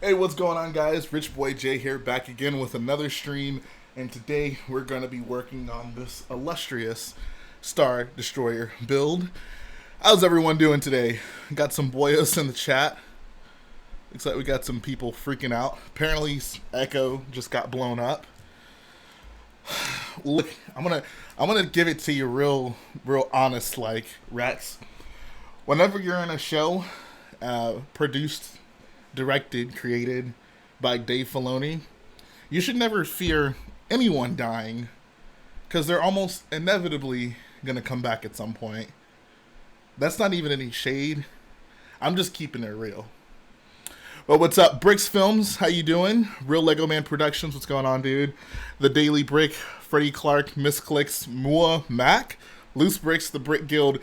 Hey, what's going on, guys? Rich Boy J here, back again with another stream, and today we're going to be working on this illustrious Star Destroyer build. How's everyone doing today? Got some boyos in the chat. Looks like we got some people freaking out. Apparently, Echo just got blown up. Look, I'm gonna give it to you real honest, like Rex. Whenever you're in a show, produced, directed, created by Dave Filoni, you should never fear anyone dying, because they're almost inevitably gonna come back at some point. That's not even any shade. I'm just keeping it real. Well, what's up, Bricks Films? How you doing? Real Lego Man Productions. What's going on, dude? The Daily Brick, Freddie Clark, Misclicks, Mua Mac, Loose Bricks, The Brick Guild,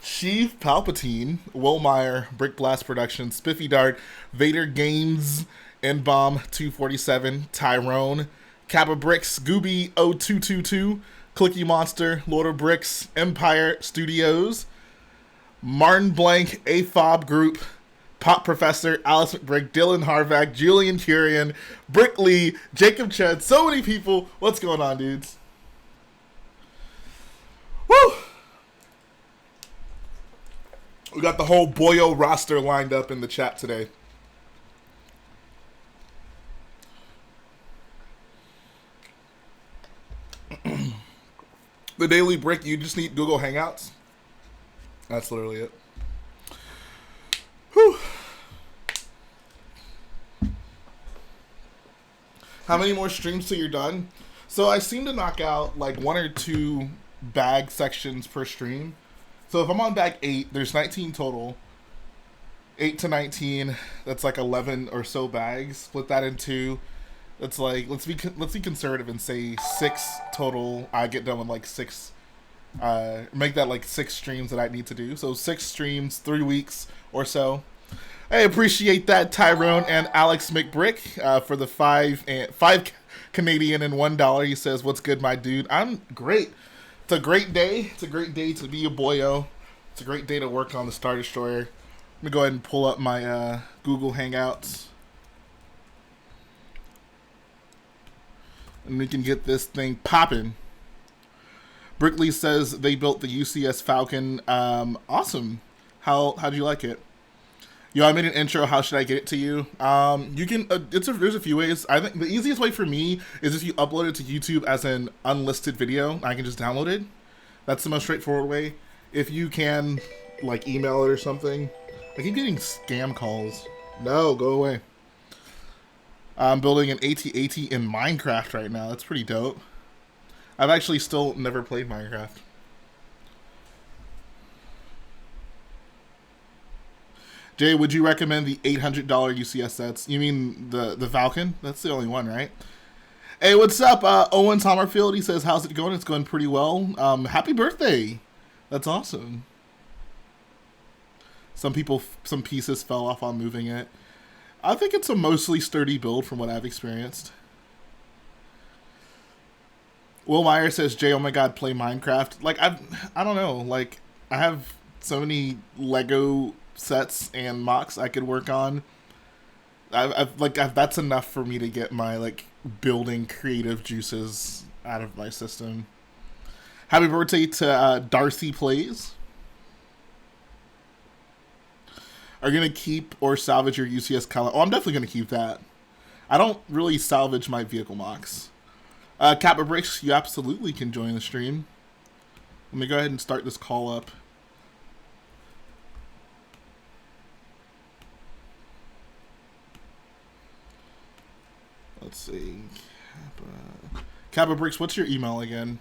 Chief Palpatine, Will Meyer, Brick Blast Productions, Spiffy Dart, Vader Games, N-Bomb 247, Tyrone, Kappa Bricks, Gooby 0222, Clicky Monster, Lord of Bricks, Empire Studios, Martin Blank, AFOB Group, Pop Professor, Alice McBrick, Dylan Harvack, Julian Curian, Brick Lee, Jacob Chud, so many people. What's going on, dudes? Woo! We got the whole Boyo roster lined up in the chat today. The Daily Brick, you just need Google Hangouts. That's literally it. Whew. How many more streams till you're done? So I seem to knock out like one or two bag sections per stream. So if I'm on bag 8, there's 19 total. 8 to 19, that's like 11 or so bags. Split that in two. That's like let's be conservative and say 6 total. I get done with like 6. Make that like 6 streams that I need to do. So 6 streams, 3 weeks or so. I appreciate that, Tyrone and Alex McBrick, for the 5 Canadian and $1. He says, "What's good, my dude?" I'm great. It's a great day. It's a great day to be a boyo. It's a great day to work on the Star Destroyer. Let me go ahead and pull up my Google Hangouts, and we can get this thing popping. Brickley says they built the UCS Falcon. Awesome. How'd you like it? Yo, I made an intro. How should I get it to you? You can. There's a few ways. I think the easiest way for me is if you upload it to YouTube as an unlisted video. I can just download it. That's the most straightforward way. If you can, like, email it or something. I keep getting scam calls. No, go away. I'm building an AT-AT in Minecraft right now. That's pretty dope. I've actually still never played Minecraft. Jay, would you recommend the $800 UCS sets? You mean the Falcon? That's the only one, right? Hey, what's up? Owen Sommerfield, he says, how's it going? It's going pretty well. Happy birthday. That's awesome. Some pieces fell off on moving it. I think it's a mostly sturdy build from what I've experienced. Will Meyer says, Jay, oh my god, play Minecraft. Like, I don't know. Like, I have so many Lego sets and mocks I could work on. That's enough for me to get my like building creative juices out of my system. Happy birthday to Darcy Plays. Are you gonna keep or salvage your UCS color? Oh, I'm definitely gonna keep that. I don't really salvage my vehicle mocks. Kappa Bricks, you absolutely can join the stream. Let me go ahead and start this call up. Let's see. Kappa Bricks, what's your email again?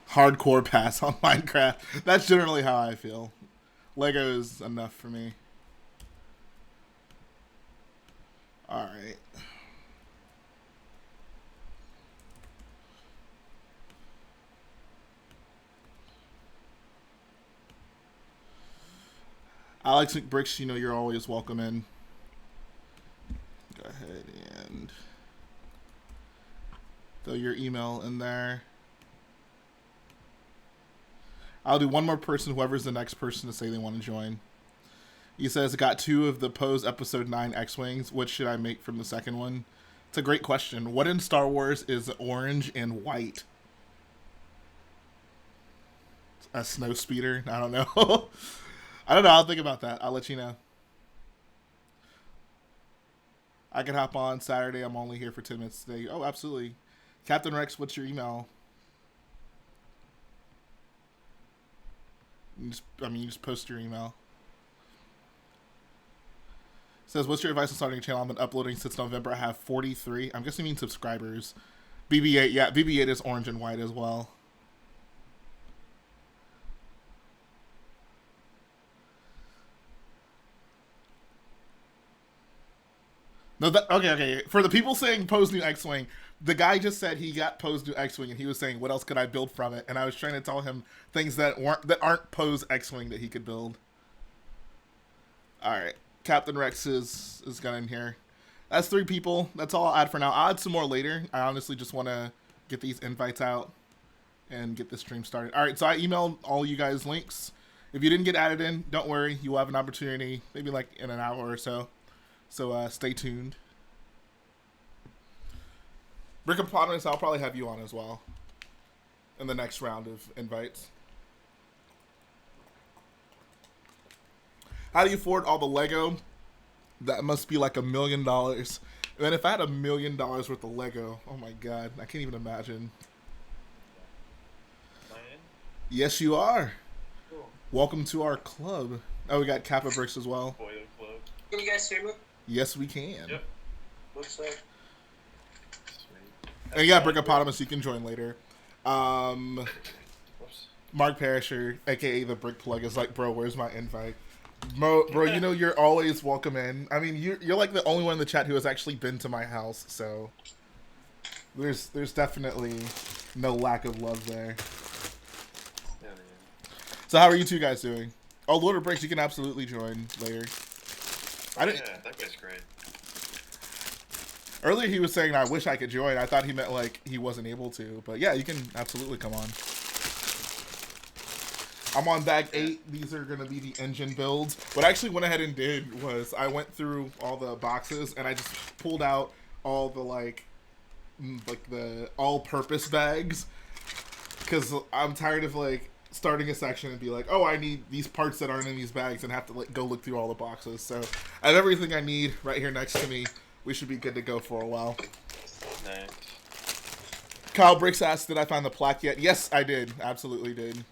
Hardcore pass on Minecraft. That's generally how I feel. Lego is enough for me. Alright. Alex McBricks, you know you're always welcome in. Go ahead and throw your email in there. I'll do one more person, whoever's the next person to say they want to join. He says, got 2 of the Pose Episode 9 X-Wings. What should I make from the second one? It's a great question. What in Star Wars is orange and white? A snow speeder? I don't know. I don't know. I'll think about that. I'll let you know. I can hop on Saturday. I'm only here for 10 minutes today. Oh, absolutely. Captain Rex, what's your email? You just post your email. It says, what's your advice on starting a channel? I've been uploading since November. I have 43. I'm guessing you mean subscribers. BB-8, yeah, BB-8 is orange and white as well. No, okay. For the people saying Poe's new X-Wing, the guy just said he got Poe's new X-Wing, and he was saying, what else could I build from it? And I was trying to tell him things that aren't Poe's X-Wing that he could build. All right. Captain Rex is got in here. That's 3 people. That's all I'll add for now. I'll add some more later. I honestly just want to get these invites out and get the stream started. All right, so I emailed all you guys links. If you didn't get added in, don't worry. You will have an opportunity, maybe like in an hour or so. So stay tuned. Brickopotamus, I'll probably have you on as well in the next round of invites. How do you afford all the Lego? That must be like $1 million. And if I had $1 million worth of Lego, oh my god, I can't even imagine. Am I in? Yes, you are. Cool. Welcome to our club. Oh, we got Kappa Bricks as well. Boiler Club. Can you guys hear me? Yes, we can. Yep. Looks like. Sweet. And yeah, Brickopotamus, you can join later. Whoops. Mark Perisher, aka the Brick Plug, is like, bro, where's my invite? Bro, you know you're always welcome in. I mean, you're like the only one in the chat who has actually been to my house, so there's definitely no lack of love there. Yeah, man. So how are you two guys doing? Oh, Lord of Breaks, you can absolutely join later. Yeah, that guy's great. Earlier he was saying, I wish I could join. I thought he meant like he wasn't able to, but yeah, you can absolutely come on. I'm on bag 8. These are going to be the engine builds. What I actually went ahead and did was I went through all the boxes and I just pulled out all the like the all-purpose bags, because I'm tired of like starting a section and be like, oh, I need these parts that aren't in these bags, and have to like go look through all the boxes. So I have everything I need right here next to me. We should be good to go for a while. Nice. Kyle Bricks asked, did I find the plaque yet? Yes, I did. Absolutely did.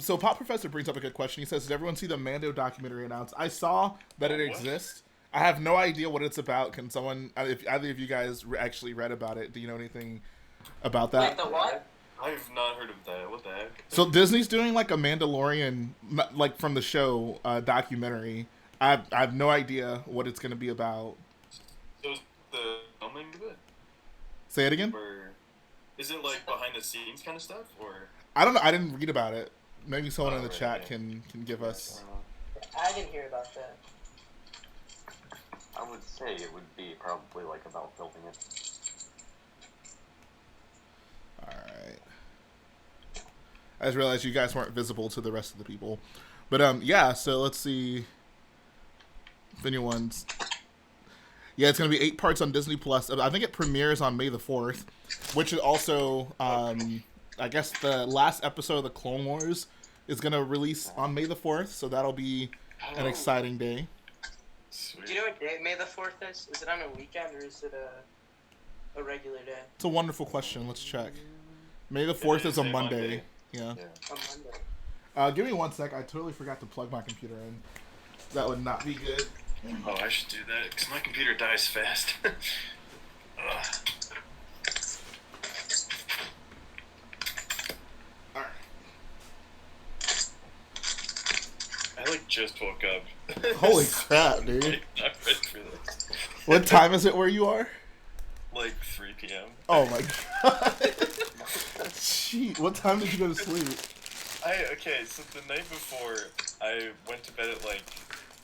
So Pop Professor brings up a good question. He says, did everyone see the Mando documentary announced? I saw that it exists. I have no idea what it's about. Can someone, if either of you guys actually read about it, do you know anything about that? Wait, the what? I've not heard of that. What the heck? So Disney's doing like a Mandalorian, like from the show, documentary. I have no idea what it's going to be about. So is the filming of it? Say it again? Or is it like behind the scenes kind of stuff? Or I don't know. I didn't read about it. Maybe someone in the right, chat yeah. can give us. I didn't hear about that. I would say it would be probably like about building it. Alright. I just realized you guys weren't visible to the rest of the people. But yeah, so let's see if anyone's... Yeah, it's going to be 8 parts on Disney Plus. I think it premieres on May the 4th, which is also, I guess the last episode of the Clone Wars is going to release on May the 4th, so that'll be an exciting day. Sweet. Do you know what day May the 4th is? Is it on a weekend or is it a regular day? It's a wonderful question. Let's check. May the 4th is a Monday. Yeah. On Monday. Give me 1 sec. I totally forgot to plug my computer in. That would not be good. Oh, I should do that because my computer dies fast. Alright. I like just woke up. Holy crap, dude. I'm not ready for this. What time is it where you are? Like 3 p.m. Oh my god. Shit, what time did you go to sleep? Okay, so the night before, I went to bed at like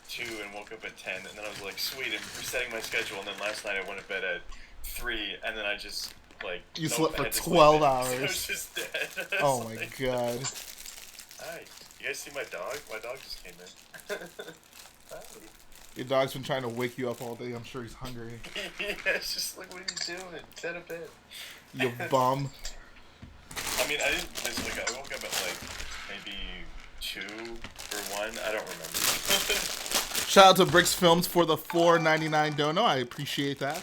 2 and woke up at 10, and then I was like, sweet, I'm resetting my schedule, and then last night I went to bed at 3, and then I just Like You nope, slept I for had to 12 sleep in. hours. I was just dead. I Oh was my like, god. Hi. You guys see my dog? My dog just came in. Hi. Your dog's been trying to wake you up all day. I'm sure he's hungry. Yeah, it's just like, what are you doing? Get out of bed. You bum. I mean, I didn't miss, like, I woke up at, like, maybe 2 or 1. I don't remember. Shout out to Bricks Films for the $4.99 dono. I appreciate that.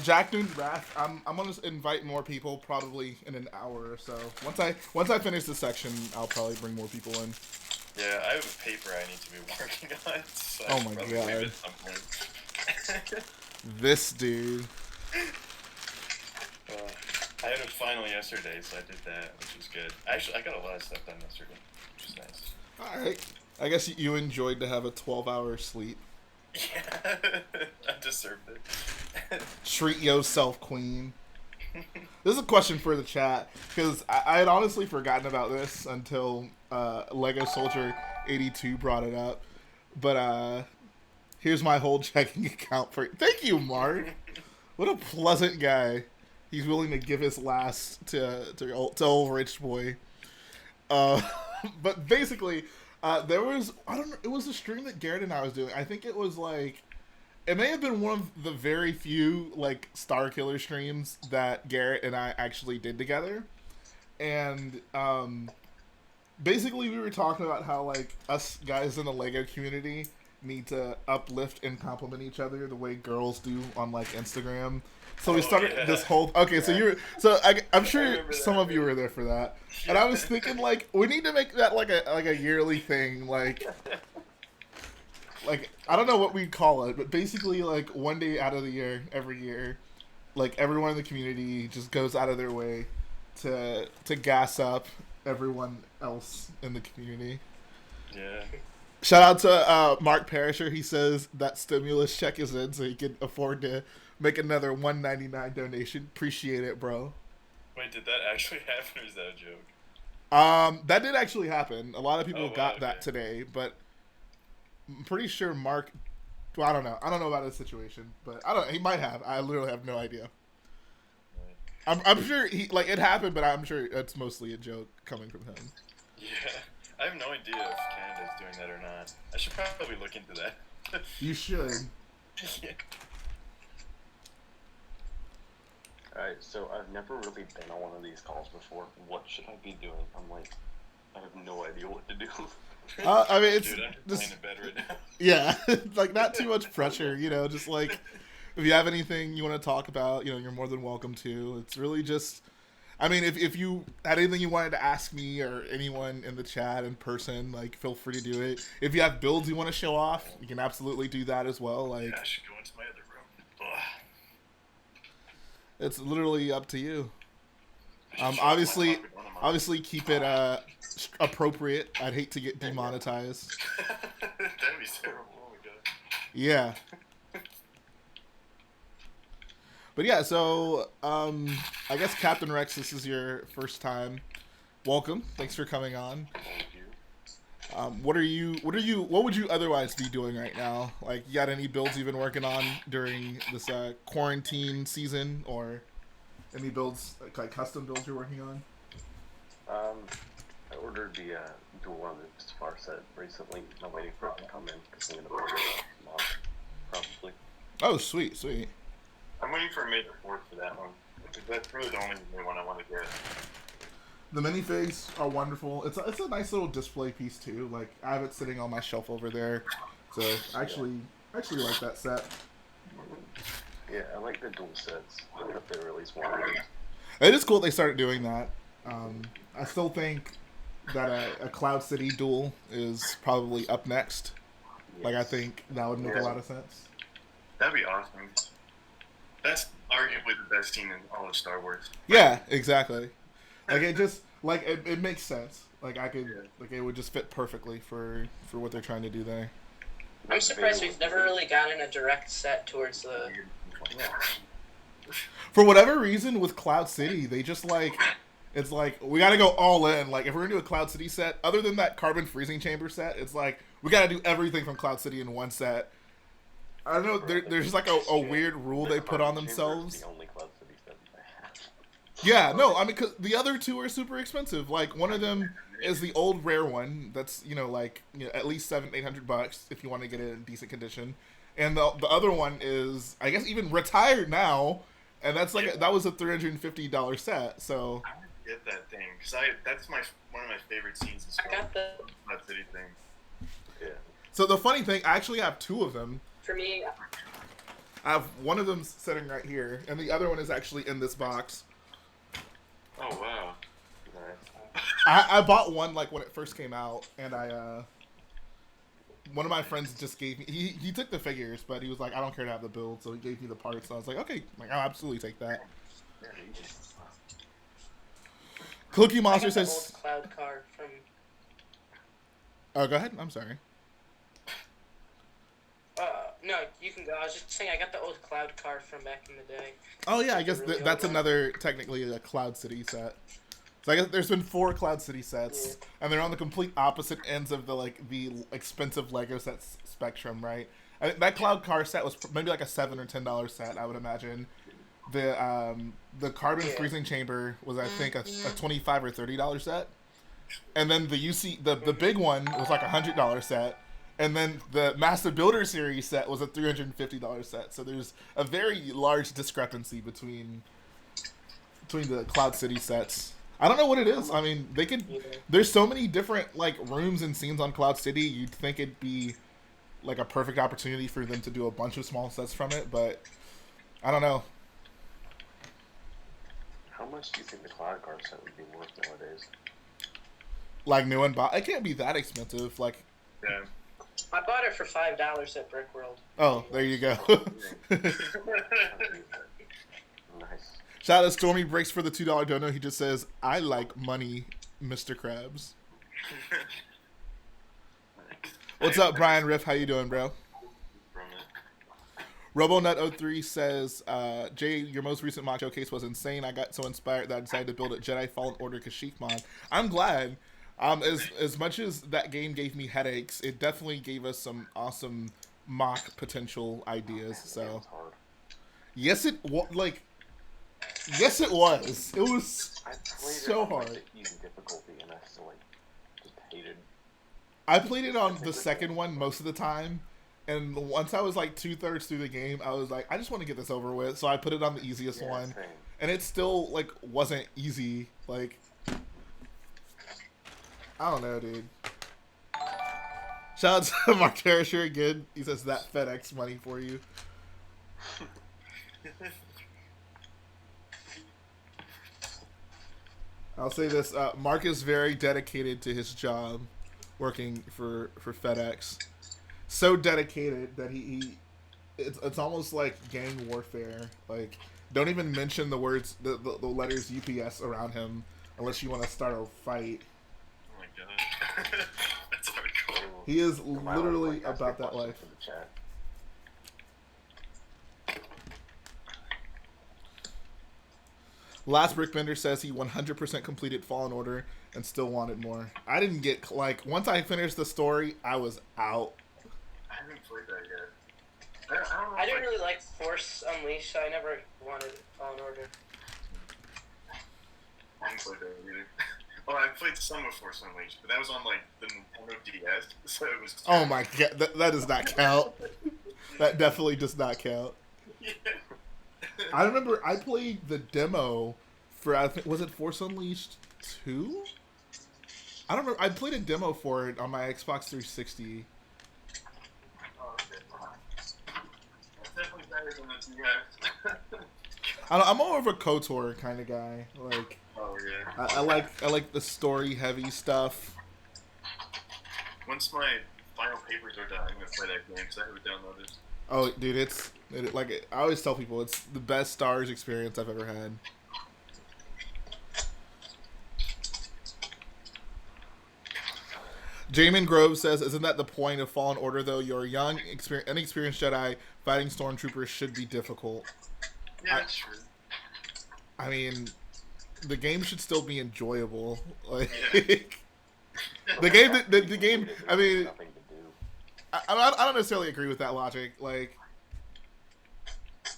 Jack Noon Wrath. I'm gonna invite more people probably in an hour or so. Once I finish this section, I'll probably bring more people in. Yeah, I have a paper I need to be working on, so Oh I my should probably god. leave it at some point. This dude. I had a final yesterday, so I did that, which was good. Actually, I got a lot of stuff done yesterday, which is nice. Alright. I guess you enjoyed to have a 12-hour sleep. Yeah, I deserved it. Treat yourself, queen. This is a question for the chat, because I had honestly forgotten about this until Lego Soldier 82 brought it up. But here's my whole checking account for... Thank you, Mark. What a pleasant guy. He's willing to give his last to old rich boy. But basically, there was... I don't know. It was a stream that Garrett and I was doing. I think it was like... It may have been one of the very few, like, Starkiller streams that Garrett and I actually did together. And, basically we were talking about how, like, us guys in the LEGO community need to uplift and compliment each other the way girls do on, like, Instagram. So we started this whole... Okay, so you're... So I'm sure some of you were there for that. And I was thinking, like, we need to make that, like a yearly thing, like... Like, I don't know what we'd call it, but basically, like, one day out of the year, every year, like, everyone in the community just goes out of their way to gas up everyone else in the community. Yeah. Shout out to Mark Parisher. He says that stimulus check is in, so he can afford to make another $1.99 donation. Appreciate it, bro. Wait, did that actually happen, or is that a joke? That did actually happen. A lot of people got okay. that today, but... I'm pretty sure Mark... Well, I don't know. I don't know about his situation, but I don't. He might have. I literally have no idea. I'm sure he... Like, it happened, but I'm sure it's mostly a joke coming from him. Yeah. I have no idea if Canada's doing that or not. I should probably look into that. You should. Yeah. Alright, so I've never really been on one of these calls before. What should I be doing? I'm like, I have no idea what to do. I mean, it's Dude, I'm just laying in bed right now. Yeah, like, not too much pressure, you know, just, like, if you have anything you want to talk about, you know, you're more than welcome to. It's really just, I mean, if you had anything you wanted to ask me or anyone in the chat in person, like, feel free to do it. If you have builds you want to show off, you can absolutely do that as well. Like, Yeah, I should go into my other room. Ugh. It's literally up to you. I should show off my Obviously, pocket one of mine. obviously keep it appropriate. I'd hate to get demonetized. That'd be terrible. Oh my god. Yeah. But yeah, so I guess Captain Rex, this is your first time. Welcome. Thanks for coming on. Thank you. What would you otherwise be doing right now? Like, you got any builds you've been working on during this quarantine season, or any builds, like custom builds you're working on? I ordered the dual on the Spar set recently. I'm waiting for it to come in because I'm gonna put it on probably. Oh, sweet, sweet. I'm waiting for May the 4th for that one. That's really the only new one I want to get. The minifigs are wonderful. It's a nice little display piece too. Like, I have it sitting on my shelf over there. So I actually like that set. Yeah, I like the dual sets. I hope they release one of these. It is cool they started doing that. I still think that a Cloud City duel is probably up next. Yes. Like, I think that would make a lot of sense. That'd be awesome. That's arguably the best scene in all of Star Wars. Yeah, exactly. Like, it just, like, it makes sense. Like, like, it would just fit perfectly for what they're trying to do there. I'm surprised we've never really gotten a direct set towards the... For whatever reason, with Cloud City, they just, like, it's like, we gotta go all in. Like, if we're gonna do a Cloud City set, other than that Carbon Freezing Chamber set, it's like, we gotta do everything from Cloud City in one set. I don't know. There's like a weird rule they put on Chamber is themselves. the only Cloud City set I have. Yeah, no, I mean, cause the other two are super expensive. Like one of them is the old rare one. That's at least $700-800 if you want to get it in decent condition. And the other one is, I guess, even retired now, and that's that was a $350 set. So I would get that thing because that's one of my favorite scenes in I got the. Cloud City thing. Yeah. so the funny thing, I actually have two of them. For me, I have one of them sitting right here, and the other one is actually in this box. Oh wow. Nice. I bought one like when it first came out, and one of my friends just gave me. He took the figures, but he was like, I don't care to have the build, so he gave me the parts. So I was like, okay, I'll absolutely take that. Cookie I Monster got the says, old cloud car from. "Oh, go ahead. I'm sorry." No, you can go. I was just saying I got the old cloud car from back in the day. Oh yeah, I guess Really that's old one. another technically a Cloud City set. So I guess there's been 4 Cloud City sets, and they're on the complete opposite ends of the expensive Lego sets spectrum, right? That Cloud Car set was maybe like a $7 or $10 set, I would imagine. The Carbon Freezing Chamber was, I think, a $25 or $30 set, and then the big one was like a $100 set, and then the Master Builder Series set was a $350 set. So there's a very large discrepancy between the Cloud City sets. I don't know what it is. I mean, they could. There's so many different rooms and scenes on Cloud City. You'd think it'd be like a perfect opportunity for them to do a bunch of small sets from it, but I don't know. How much do you think the Cloud Car set would be worth nowadays? Like new and bought, it can't be that expensive. Like, Yeah. I bought it for $5 at Brick World. oh, there you go. Nice. Shout out to Stormy Breaks for the $2 dono. He just says, "I like money, Mr. Krabs." What's up, Brian Riff? How you doing, bro? RoboNut03 says, Jay, your most recent mock showcase was insane. I got so inspired that I decided to build a Jedi Fallen Order Kashyyyk mod. I'm glad. As much as that game gave me headaches, it definitely gave us some awesome mock potential ideas. So, yes, it was. Yes, it was. It was I played so it on hard. the easy difficulty, and I still just hated. I played it on the second one most of the time, and once I was like 2/3 through the game, I was like, I just want to get this over with. So I put it on the easiest one, Same. and it still wasn't easy. I don't know, dude. Shout out to Mark Terisher again. He says that FedEx money for you. I'll say this: Mark is very dedicated to his job, working for FedEx. So dedicated that it's almost like gang warfare. Don't even mention the letters UPS around him unless you want to start a fight. Oh my god. That's hardcore. He is literally about that life. Last Brickbender says he 100% completed Fallen Order and still wanted more. I didn't get once I finished the story, I was out. I haven't played that yet. I don't know. I didn't really like Force Unleashed, so I never wanted Fallen Order. I haven't played that either. Well, I played some of Force Unleashed, but that was on the Nintendo DS, so it was. Oh my god, that does not count. That definitely does not count. Yeah. I remember I played the demo for, I think, was it Force Unleashed 2? I don't remember. I played a demo for it on my Xbox 360. Oh, okay. It's definitely better than the DS. I'm more of a KOTOR kind of guy. Oh yeah. I like the story heavy stuff. Once my final papers are done, I'm gonna play that game because I have it downloaded. Oh, dude, I always tell people it's the best Star Wars experience I've ever had. Jamin Grove says, "Isn't that the point of Fallen Order, though? You're a young, inexperienced Jedi. Fighting stormtroopers should be difficult." Yeah, that's true. I mean, the game should still be enjoyable. Yeah. The game. I mean, Nothing to do. I don't necessarily agree with that logic.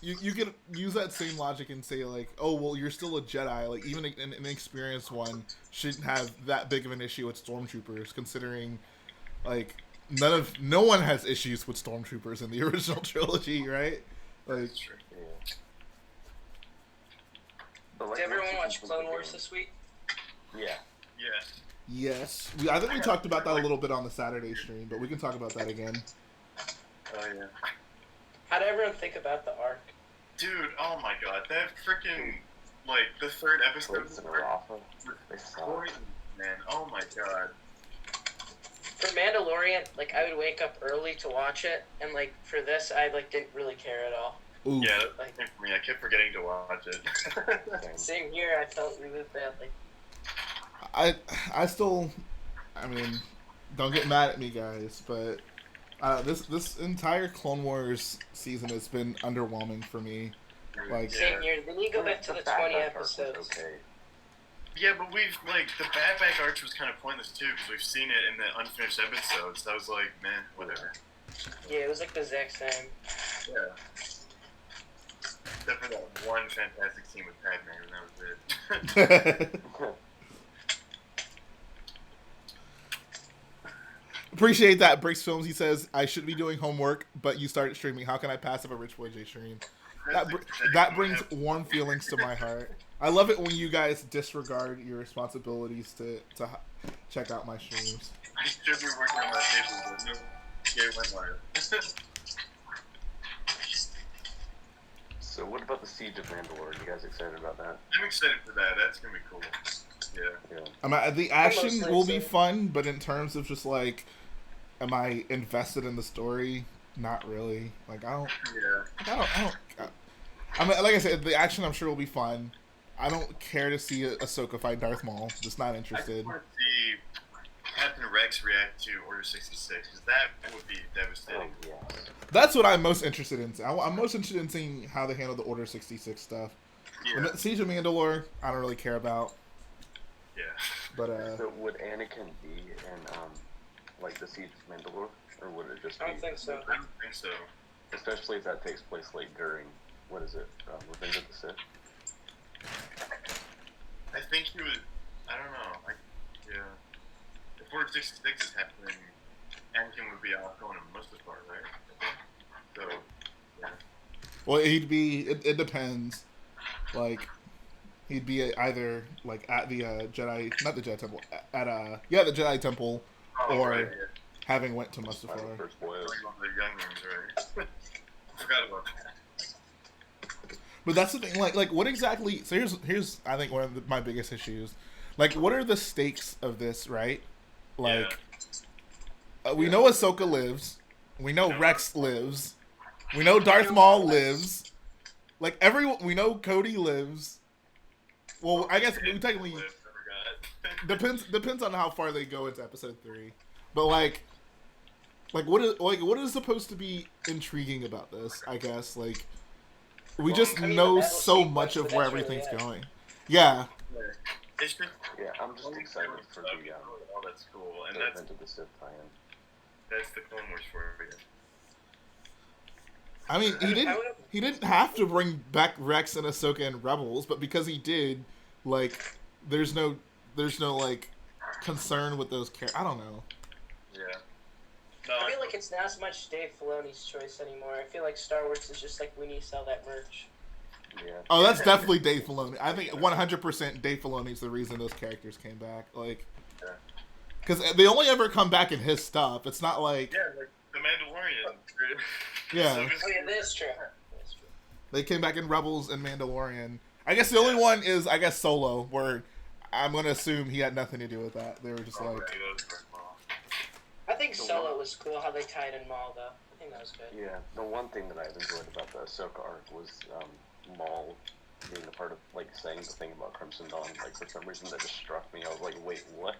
you could use that same logic and say like, oh well, you're still a Jedi. Like even an inexperienced one shouldn't have that big of an issue with stormtroopers, considering like no one has issues with stormtroopers in the original trilogy, right? Like, Yeah. But, like, Did everyone once watch you Clone complete the Wars game- this week? Yeah. Yeah. yes, I think we talked about that a little bit on the Saturday stream, but we can talk about that again. Oh yeah. How did everyone think about the arc? Dude, oh my god, that freaking like the third episode Blades and Rafa. They suck. great, man. Oh my god. For Mandalorian, like I would wake up early to watch it, and like for this, I like didn't really care at all. Ooh. Yeah, that's the same for me. I kept forgetting to watch it. Same here. I felt really badly. I still, I mean, don't get mad at me, guys, but this entire Clone Wars season has been underwhelming for me. Like, Same here. Then you go back to the 20 episodes. Okay. Yeah, but we've like the Bad Batch Arch was kind of pointless too because we've seen it in the unfinished episodes. So I was like, man, whatever. Yeah, it was like the exact same. Yeah. Except for that one fantastic scene with Padme, and that was it. appreciate that. Breaks Films, he says, I should be doing homework, but you started streaming. How can I pass up a Rich Boy J stream? That brings warm feelings to my heart. I love it when you guys disregard your responsibilities to check out my streams. I should be working on my table, but no. Yeah, it went live. So what about the Siege of Mandalore? You guys excited about that? I'm excited for that. That's gonna be cool. Yeah. Yeah. The action mostly will be so. fun, but in terms of just like, am I invested in the story? Not really. Like I mean, like I said, the action I'm sure will be fun. I don't care to see Ahsoka fight Darth Maul. Just not I interested. just want to see Captain Rex react to Order 66 because that would be Oh, devastating. yes. That's what I'm most interested in. I'm most interested in seeing how they handle the Order 66 stuff. Yeah. Siege of Mandalore, I don't really care about. Yeah. But So would Anakin be in like the Siege of Mandalore, or would it just be? I don't think so. I don't think so. Especially if that takes place like during what is it? Revenge of the Sith. I think he would. I don't know. Yeah. If Order 66 is happening, Anakin would be off going to Mustafar, right? So, yeah. well, he'd be. It depends. Like, he'd be either like at the Jedi, not the Jedi Temple, at the Jedi Temple, Oh, or right, yeah. having went to By the Mustafar. first boys. Going on the younglings, right? Forgot about that. But that's the thing. Like what exactly? So here's I think one of my biggest issues. Like, what are the stakes of this? Right? Like, we know Ahsoka lives. We know Rex lives. We know Darth Maul lives. Like we know Cody lives. Well, I guess we technically depends on how far they go into episode 3. But like what is supposed to be intriguing about this? I guess like we just I mean, know the battle so sequence, much of but where that's really everything's it. going. Yeah, It's just, Yeah, I'm just excited for the oh, that's cool, and the that's Revenge of the Sith tie-in. the Clone Wars for you. I mean he didn't have to bring back Rex and Ahsoka and Rebels, but because he did, like there's no like concern with those characters. I don't know. Yeah. No, I feel like it's not as much Dave Filoni's choice anymore. I feel like Star Wars is just like we need to sell that merch. Yeah. Oh, that's definitely Dave Filoni. I think 100% Dave Filoni's the reason those characters came back. Like, because they only ever come back in his stuff. It's not like yeah, like the Mandalorian. Yeah. Oh yeah, that is true. That is true. they came back in Rebels and Mandalorian. I guess the only one is Solo, where I'm gonna assume he had nothing to do with that. They were just like, I think Solo was cool how they tied in Maul though. I think that was good. Yeah, the one thing that I've enjoyed about the Ahsoka arc was Maul being a part of, like, saying the thing about Crimson Dawn. Like, for some reason that just struck me. I was like, wait, what?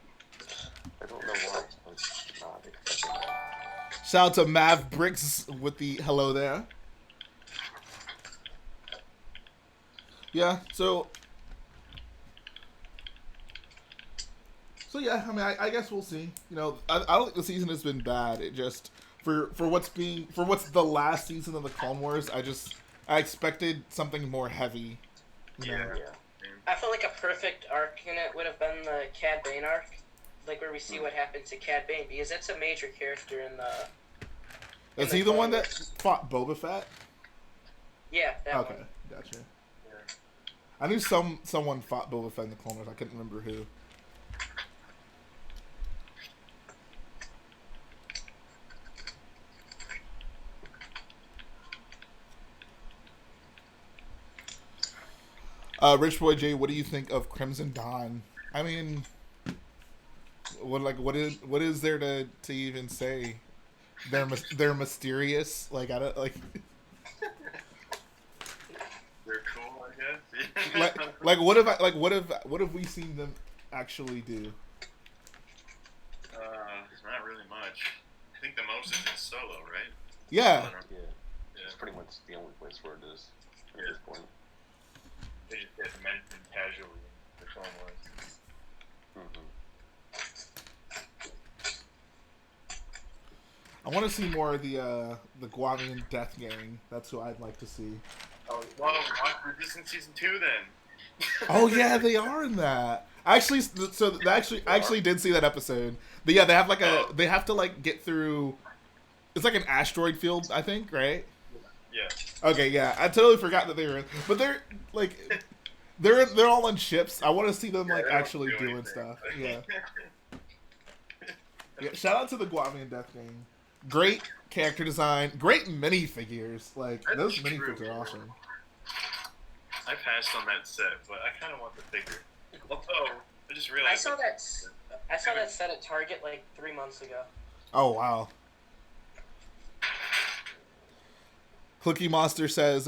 I don't know why. I was not expecting that. shout out to Mav Bricks with the hello there. Yeah, so yeah, I mean, I guess we'll see. You know, I don't think the season has been bad. It just for what's the last season of the Clone Wars, I expected something more heavy. You know? Yeah. Yeah. I feel like a perfect arc in it would have been the Cad Bane arc, like where we see what happened to Cad Bane, because it's a major character in the. Is he the one that fought Boba Fett? Yeah, that Okay, one. gotcha. Yeah. I knew someone fought Boba Fett in the Clone Wars. I couldn't remember who. Rich Boy J, what do you think of Crimson Dawn? I mean, what is there to even say? They're mysterious. Like I don't like. They're cool, I guess. like what have we seen them actually do? Not really much. I think the most is in Solo, right? Yeah. Yeah. Yeah. It's pretty much the only place where it is at Yeah. this point. They just get mentioned casually in the Clone Wars. Mm-hmm. I want to see more of the Guavian Death Gang. That's who I'd like to see. Oh, well, watch Resistance Season 2 then. Oh yeah, they are in that. Actually, so I actually did see that episode. But yeah, they have they have to like get through. It's like an asteroid field, I think, right? Yeah. Okay, yeah, I totally forgot that they were in. But they're like, they're all on ships. I want to see them like they don't actually do doing anything. stuff. Yeah. Yeah. Shout out to the Guavian Death Gang. Great character design. Great minifigures. Like That's those true. minifigures are awesome. I passed on that set, but I kind of want the figure. Although, I just realized. I saw that set at Target like 3 months ago. Oh wow. Cookie Monster says,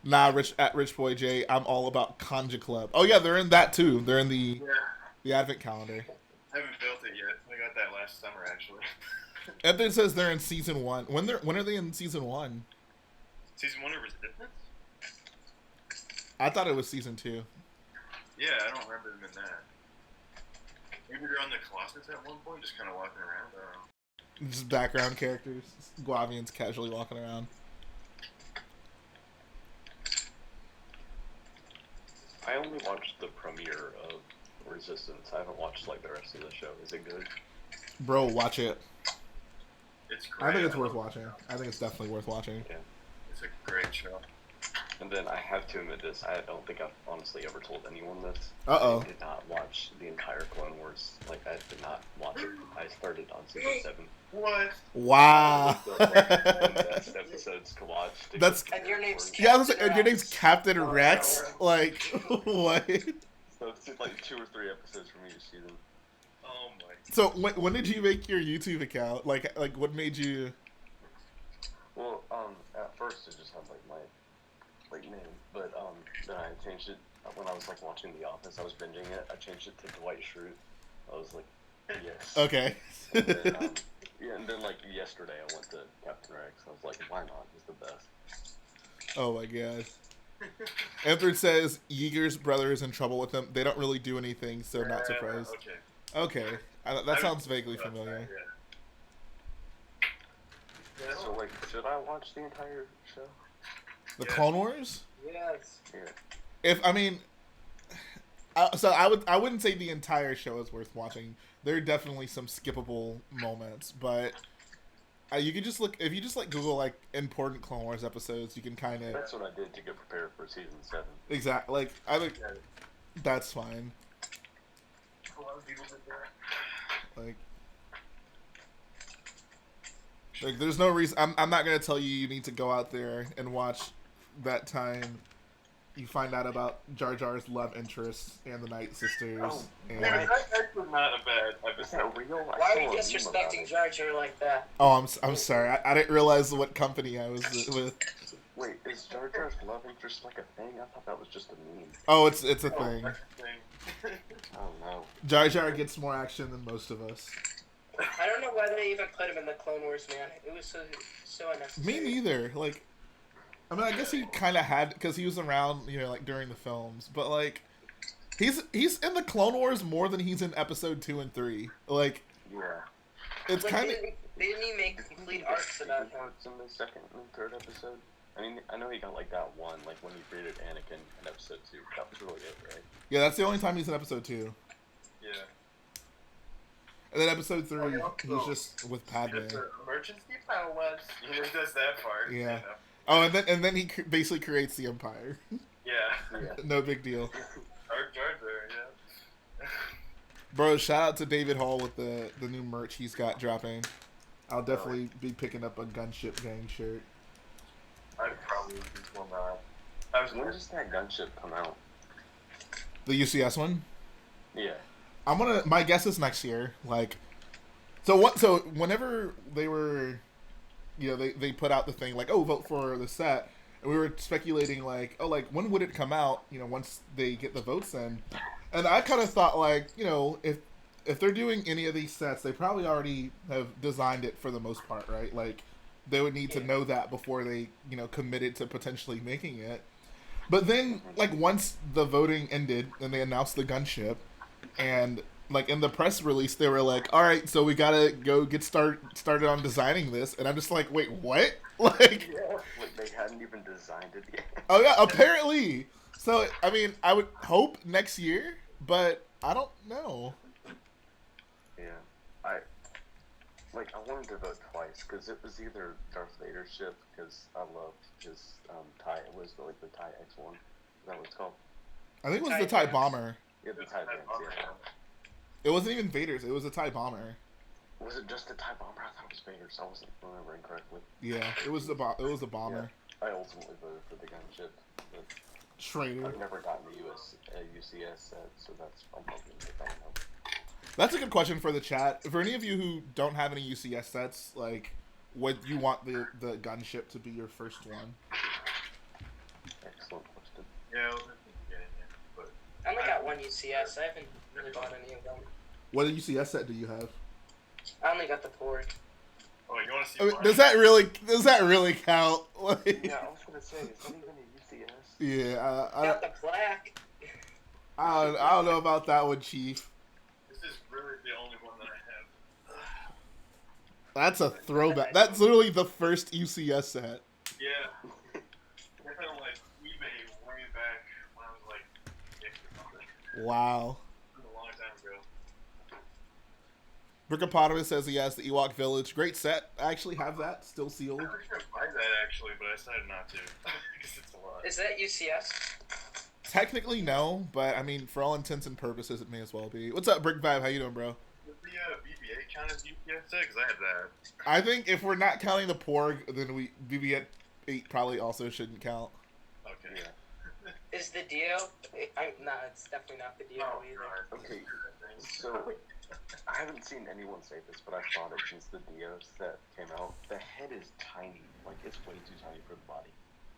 "Nah, Rich Boy J, I'm all about Conja Club." Oh yeah, they're in that too. They're in Yeah. the Advent calendar. I haven't built it yet. I got that last summer, actually. And then says they're in season 1. When are they in season 1? Season 1 of Resistance? I thought it was season 2. Yeah, I don't remember them in that. Maybe they're on the Colossus at one point, just kind of walking around. I don't know. Just background characters. Guavians casually walking around. I only watched the premiere of Resistance. I haven't watched like the rest of the show. Is it good? Bro, watch it. It's great. I think it's worth watching. I think it's definitely worth watching. Yeah. It's a great show. And then I have to admit this. I don't think I've honestly ever told anyone this. Uh-oh. I did not watch the entire Clone Wars. Like I did not watch it. I started on season 7. What? Wow. The best episodes to watch. That's And your name's yeah. I was like, Captain your name's Rex. Captain Rex. Like what? So it's like 2 or 3 episodes from each season. Oh my. So when did you make your YouTube account? Like what made you? Well, at first it just had like my name, but then I changed it when I was like watching The Office. I was binging it. I changed it to Dwight Schrute. I was like, yes. Okay. And then, yeah, and then like yesterday I went to Captain Rex. I was like, why not? He's the best. Oh my god. Anthony says Yeager's brother is in trouble with him. They don't really do anything, so not surprised. Okay. Okay, that sounds vaguely familiar. Yeah. So like, should I watch the entire show? The Yeah. Clone Wars. Yes. Yeah. If I mean, so I wouldn't say the entire show is worth watching. There are definitely some skippable moments, but you can just look if you just like Google like important Clone Wars episodes, you can kind of That's what I did to get prepared for season 7. exactly like I think that's fine. A lot of people did that. Like there's no reason. I'm not gonna tell you need to go out there and watch that time. You find out about Jar Jar's love interest and the Night Sisters. Oh, And That's actually not a bad Is that episode. real? I Why saw are you a meme about disrespecting it. Jar Jar like that? oh, I'm sorry. I didn't realize what company I was with. Wait, is Jar Jar's love interest like a thing? I thought that was just a meme. Oh, it's a Oh, thing. that's the thing. Oh no. Jar Jar gets more action than most of us. I don't know why they even put him in the Clone Wars, man. It was so unnecessary. Me neither. Like, I mean, I guess he kind of had because he was around, like during the films. But like, he's in the Clone Wars more than he's in Episode 2 and 3. Like, Yeah. it's Like, kind of they didn't even make complete arcs about him. It's in the second and third episode. I mean, I know he got like that one, like when he created Anakin in episode 2. That was really it, right? Yeah, that's the only time he's in episode 2. Yeah. And then episode 3, Oh, yeah. he's just with Padme. He does the emergency powers. He just does that part. Yeah. You know? Oh, and then he basically creates the Empire. Yeah. No big deal. Jar there, yeah. Bro, shout out to David Hall with the new merch he's got dropping. I'll definitely be picking up a Gunship gang shirt. I'd probably do one now. When does that gunship come out? The UCS one? Yeah. My guess is next year. Like, so whenever they were, they put out the thing like, oh, vote for the set, and we were speculating like, oh, like when would it come out? Once they get the votes in, and I kind of thought like, if they're doing any of these sets, they probably already have designed it for the most part, right? Like, they would need to know that before they, committed to potentially making it. But then, like, once the voting ended and they announced the gunship, and like in the press release, they were like, "All right, so we gotta go get started on designing this," and I'm just like, "Wait, what?" Like, like they hadn't even designed it yet. Oh yeah, apparently. So I mean, I would hope next year, but I don't know. Yeah, I wanted to vote twice because it was either Darth Vader's ship because I loved his TIE. It was like the TIE X1. Is that what it's called? I think it was the TIE Bomber. Yeah, the TIE Advance, yeah. It wasn't even Vader's. It was a TIE Bomber. Was it just a TIE Bomber? I thought it was Vader's. I wasn't remembering correctly. Yeah, it was a bomber. Yeah, I ultimately voted for the gunship. But Traitor. I've never gotten a UCS set, so I'm hoping to get that one. That's a good question for the chat. For any of you who don't have any UCS sets, like, would you want the gunship to be your first one? Excellent question. Yeah, I was thinking of getting it, but I only got one UCS. I haven't really bought any of them. What UCS set do you have? I only got the Porg. oh, you want to see? I mean, mine? does that really count? Like, Yeah, I was gonna say, is that even a UCS? yeah, I got the black. I don't know about that one, Chief. This is really the only one that I have. That's a throwback. That's literally the first UCS set. Yeah. I found like eBay way back when I was like 6 or something. Wow. It was a long time ago. Brickopotamus says he has the Ewok Village. Great set. I actually have that still I sealed. was gonna buy that actually, but I decided not to because it's a lot. Is that UCS? Technically, no, but I mean, for all intents and purposes, it may as well be. What's up, Brick Vibe? How you doing, bro? Does the BB-8 count as UPS set? Because I have that. I think if we're not counting the Porg, then BB-8 probably also shouldn't count. Okay. Yeah. Is the Dio? No, it's definitely not the Dio Oh, either. God. Okay, so I haven't seen anyone say this, but I've thought it since the Dio set came out. The head is tiny. Like, it's way too tiny for the body.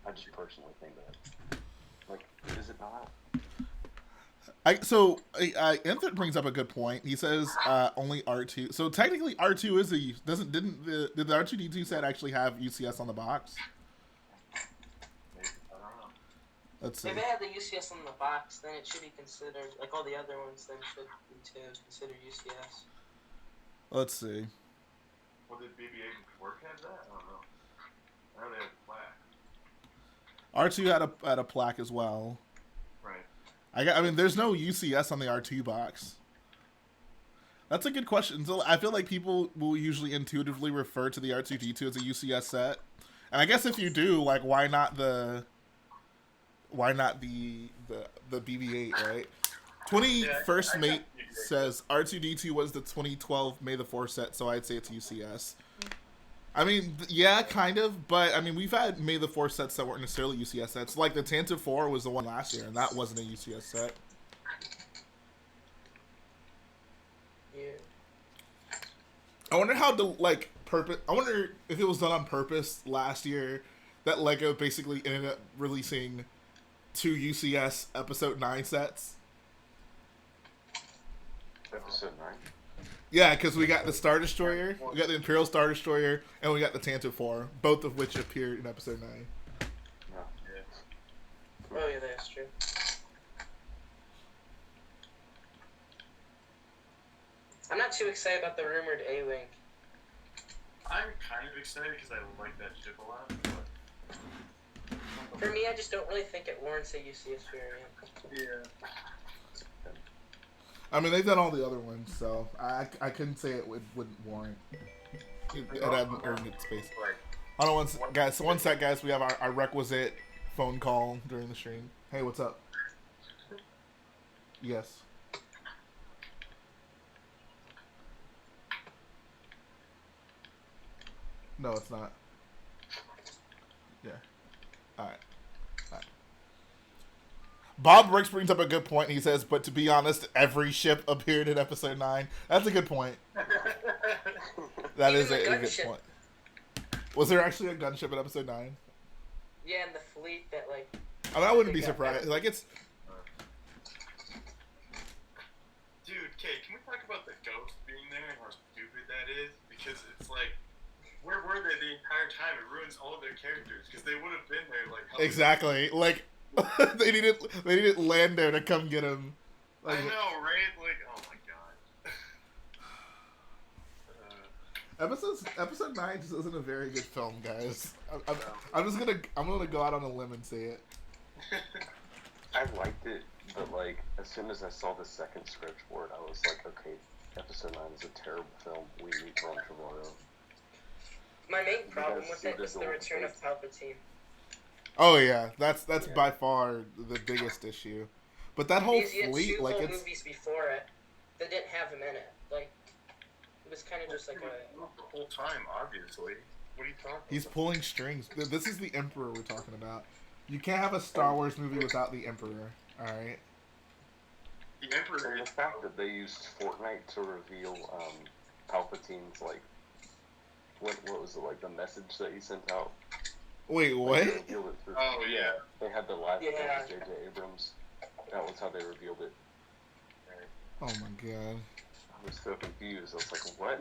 I just personally think that. Like, is it not? Infant brings up a good point. He says only R2. So technically R2 is did the R2D2 set actually have UCS on the box? Maybe. I don't know. Let's see. If it had the UCS on the box, then it should be considered, like all the other ones, then should be considered UCS. Let's see. Well, did BB-8 and Pork have that? I don't know. I know they had a plaque. R2 had a plaque as well. Right. I mean, there's no UCS on the R2 box. That's a good question. So I feel like people will usually intuitively refer to the R2D2 as a UCS set, and I guess if you do, like, why not the BB-8, right? 21st Mate says R2D2 was the 2012 May the 4th set, so I'd say it's UCS. I mean, yeah, kind of, but I mean, we've had May the 4th sets that weren't necessarily UCS sets. Like the Tantive 4 was the one last year, and that wasn't a UCS set. Yeah. I wonder how I wonder if it was done on purpose last year that Lego basically ended up releasing 2 UCS Episode 9 sets. Episode 9? Yeah, because we got the Star Destroyer, we got the Imperial Star Destroyer, and we got the Tantive 4, both of which appeared in Episode 9. No. Yeah. Oh yeah, that's true. I'm not too excited about the rumored A-Wing. I'm kind of excited because I like that ship a lot, but For me, I just don't really think it warrants a UCS variant. Yeah. I mean, they've done all the other ones, so I couldn't say it wouldn't warrant. It hadn't earned its space. Like, Hold on, one sec, guys. We have our requisite phone call during the stream. Hey, what's up? Yes. No, it's not. Yeah. All right. Bob Briggs brings up a good point. He says, but to be honest, every ship appeared in episode 9. That's a good point. That is a good point. Was there actually a gunship in episode 9? Yeah, and the fleet that, like... I mean, I wouldn't be surprised. Like, it's... Dude, Kay, can we talk about the ghost being there and how stupid that is? Because it's like, where were they the entire time? It ruins all of their characters, because they would have been there, like... Exactly. Like... they needed Lando to come get him. Like, I know, right? Like, oh my god. episode 9 just isn't a very good film, guys. I'm gonna go out on a limb and say it. I liked it, but like as soon as I saw the second script for it, I was like, okay, episode 9 is a terrible film. We need Ron Trevorrow. My main problem with it is the return of Palpatine. Oh yeah, that's by far the biggest issue. But that whole fleet, two like whole it's movies before it that didn't have him in it. Like it was kind of just like a The whole time, obviously. What are you talking he's about? pulling strings. This is the Emperor we're talking about. You can't have a Star Wars movie without the Emperor. All right. The Emperor And the is... fact that they used Fortnite to reveal Palpatine's like what was it, like the message that he sent out? Wait, Like, what? they revealed it through, Oh, yeah. They had the live event Yeah. with J.J. Abrams. That was how they revealed it. Oh my god. I was so confused. I was like, what?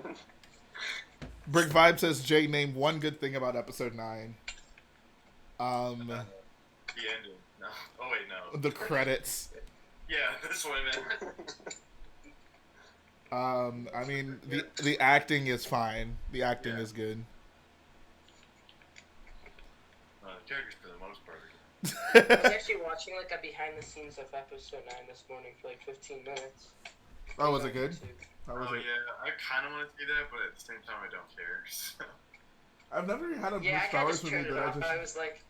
Brick Vibe says Jay named one good thing about episode 9. The ending. No. Oh, wait, no. The credits. Yeah, that's what I meant. I mean the acting is fine. The acting Yeah. is good. The characters, for the most part, I was actually watching like a behind the scenes of episode 9 this morning for like 15 minutes. Oh, was it good? How was oh, it? yeah. I kind of want to see that, but at the same time, I don't care. So. I've never had a Yeah, I Star kind of Wars just movie turned it that I off. just. I was like,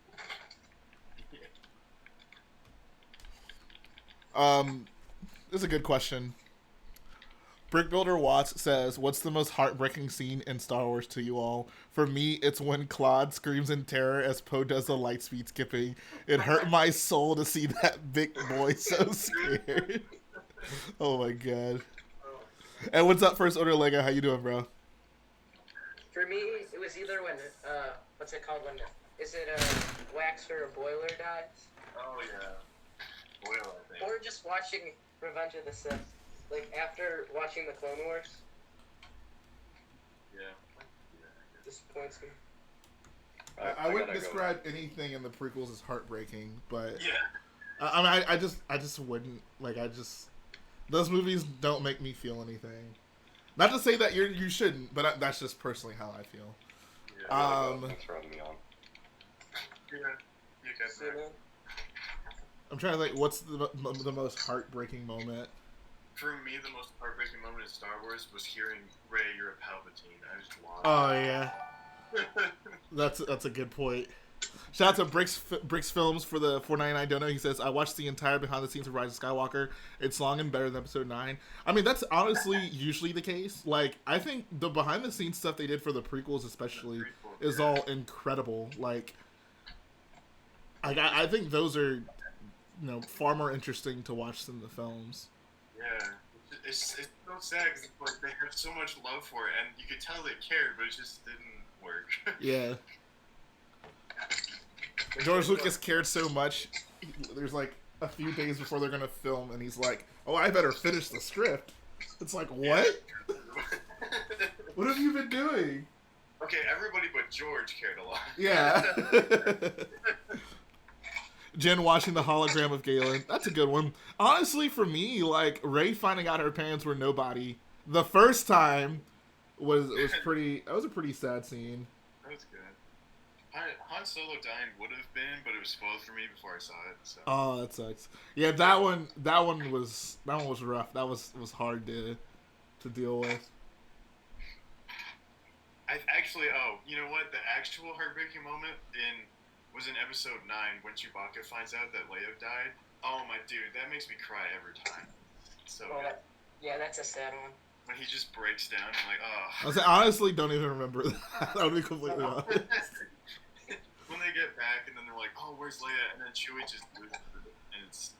This is a good question. Brick Builder Watts says, "What's the most heartbreaking scene in Star Wars to you all? For me, it's when Claude screams in terror as Poe does the lightspeed skipping. It hurt my soul to see that big boy so scared." Oh my god. And what's up, First Order Lego? How you doing, bro? for me, it was either when, what's it called? When, is it a Wax or a Boiler dies? Oh, yeah. Boil, I think. Or just watching Revenge of the Sith. Like, after watching the Clone Wars, Yeah. disappoints me. I wouldn't describe anything in the prequels as heartbreaking, but Yeah. I mean, I just wouldn't like. Those movies don't make me feel anything. Not to say that you shouldn't, but that's just personally how I feel. Yeah. Thanks for having me on. Yeah. You guys You know? I'm trying to think. What's the most heartbreaking moment? For me, the most heartbreaking moment in Star Wars was hearing Rey, you're a Palpatine. I just lost. Oh yeah, that's a good point. Shout out to Bricks Films for the $4.99 dono. He says, "I watched the entire behind the scenes of Rise of Skywalker. It's long and better than Episode 9." I mean, that's honestly usually the case. Like, I think the behind the scenes stuff they did for the prequels, especially, is all incredible. Like, I think those are, far more interesting to watch than the films. Yeah. It's so sad because like, they have so much love for it, and you could tell they cared, but it just didn't work. Yeah. George Lucas cared so much. There's like a few days before they're gonna film, and he's like, "Oh, I better finish the script." It's like, what? What have you been doing? Okay, everybody but George cared a lot. Yeah. Jen watching the hologram of Galen. That's a good one. Honestly, for me, like Rey finding out her parents were nobody the first time was pretty. That was a pretty sad scene. That was good. Han Solo dying would have been, but it was spoiled for me before I saw it. So. Oh, that sucks. Yeah, that one was rough. That was hard to deal with. You know what? The actual heartbreaking moment was in episode 9 when Chewbacca finds out that Leia died. Oh my dude, that makes me cry every time. So good. Yeah, that's a sad one. When he just breaks down and like, oh. I honestly don't even remember that. That would be completely honest. When they get back and then they're like, oh, where's Leia? And then Chewie just loses it. And it's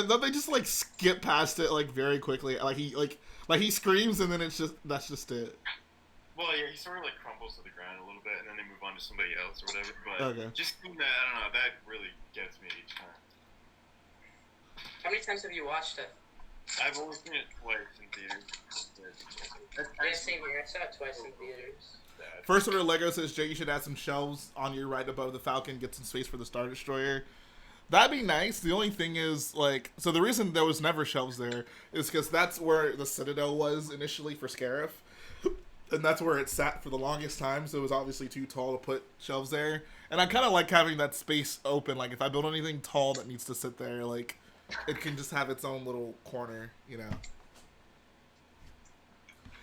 Don't they just like skip past it like very quickly? Like he screams and then that's just it. Well, yeah, he sort of like crumbles to the ground a little bit, and then they move on to somebody else or whatever. But okay. Just seeing that, I don't know, that really gets me each time. How many times have you watched it? I've only seen it twice in theaters. Yeah, same here. I saw it twice in theaters. First Order Lego says, Jay, you should add some shelves on your right above the Falcon, get some space for the Star Destroyer. That'd be nice. The only thing is, like, so the reason there was never shelves there is because that's where the Citadel was initially for Scarif. And that's where it sat for the longest time, so it was obviously too tall to put shelves there. And I kind of like having that space open. Like, if I build anything tall that needs to sit there, like, it can just have its own little corner, you know.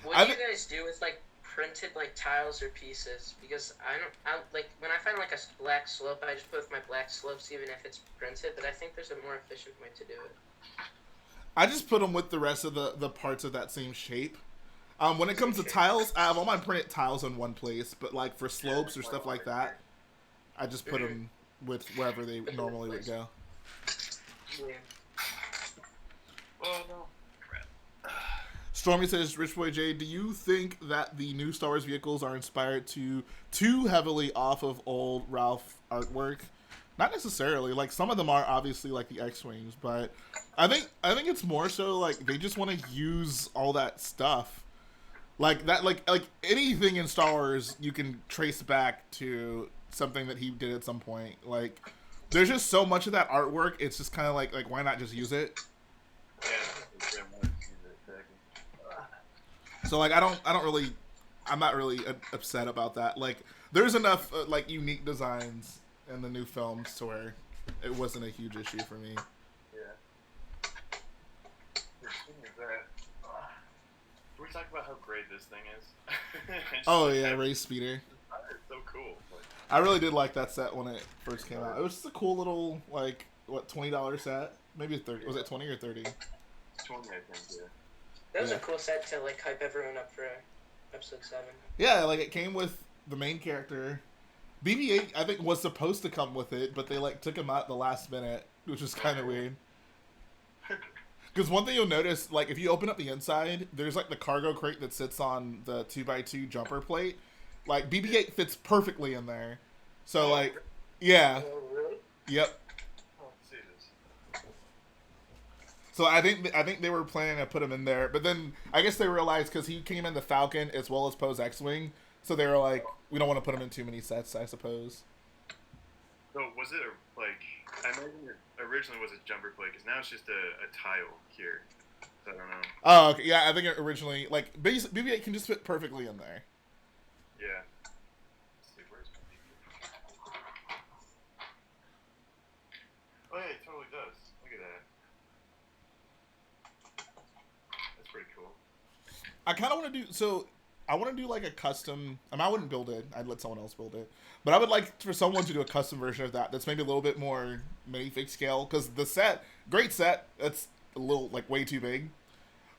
What do you guys do with, like, printed, like, tiles or pieces? Because like, when I find, like, a black slope, I just put with my black slopes, even if it's printed. But I think there's a more efficient way to do it. I just put them with the rest of the parts of that same shape. When it comes to tiles, I have all my printed tiles in one place, but like for slopes or stuff like that, I just put them with wherever they normally would go. Yeah. Oh, no. Stormy says, Rich Boy J, do you think that the new Star Wars vehicles are inspired too heavily off of old Ralph artwork? Not necessarily. Like, some of them are obviously like the X-Wings, but I think it's more so like they just want to use all that stuff. Like that, like anything in Star Wars, you can trace back to something that he did at some point. Like, there's just so much of that artwork. It's just kind of like why not just use it? So like, I'm not really upset about that. Like, there's enough like unique designs in the new films to where it wasn't a huge issue for me. Yeah. Can we talk about how great this thing is? Oh yeah, Race Speeder. It's so cool. I really did like that set when it first came out. It was just a cool little, like, what, $20 set? Maybe 30. Was it 20 or 30? 20, I think, yeah. That was a cool set to, like, hype everyone up for episode 7. Yeah, like, it came with the main character. BB-8, I think, was supposed to come with it, but they, like, took him out at the last minute, which is kind of weird. Because one thing you'll notice, like, if you open up the inside, there's, like, the cargo crate that sits on the 2x2 jumper plate. Like, BB-8 fits perfectly in there. So, like, yeah. Oh, really? Yep. Oh, let's see this. So I think they were planning to put him in there, but then I guess they realized because he came in the Falcon as well as Poe's X-Wing, so they were like, we don't want to put him in too many sets, I suppose. So was it like, I imagine it originally was a jumper plate, because now it's just a tile here. So I don't know. Oh, okay. Yeah, I think it originally, like, BB-8 can just fit perfectly in there. Yeah. Let's see, where's my BB-8? Oh yeah, it totally does. Look at that. That's pretty cool. I kind of want to do, so I want to do like a custom, I mean, I wouldn't build it, I'd let someone else build it, but I would like for someone to do a custom version of that that's maybe a little bit more minifig scale, because the set, great set, that's a little, like, way too big,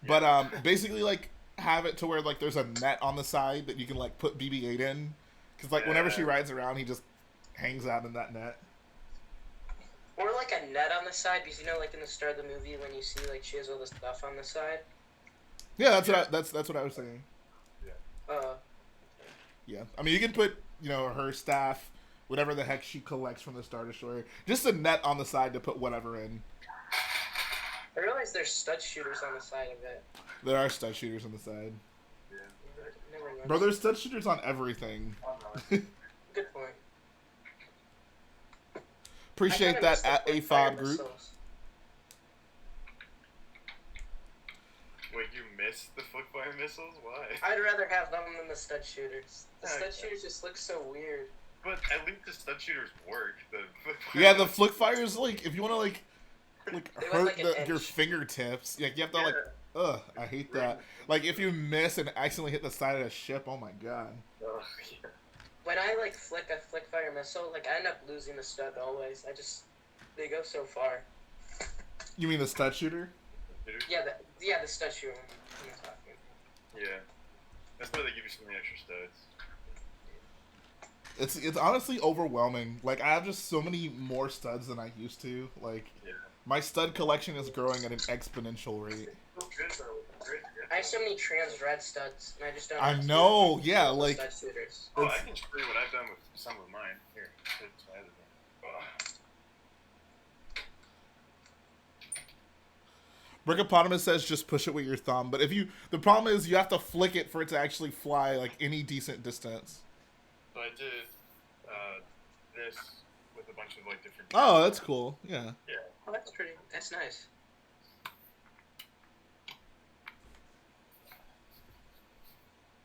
but basically, like, have it to where, like, there's a net on the side that you can, like, put BB-8 in, because, like, whenever she rides around, he just hangs out in that net. Or, like, a net on the side, because, you know, like, in the start of the movie, when you see, like, she has all the stuff on the side. Yeah, that's what I was saying. Yeah. Yeah, I mean, you can put, you know, her staff, whatever the heck she collects from the Star Destroyer, just a net on the side to put whatever in. I realize there's stud shooters on the side of it. There are stud shooters on the side. Yeah. Never mind. Bro, there's stud shooters on everything. Good point. Appreciate that at AFOB group. Missiles. Wait, you missed the footfire missiles? Why? I'd rather have them than the stud shooters. The Okay. stud shooters just look so weird. But at least the stud shooters work. Yeah, the flick fire is like if you want to like They went hurt like an your inch. fingertips. Like you have to like. Ugh, I hate that. Like if you miss and accidentally hit the side of the ship, oh my god. Oh, yeah. When I like flick a flick fire missile, like I end up losing the stud always. They go so far. You mean the stud shooter? Yeah, the stud shooter I'm talking. Yeah. That's why they give you so many extra studs. It's honestly overwhelming. Like I have just so many more studs than I used to. Like Yeah. my stud collection is growing at an exponential rate. So good though. Great. I have so many trans red studs, and I just don't. I have know, to yeah, do like stud shooters. Oh, I can show you what I've done with some of mine. Here. It's my other thing. Brickopotamus says just push it with your thumb, but the problem is you have to flick it for it to actually fly like any decent distance. So I did this with a bunch of like different. Oh, that's cool. Yeah. Yeah. Oh, that's nice.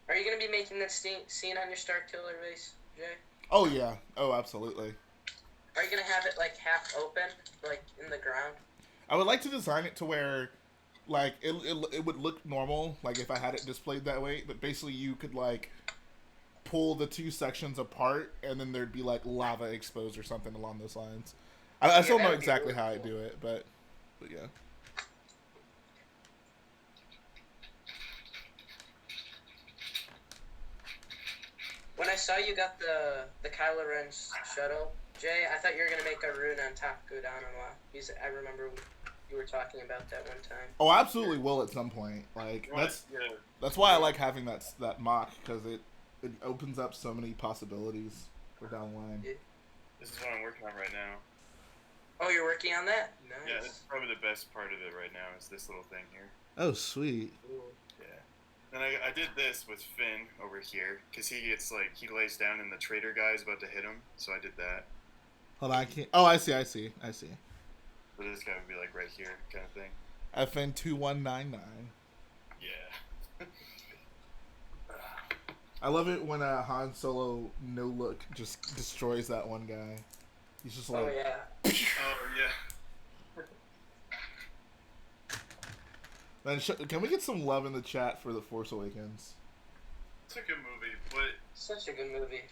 Are you gonna be making that scene on your Starkiller Base, Jay? Oh yeah. Oh, absolutely. Are you gonna have it like half open, like in the ground? I would like to design it to where, like, it would look normal, like if I had it displayed that way. But basically, you could like pull the two sections apart, and then there'd be like lava exposed or something along those lines. I still that know would be exactly really how I cool. do it, but yeah. When I saw you got the Kylo Ren's shuttle, Jay, I thought you were gonna make a rune on top go down a lot. Because I remember you were talking about that one time. Oh, I absolutely will at some point. Like that's why I like having that mock, because it opens up so many possibilities for down the line. This is what I'm working on right now. Oh, you're working on that? Nice. Yeah, this is probably the best part of it right now. Is this little thing here. Oh, sweet. Yeah. And I did this with Finn over here, because he lays down and the traitor guy is about to hit him, so I did that. Hold on, I can't. Oh, I see. So this guy would be like right here, kind of thing. FN 2199. Yeah. I love it when Han Solo no look just destroys that one guy. He's just like, Oh yeah. Oh yeah. man, can we get some love in the chat for The Force Awakens? It's a good movie, but Such a good movie.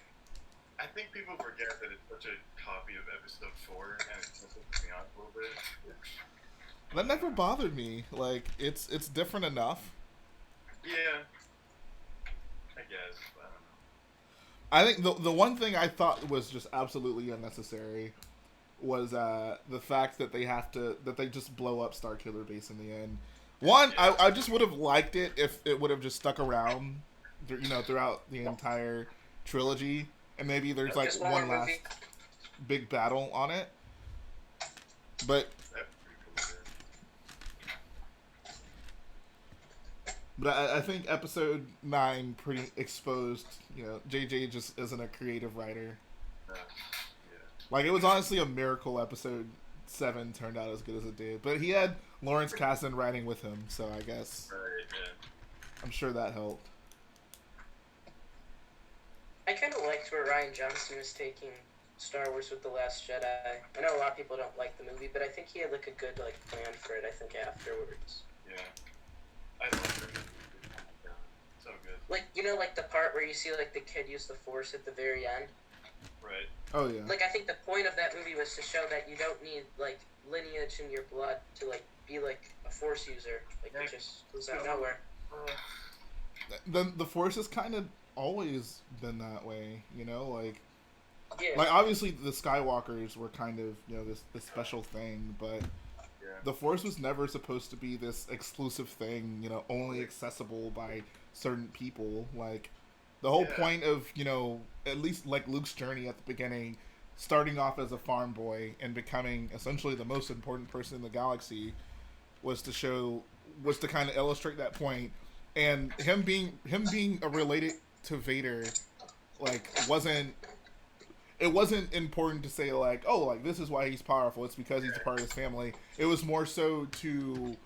I think people forget that it's such a copy of Episode 4, and it pisses me off a little bit. That never bothered me. Like, it's different enough. Yeah. I guess, but I don't know. I think the one thing I thought was just absolutely unnecessary was the fact that they just blow up Starkiller Base in the end. One, I just would have liked it if it would have just stuck around, throughout the entire trilogy, and maybe there's like Just one more last movie. big battle on it. But That'd be pretty cool. I think Episode 9 pretty exposed. JJ just isn't a creative writer. Yeah. Like, it was honestly a miracle Episode 7 turned out as good as it did. But he had Lawrence Kasdan writing with him, so I guess Right, yeah. I'm sure that helped. I kind of liked where Rian Johnson was taking Star Wars with The Last Jedi. I know a lot of people don't like the movie, but I think he had like a good plan for it. I think afterwards. Yeah. I love it. Yeah. So good. Like the part where you see like the kid use the Force at the very end. Right. Oh, yeah. Like I think the point of that movie was to show that you don't need like lineage in your blood to like be like a Force user. Like it just comes out of nowhere. The Force has kind of always been that way, like... Yeah. Like, obviously, the Skywalkers were kind of, this special thing, but the Force was never supposed to be this exclusive thing, only accessible by certain people. Like, the whole point of, at least, like, Luke's journey at the beginning, starting off as a farm boy and becoming essentially the most important person in the galaxy, was to kind of illustrate that point. And him being related to Vader, like, it wasn't important to say, like, oh, like, this is why he's powerful. It's because he's a part of his family. It was more so to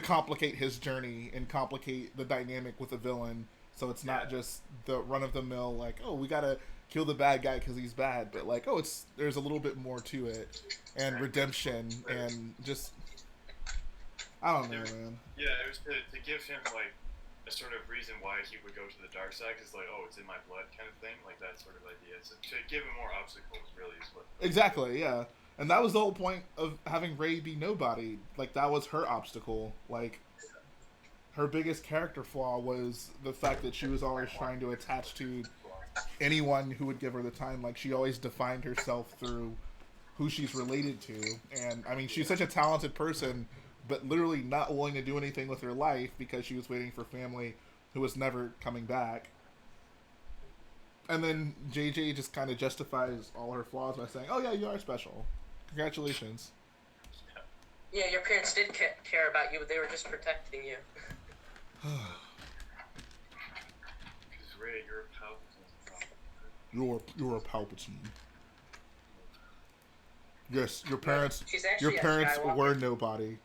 complicate his journey and complicate the dynamic with the villain. So it's not just the run-of-the-mill, like, oh, we gotta kill the bad guy because he's bad, but like, oh, there's a little bit more to it, and redemption, and just I don't know, man. Yeah, it was to give him like a sort of reason why he would go to the dark side, because like, oh, it's in my blood kind of thing, like that sort of idea. So to give him more obstacles really is what. Exactly, yeah. And that was the whole point of having Rey be nobody. Like, that was her obstacle. Like, her biggest character flaw was the fact that she was always trying to attach to anyone who would give her the time. Like, she always defined herself through who she's related to. And, I mean, she's such a talented person, but literally not willing to do anything with her life because she was waiting for family who was never coming back. And then JJ just kind of justifies all her flaws by saying, oh, yeah, you are special. Congratulations. Yeah, your parents did care about you, but they were just protecting you. Because Ray, you're a Palpatine. You're a Palpatine. Yes, your parents She's actually were nobody.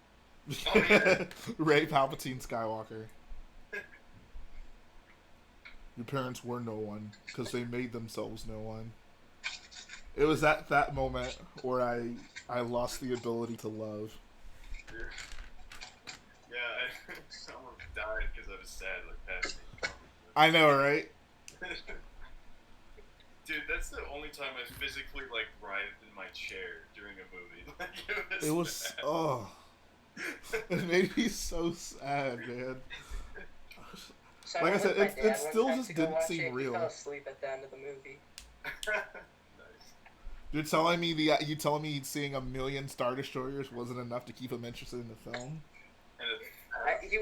Oh, yeah. Ray Palpatine Skywalker. Your parents were no one because they made themselves no one. It was at that moment where I lost the ability to love. Yeah, I someone died because I was sad, like past me. I know, right? Dude, that's the only time I physically like writhed in my chair during a movie. Like, It was sad. oh, it made me so sad, man. So Like I went said, with my it dad still one time just to go didn't watch seem it. real. He fell asleep at the end of the movie. Nice. You're telling me seeing a million Star Destroyers wasn't enough to keep him interested in the film? And He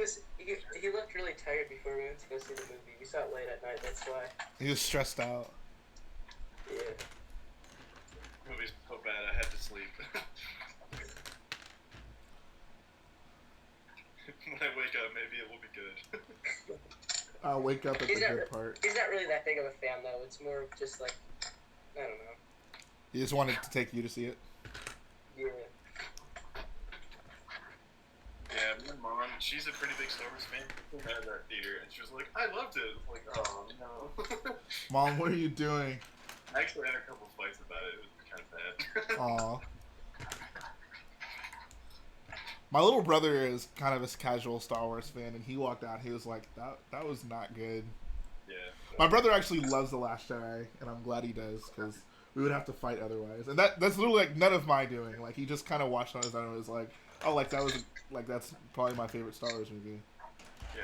looked really tired before we went to go see the movie. We saw it late at night, that's why. He was stressed out. Yeah. the movie's so bad I had to sleep. When I wake up, maybe it will be good. I'll wake up at the good part. He's not really that big of a fan, though. It's more of just like, I don't know. He just wanted to take you to see it? Yeah. Yeah, my mom, she's a pretty big Star Wars fan. She came out of that theater, and she was like, I loved it. I'm like, oh, no. Mom, what are you doing? I actually had a couple fights about it. It was kind of bad. Aw. My little brother is kind of a casual Star Wars fan, and he walked out. He was like, "That was not good." Yeah. My brother actually loves The Last Jedi, and I'm glad he does because we would have to fight otherwise. And that's literally like none of my doing. Like he just kind of watched on his own and was like, "Oh, like that's probably my favorite Star Wars movie." Yeah.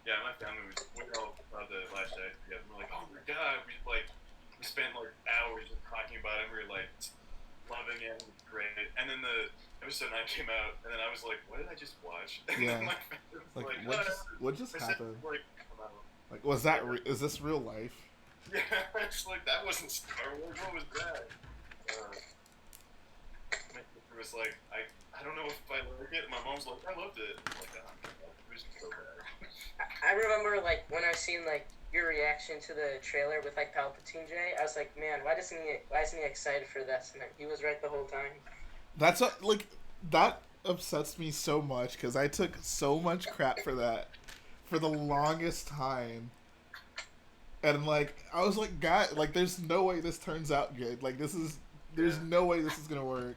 Yeah, my family we all saw The Last Jedi together. We're like, oh my god, we spent like hours just talking about it. And we were like loving it. It was great. And then the episode 9 came out, and then I was like, what did I just watch? And Yeah. then my family was What just I said, happened? like, come on. Like, was that is this real life? Yeah, it's like that wasn't Star Wars. What was that? My sister was like, I don't know if I like it. And my mom's like, I loved it. I'm like, oh, it was so bad. I remember, like, when I seen, like, your reaction to the trailer with, like, Palpatine Jay, I was like, man, why isn't he excited for this? And he was right the whole time. That's that upsets me so much because I took so much crap for that for the longest time, and like I was like, God, like there's no way this turns out good. Like there's no way this is gonna work.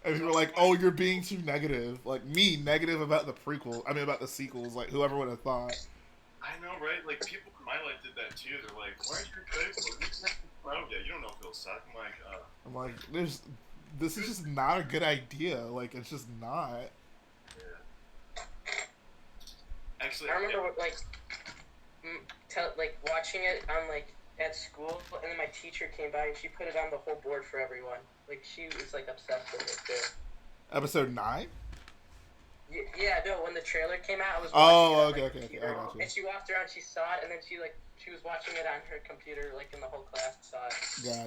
And people were like, oh, you're being too negative. Like me, negative about the prequel. I mean about the sequels. Like whoever would have thought. I know, right? Like people in my life did that too. They're like, why aren't you excited for it? Oh yeah, you don't know if it'll suck. I'm like, this is just not a good idea. Like, it's just not. Yeah. Actually, I remember, watching it on, like, at school, and then my teacher came by and she put it on the whole board for everyone. Like, she was, like, obsessed with it, too. Episode 9? Yeah, no, when the trailer came out, I was okay, watching it on my okay, computer, I got you. and she walked around, she saw it, and then she was watching it on her computer, like, and the whole class saw it.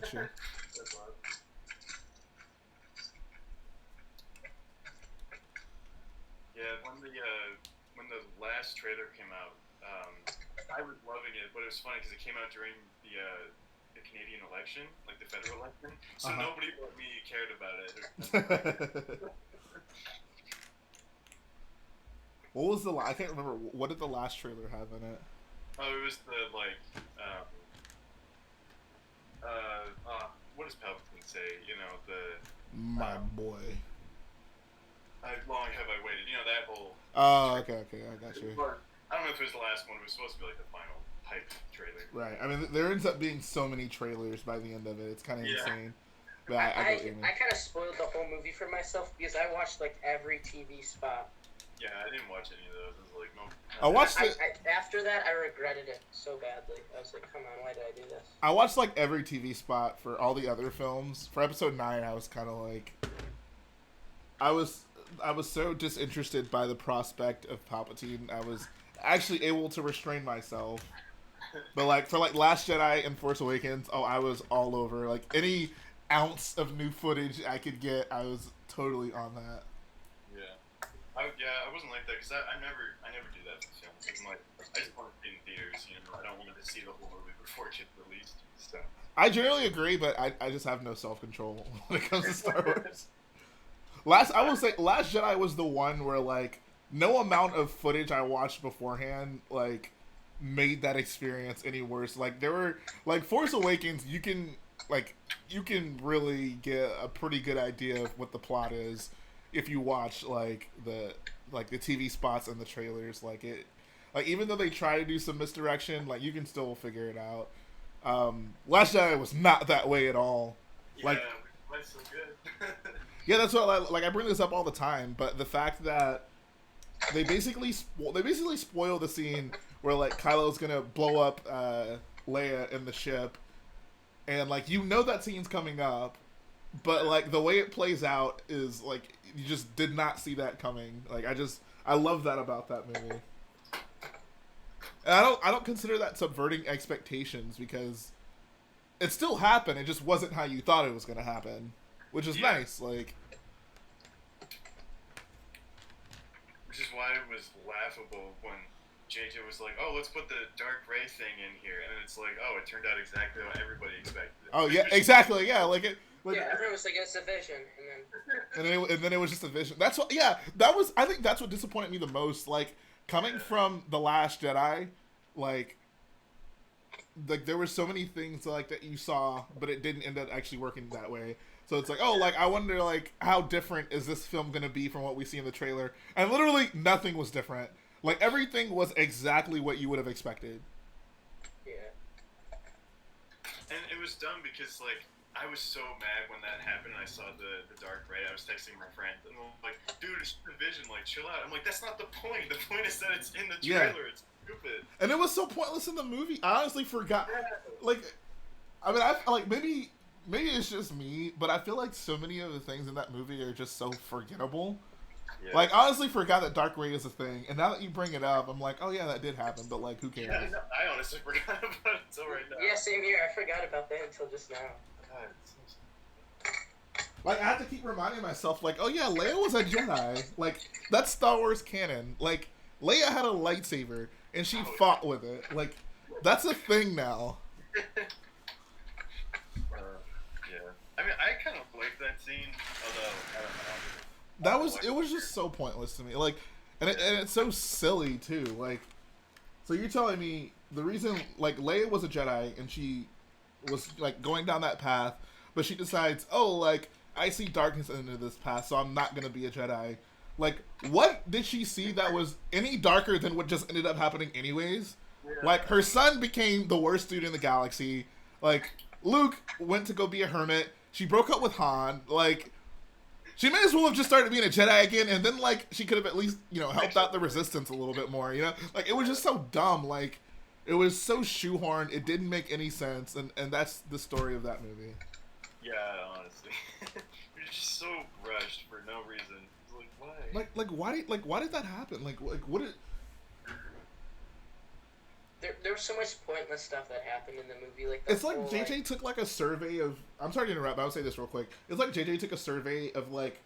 Gotcha. That's wild. Yeah, when the last trailer came out, I was loving it, but it was funny because it came out during the Canadian election, like the federal election, so nobody but me cared about it. What was I can't remember. What did the last trailer have in it? Oh, it was the what does Palpatine say? You know, My boy. Long have I waited. You know, that whole. Oh, okay, I got you. I don't know if it was the last one. It was supposed to be like the final hype trailer. Right. I mean, there ends up being so many trailers by the end of it. It's kind of insane. But I get what you mean. I kind of spoiled the whole movie for myself because I watched like every TV spot. Yeah, I didn't watch any of those. I was like, no. I watched it. After that, I regretted it so badly. I was like, come on, why did I do this? I watched like every TV spot for all the other films. For episode 9, I was kind of like, I was so disinterested by the prospect of Palpatine. I was actually able to restrain myself. But like for like Last Jedi and Force Awakens, I was all over. Like any ounce of new footage I could get, I was totally on that. I wasn't like that because I never do that for films. I'm like, I just want to see it in theaters. You know, I don't want to see the whole movie before it gets released. So I generally agree, but I just have no self control when it comes to Star Wars. I will say, Last Jedi was the one where like no amount of footage I watched beforehand like made that experience any worse. Like there were like Force Awakens, you can really get a pretty good idea of what the plot is if you watch like the TV spots and the trailers. Like it, like even though they try to do some misdirection, like you can still figure it out. Last Jedi was not that way at all. Yeah, like, that's so good. Yeah, that's what I bring this up all the time. But the fact that they basically spoil the scene where like Kylo's gonna blow up Leia in the ship, and like you know that scene's coming up, but like the way it plays out is like you just did not see that coming. Like I love that about that movie. And I don't consider that subverting expectations because it still happened. It just wasn't how you thought it was going to happen, which is nice. Like, which is why it was laughable when JJ was like, "Oh, let's put the dark ray thing in here," and then it's like, "Oh, it turned out exactly what everybody expected." Oh yeah, exactly. Yeah, like it. Like, yeah, everyone was like, "It's a vision," and then it was just a vision. That's what. Yeah, I think that's what disappointed me the most. Like coming from The Last Jedi, like there were so many things like that you saw, but it didn't end up actually working that way. So it's like, oh, like I wonder, like how different is this film gonna be from what we see in the trailer? And literally nothing was different. Like everything was exactly what you would have expected. Yeah. And it was dumb because like I was so mad when that happened and I saw the dark ray. I was texting my friend and I'm like, dude, it's the vision, like chill out. I'm like, that's not the point. The point is that it's in the trailer. Yeah. It's stupid. And it was so pointless in the movie. I honestly forgot. Like, I mean, I like maybe it's just me, but I feel like so many of the things in that movie are just so forgettable. Yeah. Like, I honestly forgot that dark ray is a thing, and now that you bring it up, I'm like, oh yeah, that did happen, but like, who cares? Yeah, no, I honestly forgot about it until right now. Yeah, same here. I forgot about that until just now. Like, I have to keep reminding myself, like, oh yeah, Leia was a Jedi. Like, that's Star Wars canon. Like, Leia had a lightsaber, and she fought with it. Like, that's a thing now. Yeah. I mean, I kind of like that scene, although, I don't know. It was just so pointless to me. Like, and it's so silly, too. Like, so you're telling me the reason, like, Leia was a Jedi, and she was, like, going down that path, but she decides, oh, like, I see darkness into this path, so I'm not gonna be a Jedi. Like, what did she see that was any darker than what just ended up happening anyways? Yeah. Like, her son became the worst dude in the galaxy. Like, Luke went to go be a hermit. She broke up with Han. Like, she may as well have just started being a Jedi again, and then, like, she could have at least, you know, helped out the Resistance a little bit more, you know? Like, it was just so dumb. Like, it was so shoehorned. It didn't make any sense, and that's the story of that movie. Yeah, honestly. You're just so rushed for no reason. Like, why? Why did that happen? Like what did... There was so much pointless stuff that happened in the movie. Like it's like JJ took like a survey of. I'm sorry to interrupt, but I'll say this real quick. It's like JJ took a survey of like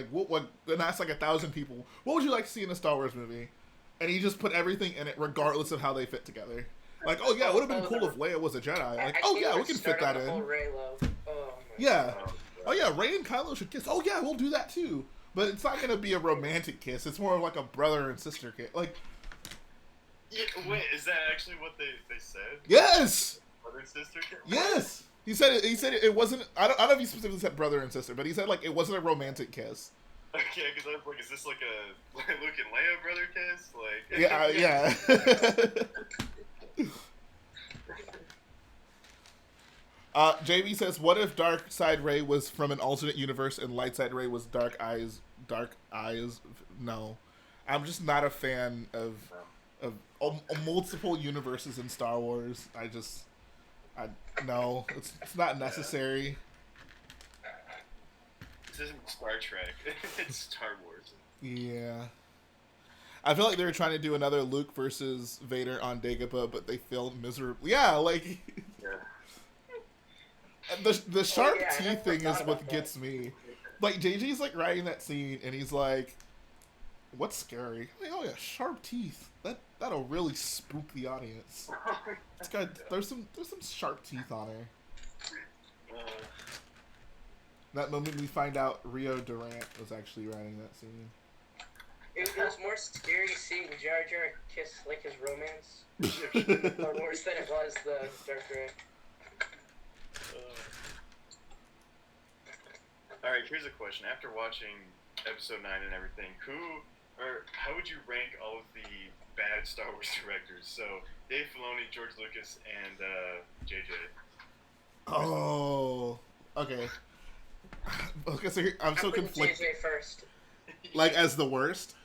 what and asked like 1,000 people, what would you like to see in a Star Wars movie? And he just put everything in it, regardless of how they fit together. Like, oh yeah, it would have been cool if Leia was a Jedi. Like, oh yeah, we can fit that in. Yeah. Oh yeah, Rey and Kylo should kiss. Oh yeah, we'll do that too. But it's not gonna be a romantic kiss. It's more of like a brother and sister kiss. Like, yeah, wait, is that actually what they said? Yes. brother and sister? Yes. He said it wasn't. I don't know if he specifically said brother and sister, but he said like it wasn't a romantic kiss. Okay, because I was like, is this like a Luke and Leia brother kiss? Like, Yeah. JB says, "What if Dark Side Ray was from an alternate universe and Light Side Ray was Dark Eyes? Dark Eyes? No, I'm just not a fan of multiple universes in Star Wars. No, it's not necessary." This isn't Star Trek. It's Star Wars. Yeah. I feel like they were trying to do another Luke versus Vader on Dagobah, but they failed miserably. Yeah, like... Yeah. The sharp teeth thing is what gets me. Like, JJ's, like, writing that scene, and he's like, what's scary? Like, oh, yeah, sharp teeth. That'll really spook the audience. It's got... There's some sharp teeth on her. That moment we find out Rio Durant was actually writing that scene. It was more scary seeing Jar Jar kiss like his romance, or worse than it was the Dark Ray. All right, here's a question. After watching Episode 9 and everything, how would you rank all of the bad Star Wars directors? So Dave Filoni, George Lucas, and JJ. Oh, okay. Okay, so I'm so conflicted. JJ first. Like, as the worst?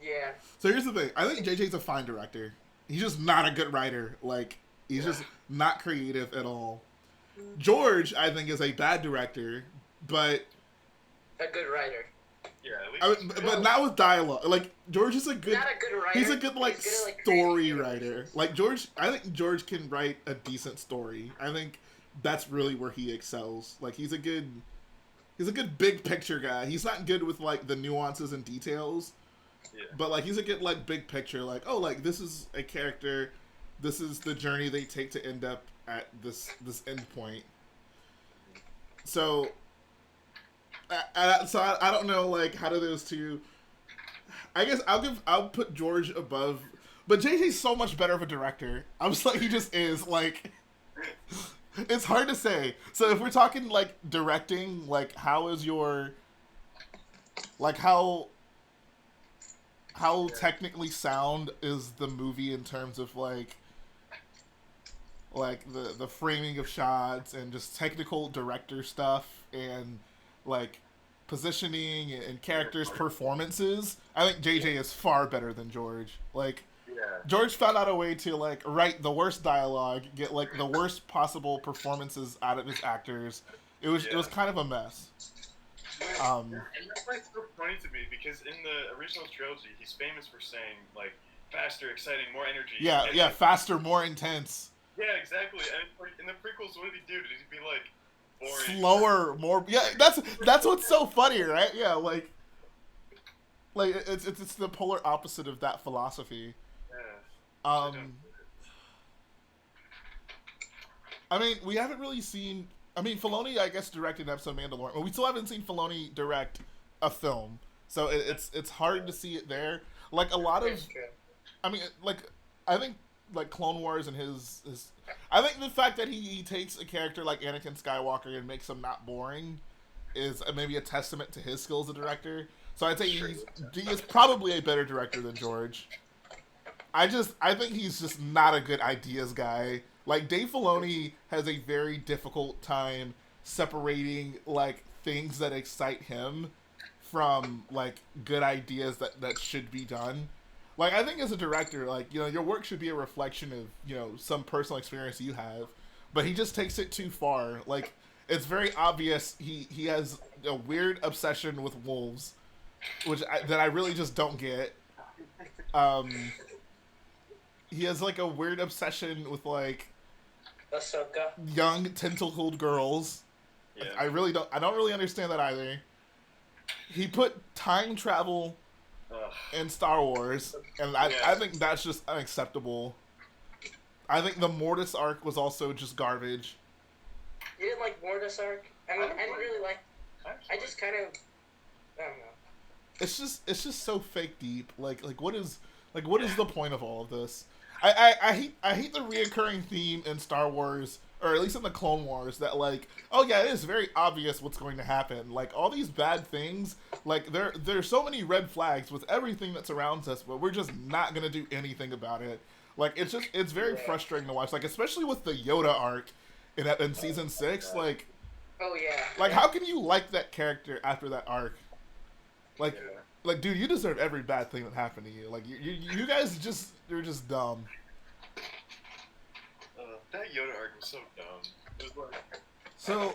Yeah. So here's the thing. I think JJ's a fine director. He's just not a good writer. Like, he's just not creative at all. George, I think, is a bad director, but... A good writer. Yeah, but not with dialogue. Like, George is a good... Not a good writer. He's a good, like, story writer. Like, I think George can write a decent story. I think that's really where he excels. Like, he's a good big picture guy. He's not good with, like, the nuances and details. Yeah. But, like, he's a good, like, big picture. Like, oh, like, this is a character. This is the journey they take to end up at this end point. So, I don't know, like, how do those two... I guess I'll put George above... But JJ's so much better of a director. I'm just like, he just is, like... It's hard to say. So if we're talking, like, directing, like, how is your... Like, how technically sound is the movie in terms of, like the framing of shots and just technical director stuff and, like, positioning and characters' performances? I think JJ is far better than George. Like... George found out a way to, like, write the worst dialogue, get, like, the worst possible performances out of his actors. It was kind of a mess. And that's why it's so funny to me, because in the original trilogy, he's famous for saying, like, faster, exciting, more energy. Yeah, faster, more intense. Yeah, exactly. And in the prequels, what did he do? Did he be, like, boring? Slower, more... Yeah, that's what's so funny, right? Yeah, like it's the polar opposite of that philosophy. I mean, we haven't really seen... I mean, Filoni, I guess, directed an episode of Mandalorian, but we still haven't seen Filoni direct a film. So it's hard to see it there. Like, a lot of... I mean, like, I think, like, Clone Wars and his... I think the fact that he takes a character like Anakin Skywalker and makes him not boring is maybe a testament to his skills as a director. So I'd say he is probably a better director than George. I think he's just not a good ideas guy. Like, Dave Filoni has a very difficult time separating, like, things that excite him from, like, good ideas that should be done. Like, I think as a director, like, you know, your work should be a reflection of, you know, some personal experience you have. But he just takes it too far. Like, it's very obvious he has a weird obsession with wolves, that I really just don't get. He has, like, a weird obsession with, like, Ahsoka. Young tentacled girls. Yeah. I don't really understand that either. He put time travel in Star Wars, and I think that's just unacceptable. I think the Mortis arc was also just garbage. You didn't like Mortis arc? I mean, I didn't really like... I just kind of... I don't know. It's just so fake deep. Like what is the point of all of this? I hate the reoccurring theme in Star Wars, or at least in the Clone Wars, that like, oh yeah, it is very obvious what's going to happen. Like all these bad things, like there's so many red flags with everything that surrounds us, but we're just not gonna do anything about it. Like it's very frustrating to watch. Like especially with the Yoda arc in season 6, like. Oh yeah. Like, how can you like that character after that arc? Like, Yeah. like, dude, you deserve every bad thing that happened to you. Like, you guys you're just dumb. That Yoda arc was so dumb. It was like, So,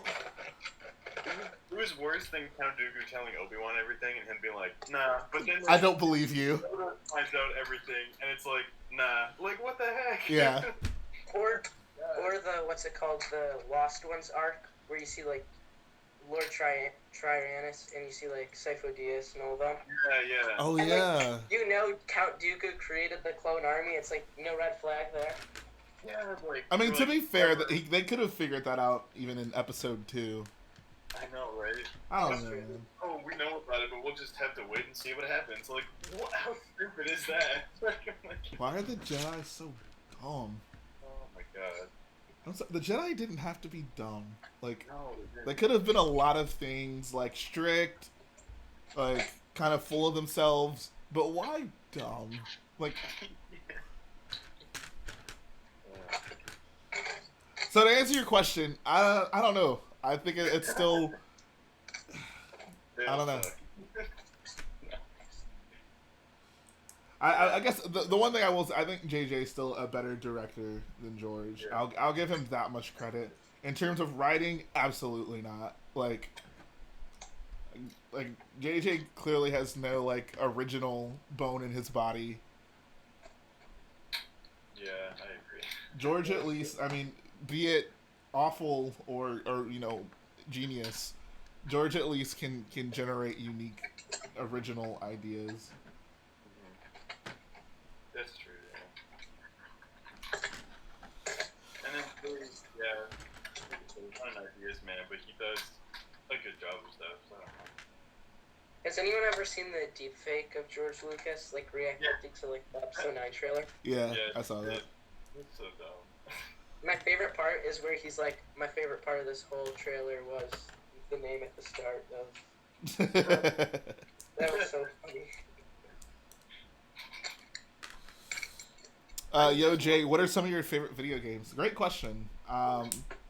it was worse than Count Dooku telling Obi-Wan everything and him being like, nah. But then I don't believe you. Yoda finds out everything and it's like, nah. Like, what the heck? Yeah. Or the what's it called, the Lost Ones arc, where you see like Lord Tyrannus and you see like Sifo Dyas and all of them. Yeah. Oh And, yeah. like, you know Count Dooku created the clone army. It's like no red flag there. Yeah, like. I mean, we're to like, be fair, whatever. they could have figured that out even in episode 2. I know, right? I don't know, man. Oh, we know about it, but we'll just have to wait and see what happens. Like, what, how stupid is that? Like, Why are the Jedi so dumb? oh my god. The Jedi didn't have to be dumb. Like, No, they could have been a lot of things, like strict, like kind of full of themselves. But why dumb? Like, so to answer your question, I don't know. I think it's still. I don't know. I guess the one thing I think JJ is still a better director than George. Yeah. I'll give him that much credit. In terms of writing, absolutely not. Like JJ clearly has no like original bone in his body. Yeah, I agree. George, at least, I mean, be it awful or you know, genius, George at least can generate unique, original ideas. That's true, yeah. And then Billy's, yeah, he's not an ideas man, but he does a good job of stuff, so I don't know. Has anyone ever seen the deep fake of George Lucas, like reacting to like the episode 9 trailer? Yeah, I saw that. It's so dumb. My favorite part is where he's like, my favorite part of this whole trailer was the name at the start of. That was so funny. Yo, Jay, what are some of your favorite video games? Great question.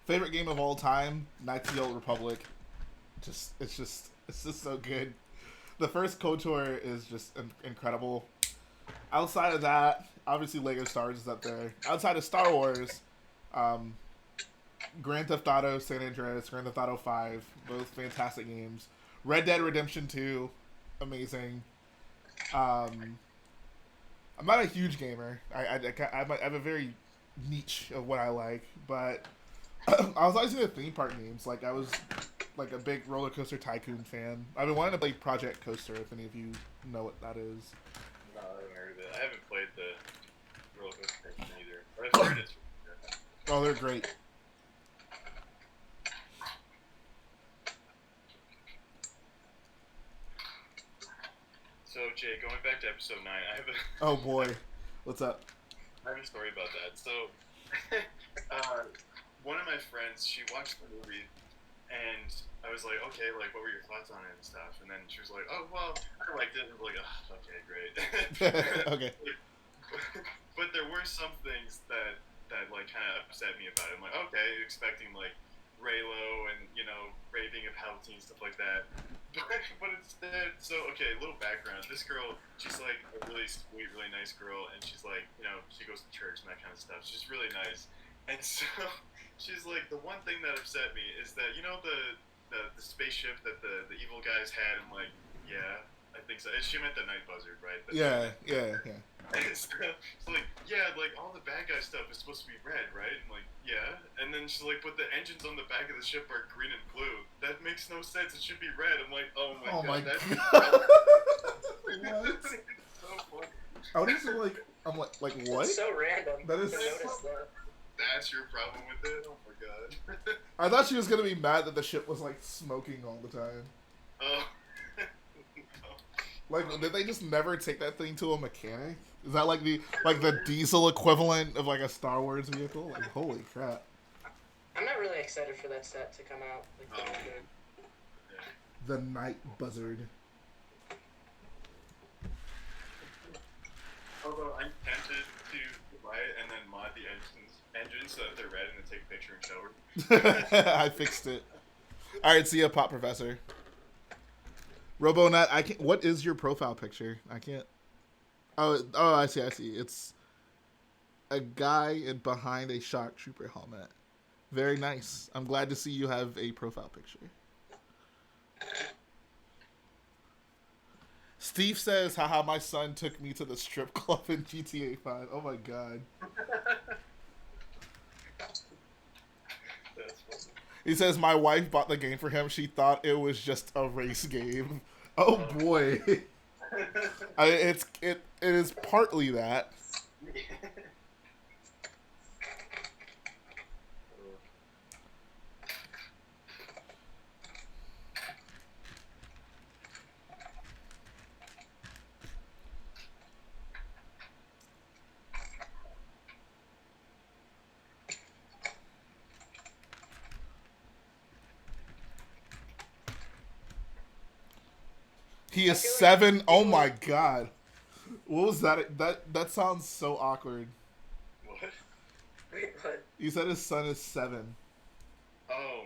Favorite game of all time, Knights of the Old Republic. It's just so good. The first KOTOR is just incredible. Outside of that, obviously Lego Star Wars is up there. Outside of Star Wars, Grand Theft Auto San Andreas, Grand Theft Auto 5, both fantastic games. Red Dead Redemption 2, amazing. I'm not a huge gamer. I have a very niche of what I like, but I was always into theme park games. Like I was like a big Roller Coaster Tycoon fan. I've been wanting to play Project Coaster. If any of you know what that is. No, I haven't heard of it. I haven't played the roller coaster thing either. But I've heard it's really good. Oh, they're great. So Jay, going back to episode 9, I have a Oh boy, what's up? I have a story about that. So, one of my friends, she watched the movie, and I was like, okay, like, what were your thoughts on it and stuff? And then she was like, oh, well, I liked it. And I was like, oh, okay, great. Okay. But there were some things that like, kind of upset me about it. I'm like, okay, expecting, like, Raylo and, you know, Ray being a Palpatine, stuff like that. But instead, so, okay, a little background. This girl, she's, like, a really sweet, really nice girl, and she's, like, you know, she goes to church and that kind of stuff. She's really nice. And so, she's like, the one thing that upset me is that, you know, the spaceship that the evil guys had? I'm like, yeah, I think so. And she meant the Night Buzzard, right? Yeah. So like, yeah, like all the bad guy stuff is supposed to be red, right? I'm like, yeah. And then she's like, but the engines on the back of the ship are green and blue. That makes no sense. It should be red. I'm like, oh my god. That's What? so funny. I was just like, I'm like what? It's so random. That is to so- notice that. That's your problem with it? Oh my god. I thought she was gonna be mad that the ship was like smoking all the time. Oh. Like, did they just never take that thing to a mechanic? Is that like the diesel equivalent of like a Star Wars vehicle? Like, holy crap! I'm not really excited for that set to come out. Like, The Night Buzzard. Although I'm tempted to buy it and then mod the engines so that they're red and then take a picture and show it. I fixed it. All right, see ya, Pop Professor. RoboNut, I can't. What is your profile picture? I can't. Oh, I see. It's a guy behind a shock trooper helmet. Very nice. I'm glad to see you have a profile picture. Steve says, haha, my son took me to the strip club in GTA 5. Oh my god. He says, my wife bought the game for him. She thought it was just a race game. Oh boy. It is partly that. He is 7. Oh my god. What was that? That sounds so awkward. What? Wait, what? You said his son is 7. Oh.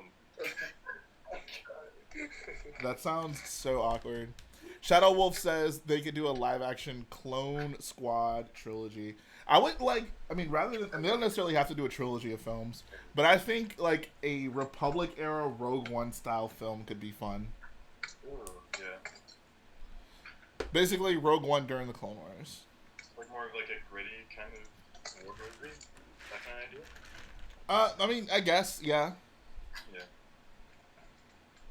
That sounds so awkward. Shadow Wolf says they could do a live action Clone Squad trilogy. I would like, I mean, rather than, and they don't necessarily have to do a trilogy of films, but I think like a Republic era Rogue One style film could be fun. Ooh, yeah. Basically, Rogue One during the Clone Wars. Like more of like a gritty kind of war movie? That kind of idea? I mean, I guess, yeah. Yeah.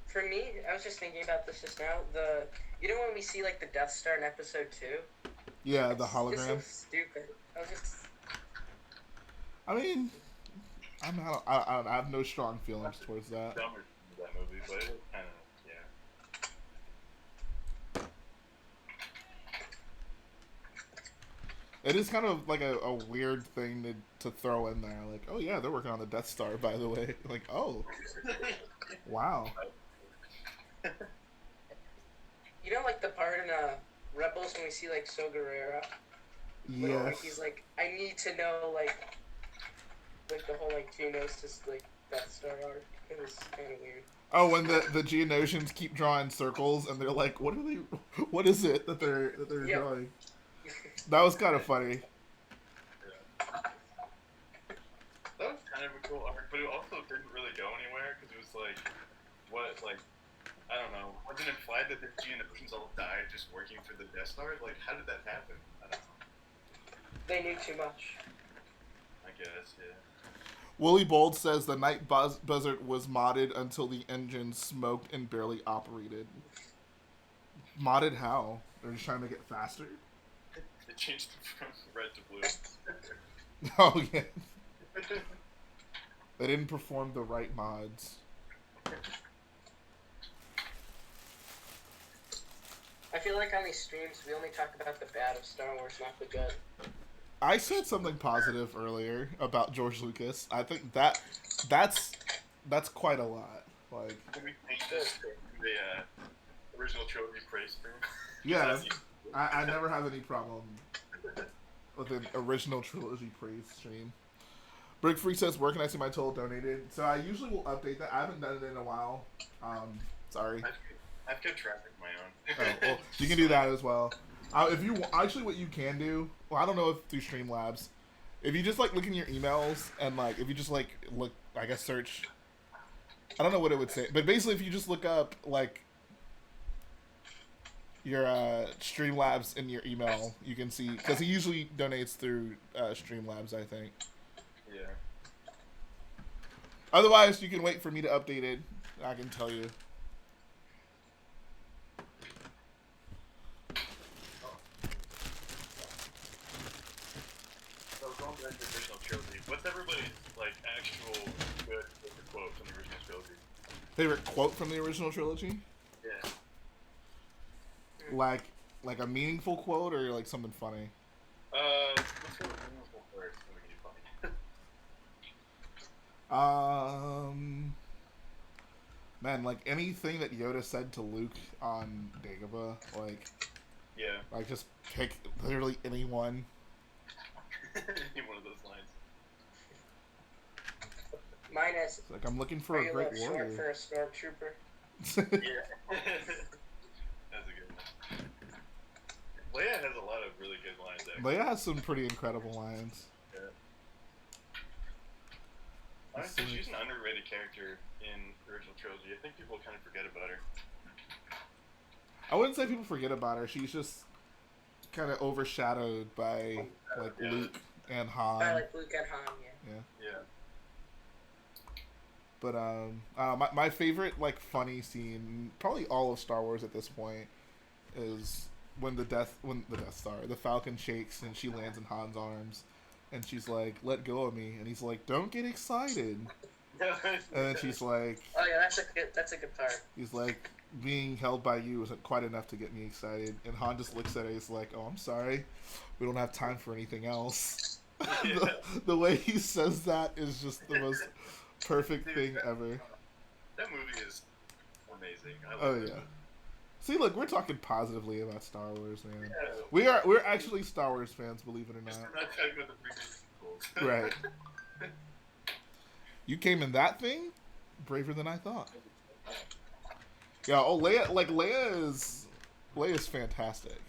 For me, I was just thinking about this just now. You know when we see like the Death Star in Episode 2? Yeah, the It's hologram. so stupid. I mean, I have no strong feelings towards that. Dumber that movie, but it was kind of, yeah. It is kind of like a weird thing to throw in there. Like, oh yeah, they're working on the Death Star, by the way. Like, oh, wow. You know, like the part in Rebels when we see like Saw Gerrera? Where, like, Yes. he's like, I need to know like the whole like Geonosis like Death Star arc. It was kind of weird. Oh, when the Geonosians keep drawing circles, and they're like, what is it that they're Yeah. drawing? That was kind of funny. That was kind of a cool arc, but it also didn't really go anywhere because it was like, I don't know, wasn't it implied that the Geonosians all died just working for the Death Star? Like, how did that happen? I don't know. They knew too much. I guess, yeah. Wooly Bold says the Night Buzzard was modded until the engine smoked and barely operated. Modded how? They're just trying to make it faster? They changed it from red to blue. Oh, yeah. They didn't perform the right mods. I feel like on these streams we only talk about the bad of Star Wars, not the good. I said something positive earlier about George Lucas. I think that's quite a lot. Like, Can we change this to the original trilogy praise stream? yeah, I never have any problem with an original trilogy praise stream. Brick Free says, where can I see my total donated? So I usually will update that. I haven't done it in a while. Sorry. I've kept track of my own. Oh, well, you can do that as well. If you actually, what you can do, well, I don't know if through Streamlabs, if you just like look in your emails and like if you just like look, I guess search. I don't know what it would say, but basically, if you just look up like your Streamlabs in your email, you can see because he usually donates through Streamlabs, I think. Yeah. Otherwise, you can wait for me to update it. I can tell you. So going back to the original trilogy, what's everybody's like actual good favorite quote from the original trilogy? Favorite quote from the original trilogy? Yeah. Like like a meaningful quote or like something funny? Let's go with meaningful first, then we can do funny. Man, like anything that Yoda said to Luke on Dagobah, Yeah. like just pick literally anyone. Any one of those lines. Mine is. It's like I'm looking for Are a you a great little short for warrior. a stormtrooper? Yeah. That's a good one. Leia has a lot of really good lines, actually. Leia has some pretty incredible lines. Yeah. Honestly, she's an underrated character in the original trilogy. I think people kind of forget about her. I wouldn't say people forget about her. She's just kind of overshadowed by like Yeah. Luke and Han. I like Luke and Han, yeah. Yeah. Yeah. But my favorite like funny scene, probably all of Star Wars at this point, is when the Death Star, the Falcon shakes and she lands in Han's arms, and she's like, "Let go of me," and he's like, "Don't get excited." And then she's like, Oh yeah, that's a good part. he's like, "Being held by you isn't quite enough to get me excited." And Han just looks at it. He's like, "Oh, I'm sorry. We don't have time for anything else." Yeah. the way he says that is just the most perfect thing ever. That movie is amazing. I love Oh it. yeah. See, look, we're talking positively about Star Wars, man. Yeah. We're actually Star Wars fans, believe it or Just not. not talking about the previous sequels. Right. You came in that thing braver than I thought. Yeah. Oh, Leia's fantastic.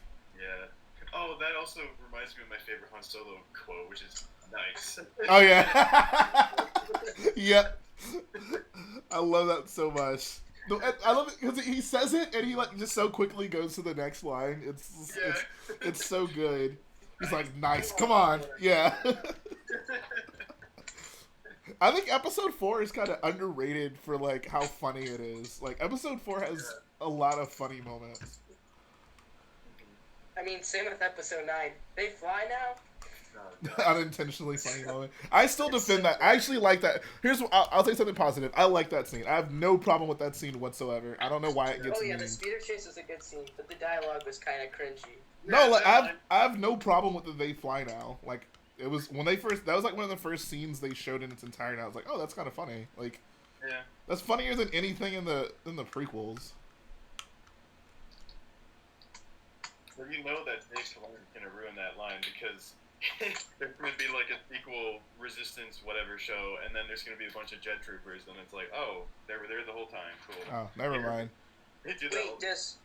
Yeah. Oh, that also reminds me of my favorite Han Solo quote, which is nice. Oh yeah. Yep. I love that so much. I love it because he says it and he like just so quickly goes to the next line. It's so good. He's like, "Nice, come on, yeah." I think Episode 4 is kind of underrated for like how funny it is. Like Episode 4 has a lot of funny moments. I mean, same with Episode 9. They fly now? Oh, God. Unintentionally funny moment. I still defend that. I actually like that. I'll say something positive. I like that scene. I have no problem with that scene whatsoever. I don't know why it gets Oh yeah, mean. the speeder chase is a good scene, but the dialogue was kind of cringy. No, like I have no problem with the they fly now. Like it was when they first. That was like one of the first scenes they showed in its entirety. I was like, oh, that's kind of funny. Like Yeah. that's funnier than anything in the prequels. Well, you know that Dave Filoni is gonna ruin that line because there's gonna be like a sequel Resistance whatever show, and then there's gonna be a bunch of jet troopers, and it's like, oh, they were there the whole time. Cool. Oh, never mind. They do that. Wait, does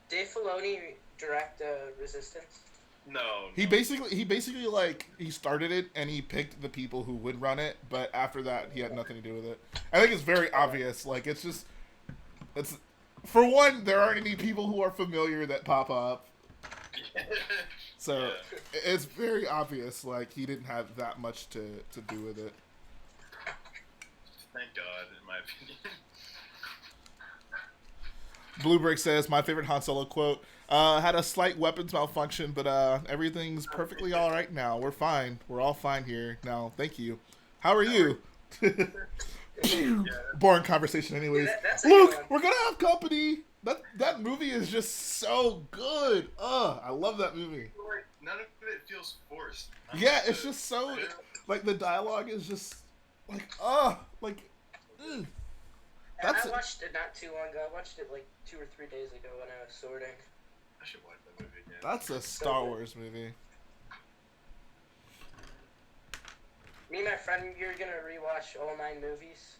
Dave Filoni direct Resistance? No. He basically like he started it and he picked the people who would run it, but after that he had nothing to do with it. I think it's very obvious. Like it's for one, there aren't any people who are familiar that pop up. So Yeah. it's very obvious, like, he didn't have that much to do with it. Thank God, in my opinion. Bluebrick says, my favorite Han Solo quote, had a slight weapons malfunction, but everything's perfectly alright now. We're fine. We're all fine here. Now, thank you. How are you? Boring conversation anyways. That's a Luke, good one. we're gonna have company. That movie is just so good. I love that movie. Like, none of it feels forced. Yeah, it's just so, like, the dialogue is just, like, That's I watched it not too long ago. I watched it like 2 or 3 days ago when I was sorting. I should watch that movie again. That's a Star Wars movie. Me and my friend, we were gonna rewatch all 9 movies.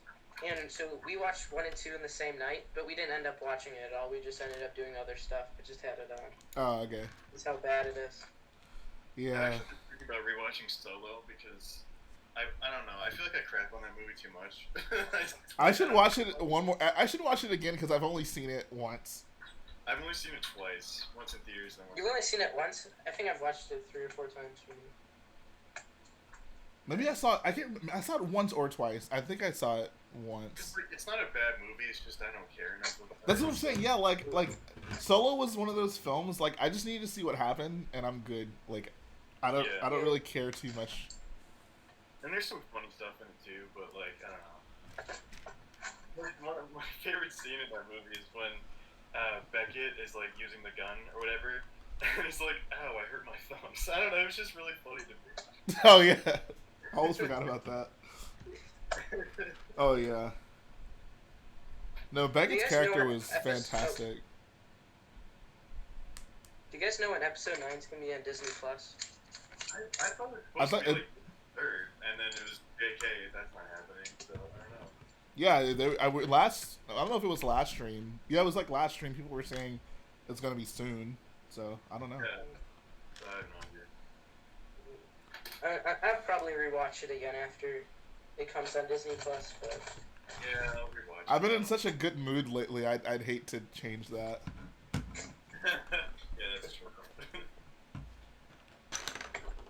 And so we watched 1 and 2 in the same night, but we didn't end up watching it at all. We just ended up doing other stuff, but just had it on. Oh, okay. That's how bad it is. I'm Yeah. actually thinking about rewatching Solo because I don't know. I feel like I crap on that movie too much. I should watch it one more. I should watch it again because I've only seen it once. I've only seen it twice. Once in theaters, then once. You've only seen it once? I think I've watched it 3 or 4 times. Maybe I saw it. I saw it once or twice. I think I saw it once. It's not a bad movie. It's just I don't care enough. That's what I'm saying. Yeah, like Solo was one of those films. Like I just needed to see what happened, and I'm good. Like I don't really care too much. And there's some funny stuff in it too, but like I don't know. One of my favorite scene in that movie is when Beckett is like using the gun or whatever, And it's like, ow, I hurt my thumbs. I don't know, it was just really funny to me. Oh yeah, I almost forgot about that. Oh yeah. No, Beckett's guys know character what was episode- fantastic. Do you guys know when episode 9 is gonna be on Disney Plus? I thought it I was thought supposed to be it- like third, and then it was JK, that's not happening, so I don't know. Yeah, I don't know if it was last stream. Yeah, it was like last stream. People were saying it's gonna be soon, so I don't know. Yeah, so I have no idea. I'll probably rewatch it again after it comes on Disney Plus, but Yeah, I'll rewatch I've been it. in such a good mood lately. I'd hate to change that. Yeah, that's true.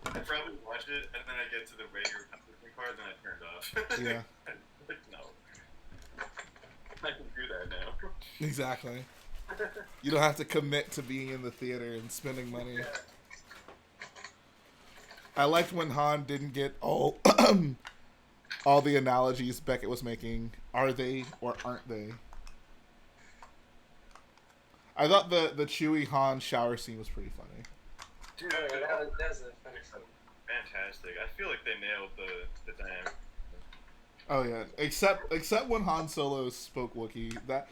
I probably watch it, and then I get to the regular Disney part, then I turn it off. Yeah. Like, no. I can do that now. Exactly. You don't have to commit to being in the theater and spending money. Yeah. I liked when Han didn't get all the analogies Beckett was making. Are they or aren't they? I thought the Chewie Han shower scene was pretty funny. Dude, oh, yeah, that was a funny scene. fantastic. I feel like they nailed the dynamic. Oh yeah, except when Han Solo spoke Wookiee. That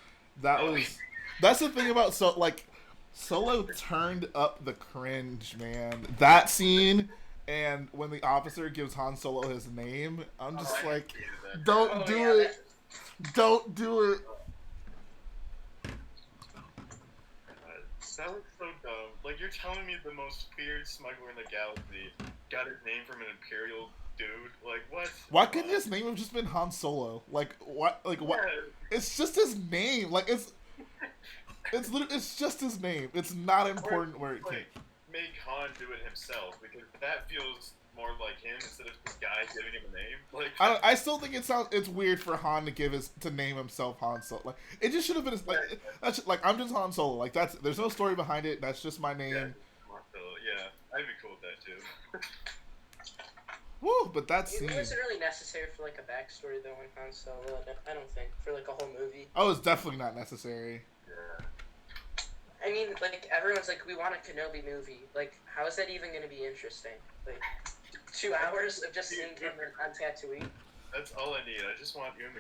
Oh, was that's the thing about Solo turned up the cringe, man. That scene and when the officer gives Han Solo his name, I'm just I like, hated that. don't Oh, do yeah, it. Don't do it. That was so dumb. Like, you're telling me the most feared smuggler in the galaxy got his name from an Imperial dude? Like, what? Why couldn't his name have just been Han Solo? Like what? Like what? Yeah. It's just his name. Like it's literally, it's just his name. It's not important where it came. Like, make Han do it himself, because that feels more like him instead of this guy giving him a name. Like, I still think it's weird for Han to name himself Han Solo. Like it just should have been that's like I'm just Han Solo. Like there's no story behind it. That's just my name. yeah, I'd be cool with that too. Woo! But that It scene. wasn't really necessary for like a backstory though in Han Solo. I don't think for like a whole movie. Oh, it's definitely not necessary. Yeah. I mean, like everyone's like, we want a Kenobi movie. Like, how is that even going to be interesting? Like, 2 hours of just seeing him on Tatooine. That's all I need. I just want Ewan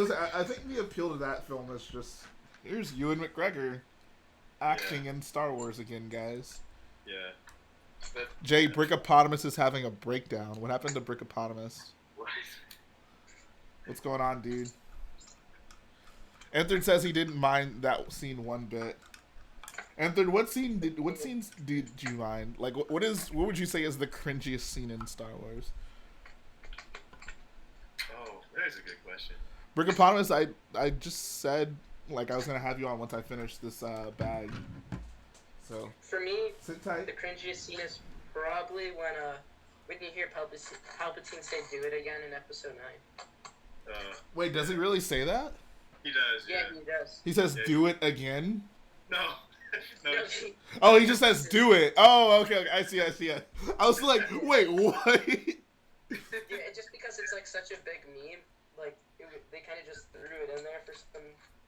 McGregor. I think the appeal to that film is just here's Ewan McGregor acting in Star Wars again, guys. Yeah. That, Jay, Brickopotamus is having a breakdown. What happened to Brickopotamus? What? What's going on, dude? Anthony says he didn't mind that scene one bit. Anthony, what scenes did you mind? Like, what would you say is the cringiest scene in Star Wars? Oh, that is a good question. Brickopotamus, I just said like I was gonna have you on once I finished this bag. So For me, sit the tight. cringiest scene is probably when you hear Palpatine say "Do it again" in Episode 9. Wait, does he really say that? He does. Yeah, he does. He says, Yeah. "Do it again." No. No. No, Oh, he just says, "Do it." Oh, okay. I see. I was like, wait, what? yeah, just because it's like such a big meme, like they kind of just threw it in there for some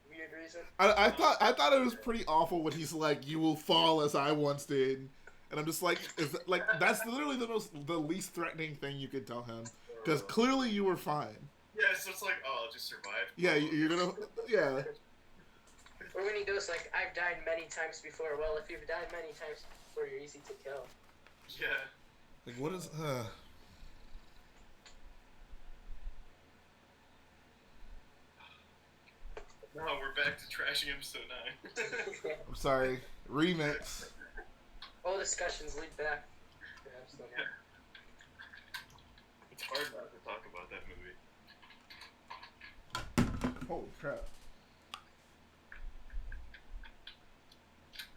weird reason. I thought it was pretty awful when he's like, "You will fall as I once did," and I'm just like, that's literally the least threatening thing you could tell him, because clearly you were fine. Yeah, so it's like, oh, I'll just survive. Yeah, you're gonna, yeah. Or when he goes like, "I've died many times before." Well, if you've died many times before, you're easy to kill. Yeah. Like, what is? No, we're back to trashing Episode 9. I'm sorry. Remix. All discussions lead back. to Episode 9. It's hard not to talk about that movie. Holy crap.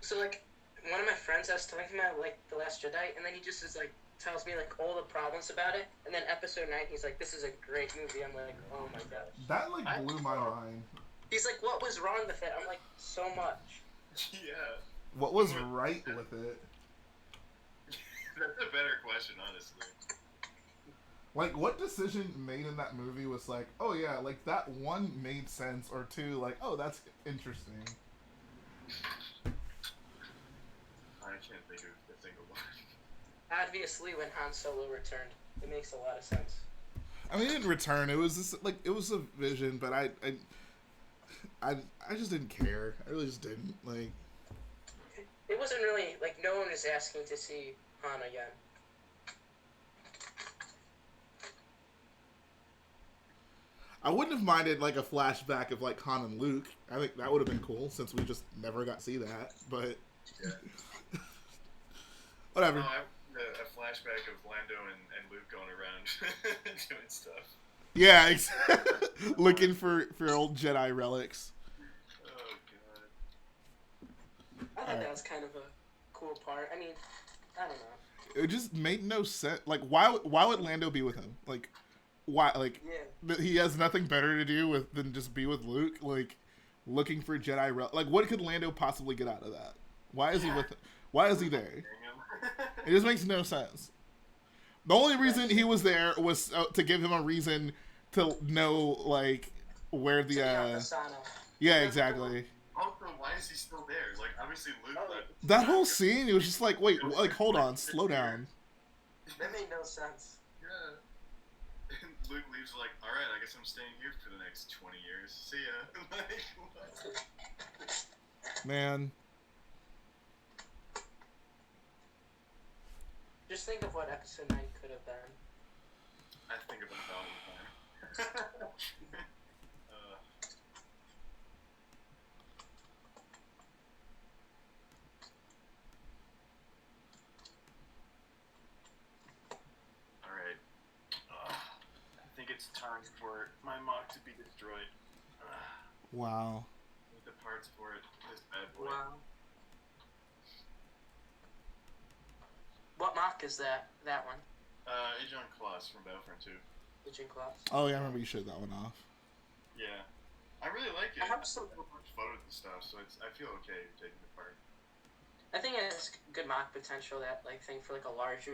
So like, one of my friends, I was telling him about like The Last Jedi, and then he just is like tells me like all the problems about it, and then Episode 9, he's like, "This is a great movie." I'm like, "Oh my gosh." That like blew my mind. He's like, "What was wrong with it?" I'm like, "So much." Yeah. What was right with it? That's a better question, honestly. Like, what decision made in that movie was like, oh yeah, like that one made sense, or two, like, oh, that's interesting. they do the single one. Obviously, when Han Solo returned, it makes a lot of sense. I mean, he didn't return. It was just like it was a vision, but I just didn't care. I really just didn't like. It wasn't really like no one was asking to see Han again. I wouldn't have minded like a flashback of like Han and Luke. I think that would have been cool since we just never got to see that. But Yeah. whatever. No, a flashback of Lando and Luke going around doing stuff. Yeah, looking for old Jedi relics. Oh god. I thought that was kind of a cool part. I mean, I don't know. It just made no sense. Like, why would Lando be with him? Like, why? Like, Yeah. he has nothing better to do than just be with Luke. Like, looking for Jedi relics. Like, what could Lando possibly get out of that? Why is he with? Why is he there? It just makes no sense. The only reason he was there was to give him a reason to know, like, where the yeah, exactly. Also, why is he still there? Like, obviously Luke. That whole scene, it was just like, wait, like, hold on, slow down. That made no sense. Yeah. And Luke leaves like, all right, I guess I'm staying here for the next 20 years. See ya. Like, what? Man. Just think of what episode 9 could have been. I think about that all the time. Alright. I think it's time for my mock to be destroyed. Wow. Need the parts for it. This bad boy. Wow. What mock is that? That one? Ajon Kloss from Battlefront 2. Agent Claus. Oh yeah, I remember you showed that one off. Yeah. I really like it. I have some. Photos and stuff, so I feel okay taking it apart. I think it has good mock potential. That like thing for like a large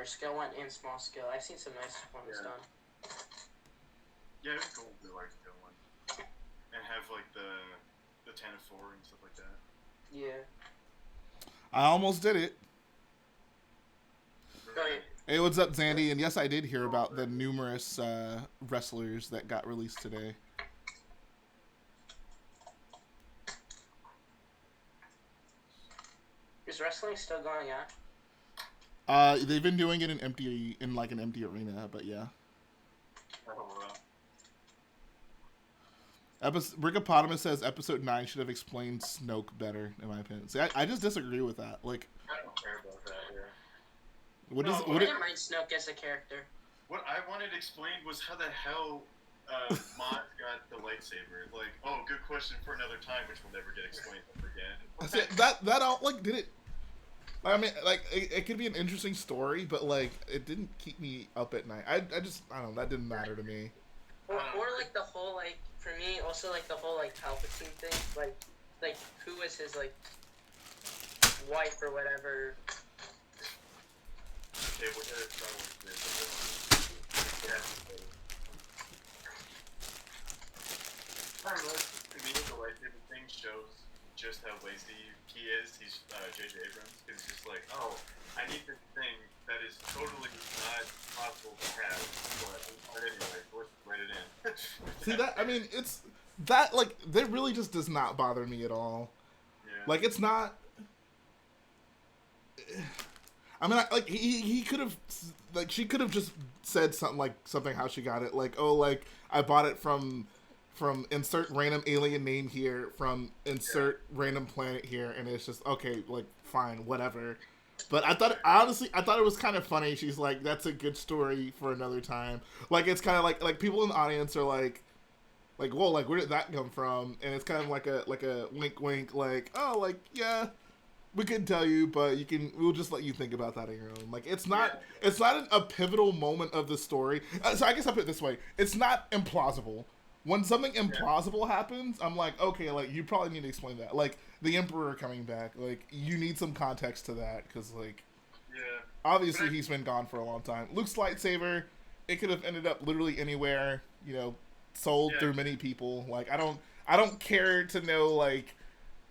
scale one and small scale. I've seen some nice ones done. Yeah, it's cool to do like scale one, and have like the 10 of 4 and stuff like that. Yeah. I almost did it. Oh, yeah. Hey, what's up, Zandy? And yes, I did hear about the numerous wrestlers that got released today. Is wrestling still going on? They've been doing it in an empty arena, but yeah. Oh, Rickopotamus says episode 9 should have explained Snoke better, in my opinion. See, I just disagree with that. Like, I don't care about that. Yeah. I didn't mind Snoke as a character. What I wanted explained was how the hell Mott got the lightsaber. Like, oh, good question for another time, which will never get explained ever again. that all like did it. I mean, like it could be an interesting story, but like it didn't keep me up at night. I don't know. That didn't matter to me. Or like the whole like for me also like the whole like Palpatine thing like who was his like wife or whatever. Okay, we're gonna start with this. Yeah. I don't know. To me, the lightsaber thing shows just how lazy he is. He's J.J. Abrams. Because he's just like, oh, I need this thing that is totally not possible to have. But anyway, let's write it in. See that? I mean, it's that like that really just does not bother me at all. Yeah. Like it's not. I mean, like he could have, like she could have just said something how she got it, like oh like I bought it from insert random alien name here from insert random planet here, and it's just okay, like fine, whatever. But I thought it was kind of funny. She's like, that's a good story for another time. Like it's kind of like people in the audience are like whoa, like where did that come from? And it's kind of like a wink wink, like oh like yeah. We could tell you, but we'll just let you think about that on your own. Like, it's not a pivotal moment of the story. So I guess I'll put it this way. It's not implausible. When something implausible happens, I'm like, okay, like, you probably need to explain that. Like, the Emperor coming back, like, you need some context to that, because, like, obviously he's been gone for a long time. Luke's lightsaber, it could have ended up literally anywhere, you know, sold through many people. Like, I don't care to know, like,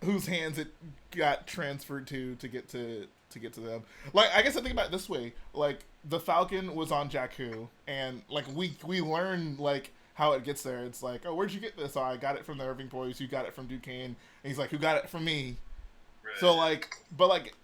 whose hands it got transferred to get to them. Like, I guess I think about it this way: like, the Falcon was on Jakku, and like we learn like how it gets there. It's like, oh, where'd you get this? Oh, I got it from the Irving boys. You got it from Duquesne. And he's like, who got it from me? Right. So like, but like,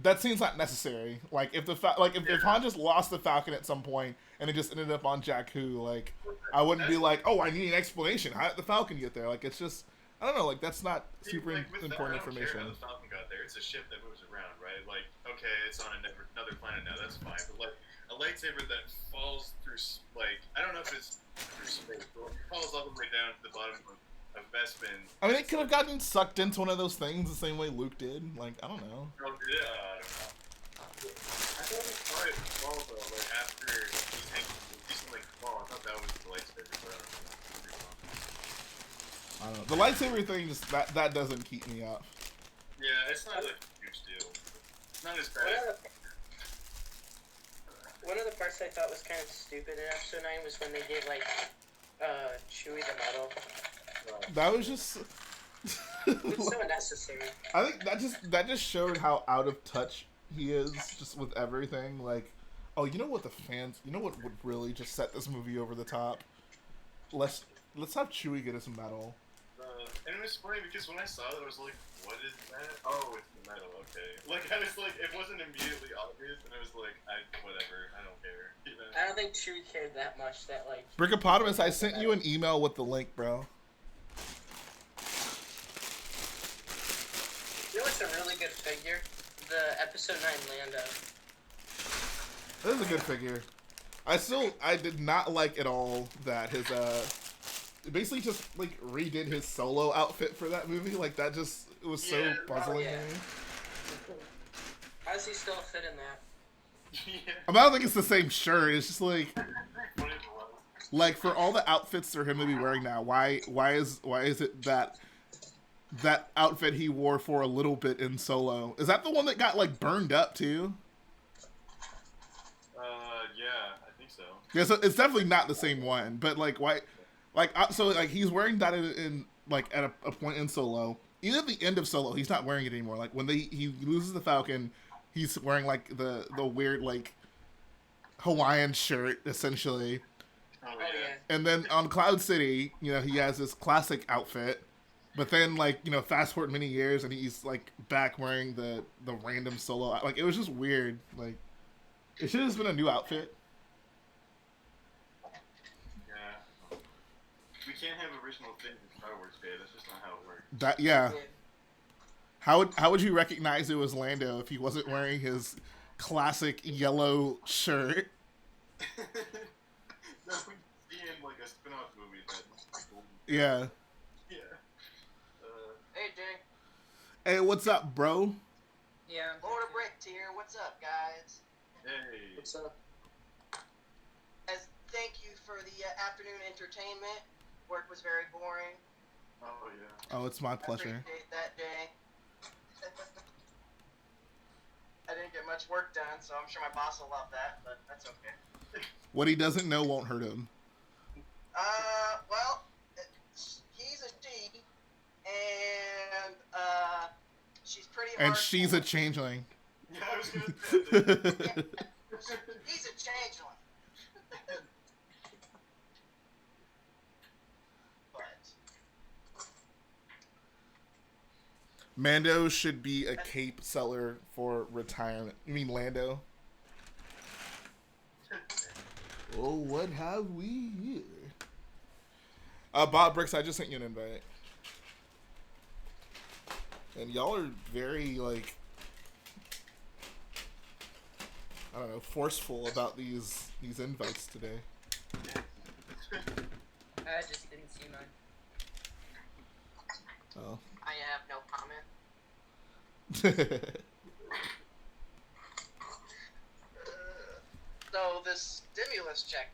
that seems not necessary. Like, if if Han just lost the Falcon at some point and it just ended up on Jakku, like, I wouldn't be like, oh, I need an explanation. How did the Falcon get there? Like, it's just, I don't know. Like, that's not super important I don't information. care how the Falcon got there. It's a ship that moves around, right? Like, okay, it's on another planet now. That's fine. But like a lightsaber that falls through, like, I don't know if it's through space, but it falls all the way down to the bottom of Bespin. I mean, it could have gotten sucked into one of those things the same way Luke did. Like, I don't know. Oh, yeah, I don't know. I thought he saw it fall though. Like after he's like fall. I thought that was the lightsaber, but I don't know. The lightsaber thing just that doesn't keep me up. yeah, it's not like a huge deal. It's not as bad. One of the parts I thought was kind of stupid in episode 9 was when they did like Chewie the metal. That was just. It's so unnecessary. I think that just showed how out of touch he is just with everything. Like, oh, you know what would really just set this movie over the top? Let's have Chewie get us metal. And it was funny because when I saw it, I was like, what is that? Oh, it's the metal, okay. Like, I was like, it wasn't immediately obvious, and I was like, whatever, I don't care. You know? I don't think Chewie cared that much that, like... Brickopotamus, I sent you an email with the link, bro. You know what's a really good figure? The episode 9 Lando. That is a good figure. I did not like at all that his, basically just, like, redid his solo outfit for that movie. Like, that just, it was so puzzling to me. How does he still fit in that? Yeah. I don't think it's the same shirt. It's just like for all the outfits for him to be wearing now, why is it that outfit he wore for a little bit in Solo? Is that the one that got like burned up too? Yeah, I think so. Yeah, so it's definitely not the same one. But like, why? Like, so like he's wearing that in like at a point in Solo. Even at the end of Solo, he's not wearing it anymore. Like when he loses the Falcon, he's wearing like the weird like Hawaiian shirt essentially. Oh, yeah. And then on Cloud City, you know, he has this classic outfit. But then, like, you know, fast forward many years, and he's like back wearing the random Solo. Like, it was just weird. Like, it should have just been a new outfit. Yeah. We can't have original things in Star Wars Day. That's just not how it works. That yeah. How would you recognize it was Lando if he wasn't wearing his classic yellow shirt? No, we see in like a spin-off movie that. Yeah. Yeah. Hey, Jay. Hey, what's up, bro? Yeah. Lord of Brick here. What's up, guys? Hey. What's up? As thank you for the afternoon entertainment. Work was very boring. Oh yeah. Oh, it's my I pleasure. appreciate that, Jay. I didn't get much work done, so I'm sure my boss will love that, but that's okay. What he doesn't know won't hurt him. Well, he's a she, and, she's pretty hard. And she's a changeling. Yeah, I was gonna say that. He's a changeling. But Mando should be a cape seller for retirement. You mean Lando? Oh, what have we here? Bob Bricks, I just sent you an invite. And y'all are very, like, I don't know, forceful about these invites today. I just didn't see mine. Oh. I have no comment. So this stimulus check.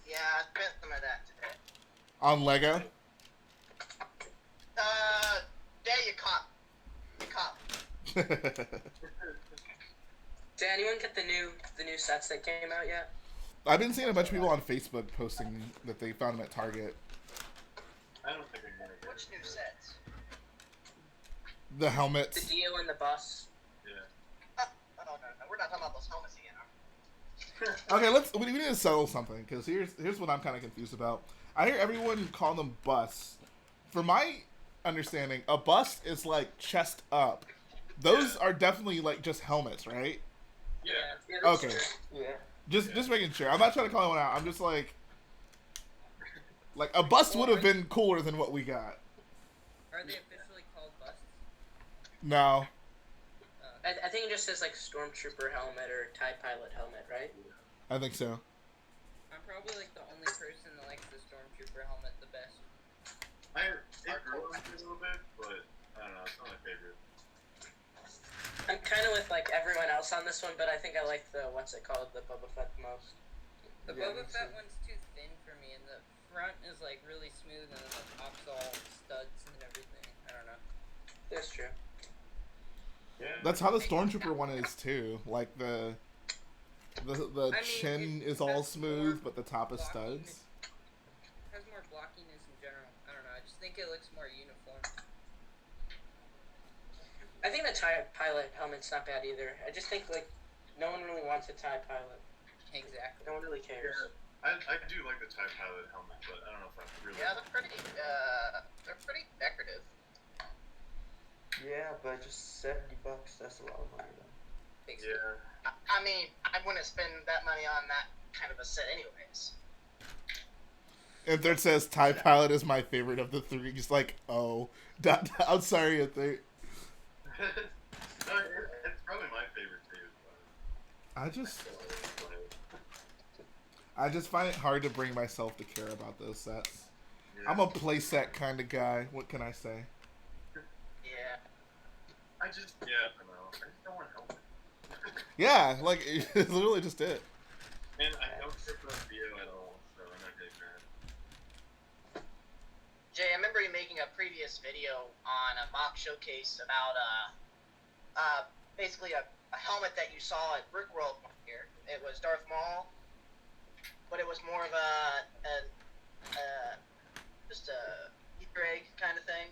Yeah, I spent some of that today. On Lego? There you caught. You caught. Did anyone get the new sets that came out yet? I've been seeing a bunch of people on Facebook posting that they found them at Target. I don't think I'm gonna get Which new sets? The The helmets. Dio and the bus. Yeah. Oh, no, we're not talking about those helmets again. Okay, we need to settle something, because here's what I'm kind of confused about. I hear everyone call them busts. For my understanding, a bust is like chest up. Those are definitely like just helmets, right? Yeah. that's Okay. true. Yeah. Just making sure. I'm not trying to call anyone out. I'm just like a bust would have been cooler than what we got. Are they officially called busts? No. I think it just says like Stormtrooper helmet or TIE Pilot helmet, right? I think so. I'm probably like the only person that likes the Stormtrooper helmet the best. It grew on me a little bit, but I don't know. It's not my favorite. I'm kind of with like everyone else on this one, but I think I like the what's it called, the Boba Fett the most. The Yeah, Boba me Fett too. one's too thin for me, and the front is like really smooth, and then the top's all studs and everything. I don't know. That's true. Yeah. That's how the Stormtrooper one is too. Like the I mean, chin it is all has smooth, more but the top is blocking. studs. It has more blockiness in general. I don't know. I just think it looks more uniform. I think the TIE Pilot helmet's not bad either. I just think like no one really wants a TIE Pilot. Exactly. No one really cares. I do like the TIE Pilot helmet, but I don't know if I'm really. Yeah, they're pretty decorative. Yeah, but just $70, that's a lot of money though. Yeah. I mean, I wouldn't spend that money on that kind of a set anyways. And third says TIE Pilot is my favorite of the three. He's like, oh, I'm sorry, at the. No, it's probably my favorite too. I just find it hard to bring myself to care about those sets. Yeah. I'm a playset kind of guy. What can I say? Yeah. I don't know. I just don't want helmet. Yeah, like it's literally just it. And I don't care for video at all, so I'm not getting mad. Jay, I remember you making a previous video on a mock showcase about basically a helmet that you saw at Brickworld one year. It was Darth Maul, but it was more of just a Easter egg kind of thing.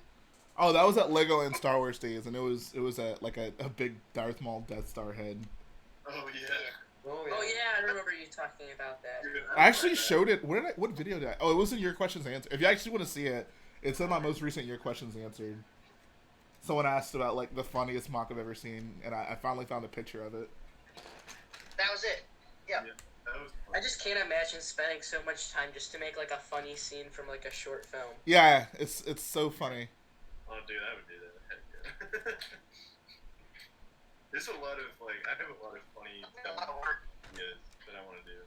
Oh, that was at Lego and Star Wars days, and it was at like a big Darth Maul Death Star head. Oh yeah. Oh yeah, I remember you talking about that. Dude, I actually showed it. What video did I? Oh, it was in Your Questions Answered. If you actually want to see it, it's in my most recent Your Questions Answered. Someone asked about like the funniest mock I've ever seen, and I finally found a picture of it. That was it. Yeah. That was fun. I just can't imagine spending so much time just to make like a funny scene from like a short film. Yeah, it's so funny. Oh, dude, I would do that. Heck yeah. There's a lot of I have a lot of funny A lot of work. ideas that I want to do.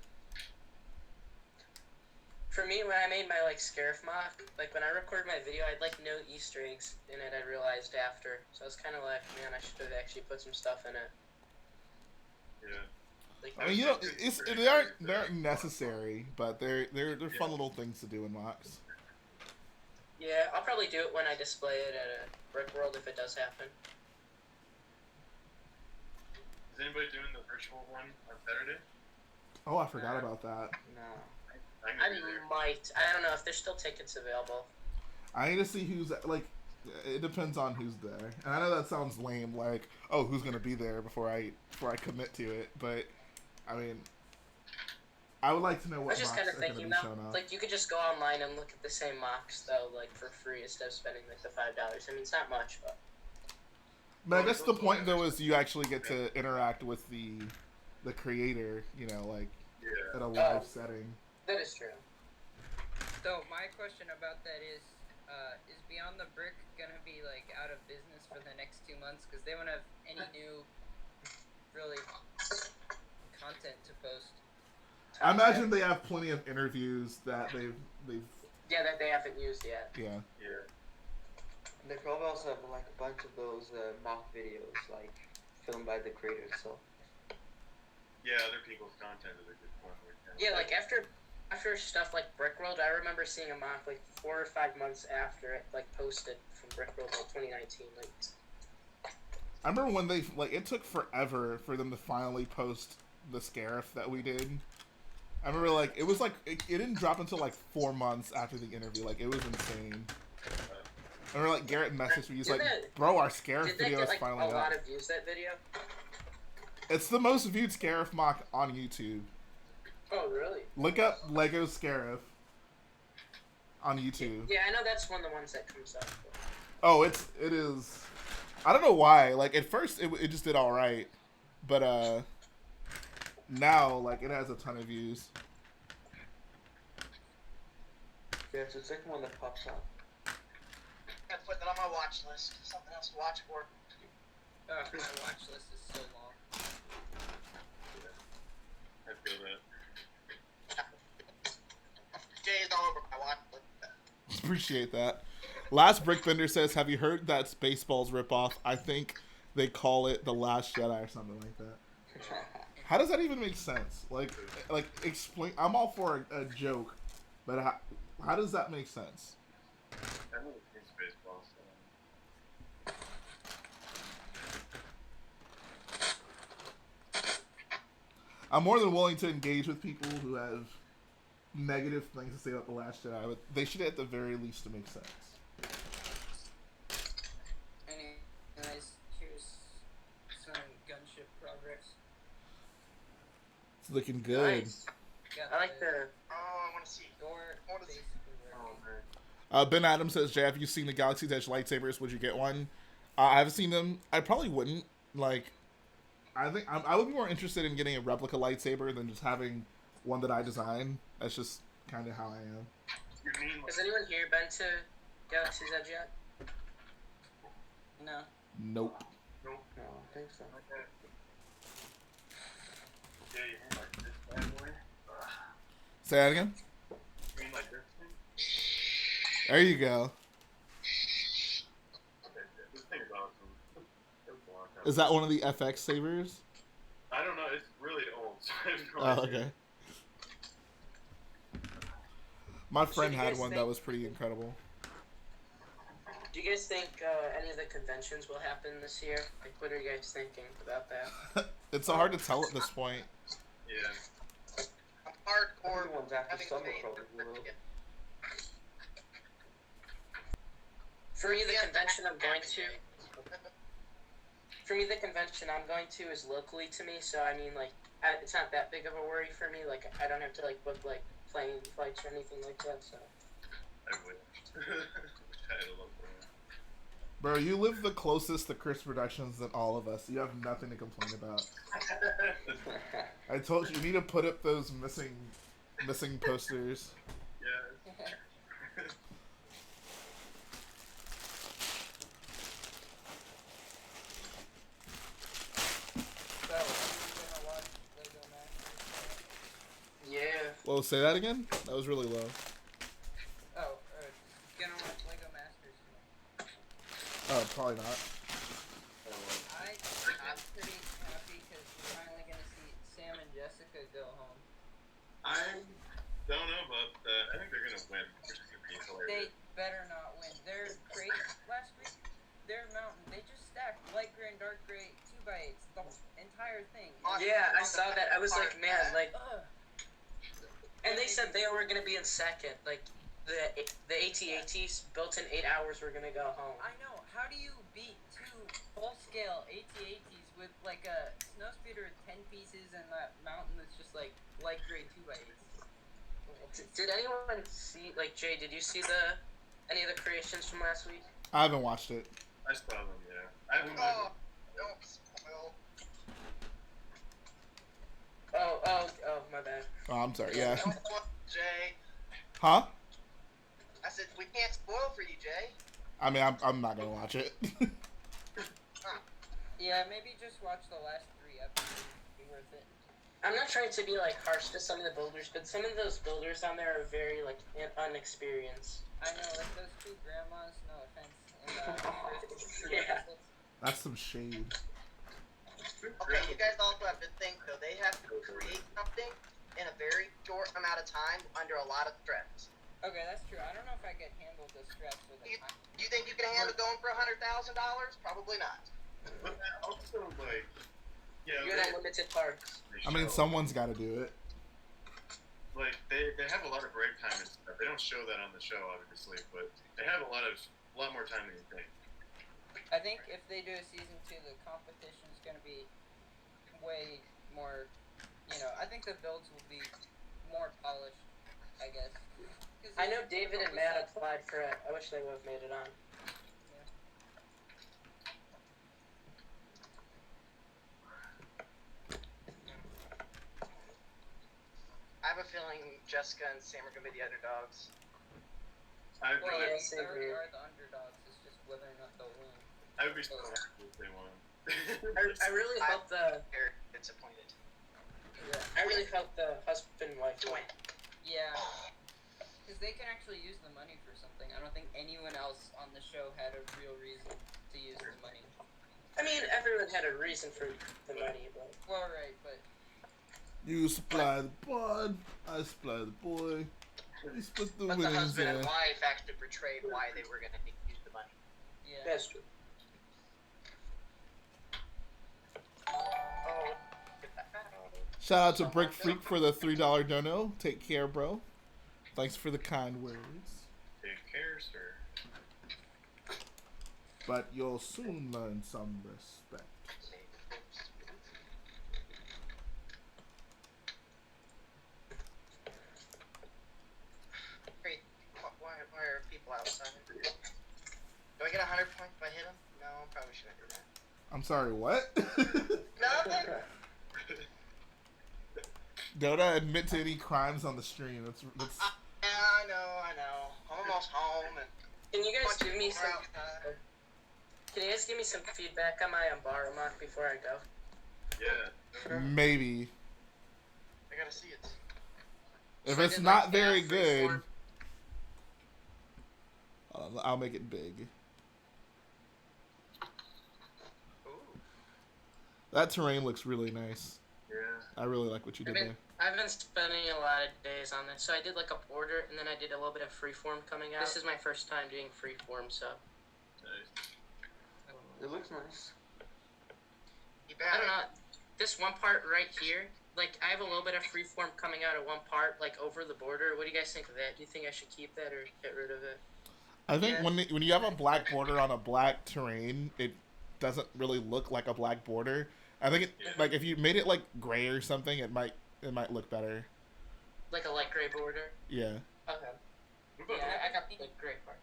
For me, when I made my like Scarif mock, like when I recorded my video, I had like no Easter eggs in it. I realized after, so I was kind of like, man, I should have actually put some stuff in it. Yeah. Like, I mean, you know, they aren't necessary, but they're fun little things to do in mocks. yeah, I'll probably do it when I display it at a Brickworld if it does happen. Is anybody doing the virtual one on Saturday? Oh, I forgot about that. No. I'm I gonna be there. might. I don't know if there's still tickets available. I need to see who's like. It depends on who's there, and I know that sounds lame. Like, oh, who's gonna be there before I commit to it? But I mean, I would like to know I what was just mocks kind of are gonna thinking be though, shown up. like you could just go online and look at the same mocks though, like for free instead of spending like the $5. I mean, it's not much, but But I guess the point though is you actually get to interact with the creator. You know, like Yeah. at a live setting. that is true. So my question about that is Beyond the Brick gonna be like out of business for the next 2 months because they won't have any new really content to post? I imagine they have plenty of interviews that they've Yeah, that they haven't used yet. yeah. Yeah. They probably also have like a bunch of those mock videos, like filmed by the creators. So Yeah, other people's content is a good point. Yeah, like after stuff like Brickworld, I remember seeing a mock like 4 or 5 months after it like posted from Brickworld like 2019. Like, I remember when they like it took forever for them to finally post the Scarif that we did. I remember like it was like it didn't drop until like 4 months after the interview. Like it was insane. Or like Garrett messaged me. He's Did like, that- "Bro, our Scarif Did that video get is like a finally up." lot of views? That video? It's the most viewed Scarif mock on YouTube. Oh, really? Look up Lego Scarif on YouTube. Yeah, I know that's one of the ones that comes up. Oh, it is. I don't know why. Like at first, it just did all right, but now like it has a ton of views. Yeah, it's the second one that pops up. Gotta put that on my watch list. Something else to watch for. My watch list is so long. I feel that. Jay is all over my watch list. Appreciate that. Last Brickbender says, "Have you heard that Spaceballs ripoff? I think they call it The Last Jedi or something like that." How does that even make sense? Like explain. I'm all for a joke, but how does that make sense? I know it's baseball, so. I'm more than willing to engage with people who have negative things to say about The Last Jedi, but they should at the very least to make sense. Anyways, here's some gunship progress. It's looking good. Nice. Got I like the. Oh, I want to see. door I wanna see. basically Oh, working. man. Ben Adams says, "Jay, have you seen the Galaxy's Edge lightsabers? Would you get one?" I haven't seen them. I probably wouldn't. Like, I think I would be more interested in getting a replica lightsaber than just having one that I design. That's just kind of how I am. You mean like, Has anyone here been to Galaxy's Edge yet? No. Nope. no, No, I think so. okay. Yeah, you mean like this bad boy? Say that again. You mean like this thing? There you go. Okay, this thing is awesome. It was a long time Is that one of the FX sabers? I don't know, it's really old, so I have no Oh, idea. okay. My friend you had guys one that think- was pretty incredible. Do you guys think any of the conventions will happen this year? Like, what are you guys thinking about that? It's so hard to tell at this point. Yeah. I'm hardcore. Everyone's after having summer faith. probably will. For me, the Yeah, convention I'm going to. happy. For me, the convention I'm going to is locally to me, so I mean, like, it's not that big of a worry for me. Like, I don't have to like book like plane flights or anything like that. So. I would. I had a love for it. Bro, you live the closest to Chris Productions than all of us. You have nothing to complain about. I told you, you need to put up those missing posters. Yeah. So, are you gonna watch Lego Masters? Yeah. Whoa, say that again? That was really low. Oh, gonna watch Lego Masters. Oh, probably not. I'm pretty happy because we're finally gonna see Sam and Jessica go home. I don't know about that. I think they're gonna win, which is gonna be hilarious. They better not win. Their crate last week, their mountain, they just stacked light gray and dark gray 2x8s, the entire thing. Yeah, I saw that. I was like, man, like, Ugh. and they said they were gonna be in second. Like, the AT-ATs built in 8 hours were gonna go home. I know. How do you beat two full-scale AT-ATs with like a snowspeeder with 10 pieces and that mountain that's just like light gray 2x8s? Did anyone see, like, Jay, did you see any of the creations from last week? I haven't watched it. I saw them, yeah. I haven't. Oh, don't spoil. Oh, my bad. Oh, I'm sorry. Yeah. Don't spoil, Jay. Huh? I said we can't spoil for you, Jay. I mean, I'm not gonna watch it. Yeah, maybe just watch the last 3 episodes. Be worth it. I'm not trying to be, like, harsh to some of the builders, but some of those builders on there are very, like, unexperienced. I know, like those 2 grandmas. No offense. And, Yeah. That's some shade. Okay, you guys also have to think though. They have to create something in a very short amount of time under a lot of stress. Okay, that's true. I don't know if I could handle the stress with You, it. you think you can handle going for $100,000? Probably not. But also, like, yeah. You're in limited parks. they I mean, show- someone's got to do it. Like, they have a lot of break time and stuff. They don't show that on the show, obviously, but they have a lot of lot more time than you think. I think if they do a season 2, the competition is going to be way more, I think the builds will be more polished, I guess. I know David and Matt applied for it. I wish they would have made it on. I have a feeling Jessica and Sam are gonna be the underdogs. I would Well, really, they already are the underdogs. It's just whether or not they'll win. I would be so happy if they won. I really hope the They're disappointed. I really hope the husband and wife win. Yeah. Because they can actually use the money for something. I don't think anyone else on the show had a real reason to use the money. I mean, everyone had a reason for the money, but Well, right, but You supply the pod, I supply the boy. We split the But the winnings husband and there. wife actually portrayed why they were gonna use the money. yeah. that's true. Oh. Shout out to Brick Freak for the $3 dono. Take care, bro. Thanks for the kind words. Take care, sir. But you'll soon learn some respect. Great. Why are people outside? Do I get 100 points if I hit them? No, I probably shouldn't do that. I'm sorry, what? Nothing. Don't admit to any crimes on the stream. That's Yeah, I know. I'm almost home and. Can you guys bunch of give me people some? are outside. Can you guys give me some feedback on my Umbara mock before I go? Yeah. maybe. I gotta see it. If So I it's did, not like, very free good, form. I'll make it big. Ooh. That terrain looks really nice. Yeah. I really like what you did there. I've been spending a lot of days on this. So I did like a border, and then I did a little bit of freeform coming out. This is my first time doing freeform, so Nice. It looks nice. You I don't better. know. This one part right here, like I have a little bit of freeform coming out of one part, like over the border. What do you guys think of that? Do you think I should keep that or get rid of it? I think Yeah. when you have a black border on a black terrain, it doesn't really look like a black border. I think Yeah. like if you made it like gray or something, it might look better. Like a light gray border? Yeah. Okay. What about Yeah, I got the gray part.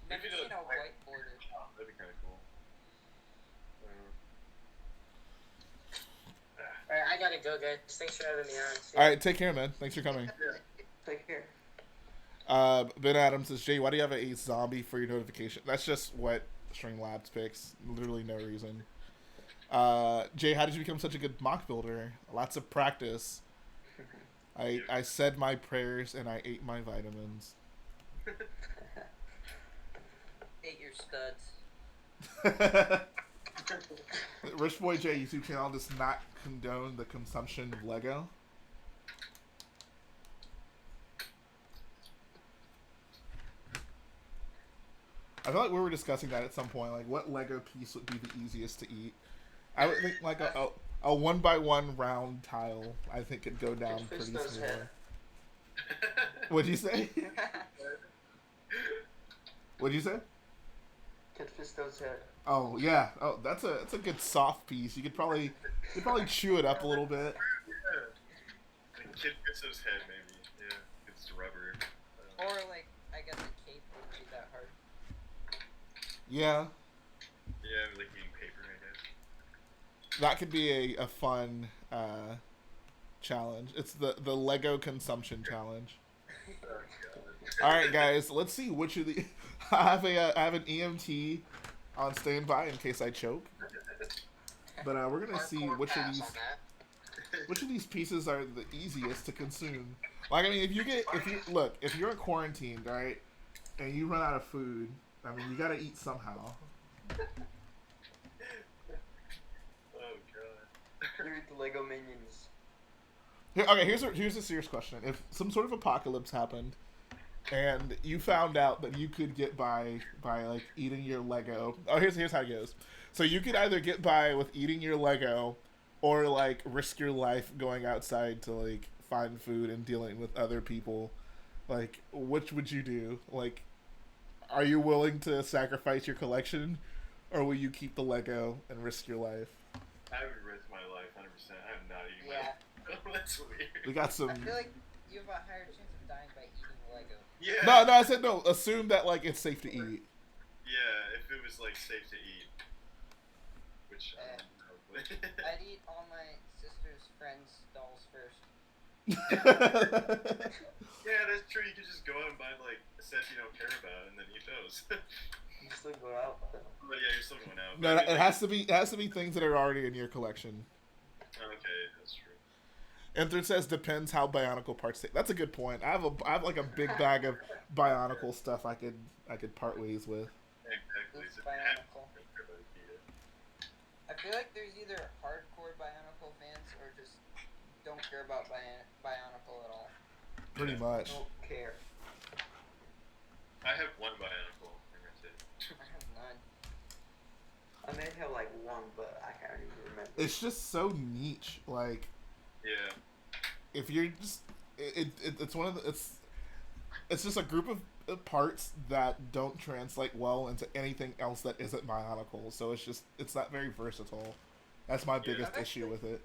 Never Maybe seen the a white border. Oh, that'd be kind of cool. Alright, I gotta go, guys. Thanks for having me on. See All ya. right, take care, man. Thanks for coming. Take care. Ben Adams says, Jay, why do you have a zombie for your notification? That's just what Streamlabs picks. Literally no reason. Jay, how did you become such a good mock builder? Lots of practice. I said my prayers and I ate my vitamins. Ate your studs. Rich Boy J YouTube channel does not condone the consumption of Lego. I feel like we were discussing that at some point, like what Lego piece would be the easiest to eat. I would think like a 1x1 round tile. I think could go down It pretty fits those smoothly. head. What'd you say? What'd you say? Kid Fisto's head. Oh yeah. Oh, that's a good soft piece. You could probably chew it up a little bit. Yeah. The Kid Fisso's head, maybe. Yeah. It's rubber. Or, like, I guess a cape wouldn't be that hard. Yeah, Yeah, like eating paper, I guess. that could be a fun challenge. It's the Lego consumption challenge. Oh, God. All right, guys, let's see which of the. I have an EMT on standby in case I choke. But we're gonna see Hardcore which of pass these on that. pieces are the easiest to consume. Like I mean, if you're quarantined, right, and you run out of food, I mean, you gotta eat somehow. Oh, God. You eat the Lego minions. Here's a serious question. If some sort of apocalypse happened, and you found out that you could get by like eating your Lego. Oh, here's how it goes. So you could either get by with eating your Lego, or like risk your life going outside to like find food and dealing with other people. Like, which would you do? Like, Are you willing to sacrifice your collection, or will you keep the Lego and risk your life? I would risk my life 100%. I'm not eating Yeah. my That's weird. We got some. I feel like you have a higher chance of dying by eating Lego. Yeah. No, I said no. Assume that like it's safe to eat. Yeah, if it was like safe to eat. Which I don't know. I'd eat all my sister's friends' dolls first. Yeah, that's true. You could just go out and buy like sets you don't care about and then eat those. You still go out though. But yeah, you're still going out. No, But I it mean, has to be. It has to be things that are already in your collection. Okay, that's true. And it says depends how Bionicle parts take. That's a good point. I have like a big bag of Bionicle stuff I could part ways with. Exactly. Who's So Bionicle? everybody eat it. I feel like there's either hardcore Bionicle fans or just don't care about Bionicle at all. Pretty much. Don't care. I have one Bionicle, and that's it. I have none. I may have like one, but I can't even remember. It's just so niche. Like Yeah. if you're just it's one of the it's just a group of parts that don't translate well into anything else that isn't Bionicle. So it's not very versatile. That's my biggest issue with it.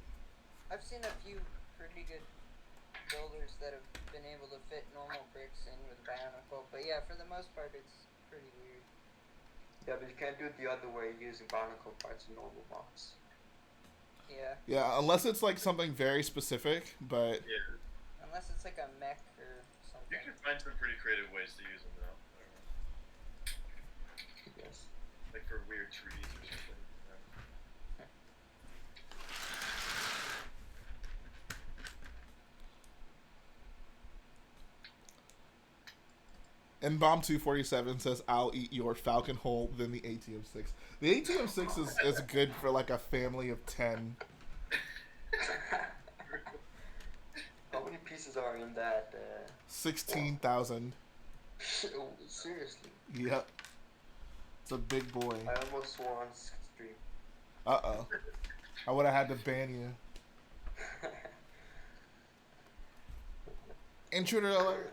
I've seen a few pretty good builders that have been able to fit normal bricks in with Bionicle, but yeah, for the most part, it's pretty weird. Yeah, but you can't do it the other way using Bionicle parts in normal box. Yeah, Yeah, unless it's like something very specific, but Yeah. unless it's like a mech or You something. can find some pretty creative ways to use them though. I don't know. Yes. Like for weird trees or something. and Bomb 247 says I'll eat your Falcon Hole than the ATM6. The ATM6 is good for like a family of 10. How many pieces are in that? 16,000. Oh, seriously? Yep. It's a big boy. I almost swore on stream. Uh-oh. I would have had to ban you. Intruder alert.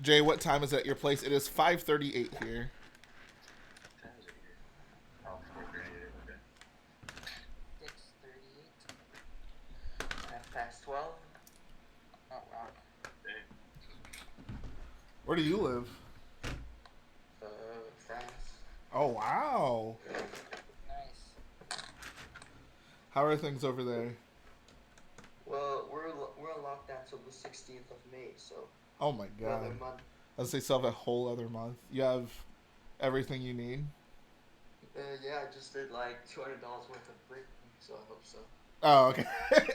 Jay, what time is it at your place? It is 5:38 here. What time is it here? Oh, 4:38. Okay. 6:38. 12. Oh wow. Dang. Where do you live? France. Oh, wow. Nice. How are things over there? Well, we're on lockdown till the 16th of May, so Oh my god. another month. Let's say still have a whole other month. You have everything you need? Yeah, I just did like $200 worth of brick, so I hope so. Oh, okay.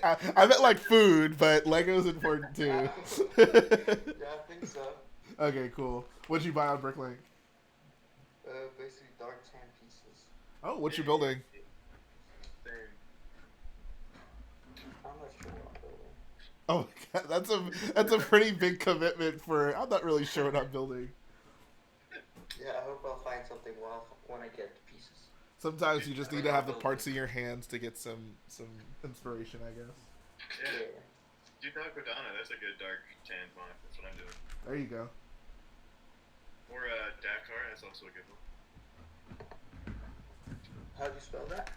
I meant like food, but Lego's important too. Yeah, I think so. Okay, cool. What'd you buy on Bricklink? Basically dark tan pieces. Oh, what you building? Same. I'm not sure what I'm building. Oh my god, that's a pretty big commitment for. I'm not really sure what I'm building. Yeah, I hope I'll find something well when I get the pieces. Sometimes you just need to have the parts in your hands to get some inspiration, I guess. Yeah. Do Takodana, that's a good dark tan mod. That's what I'm doing. There you go. Or Dakar, that's also a good one. How do you spell that?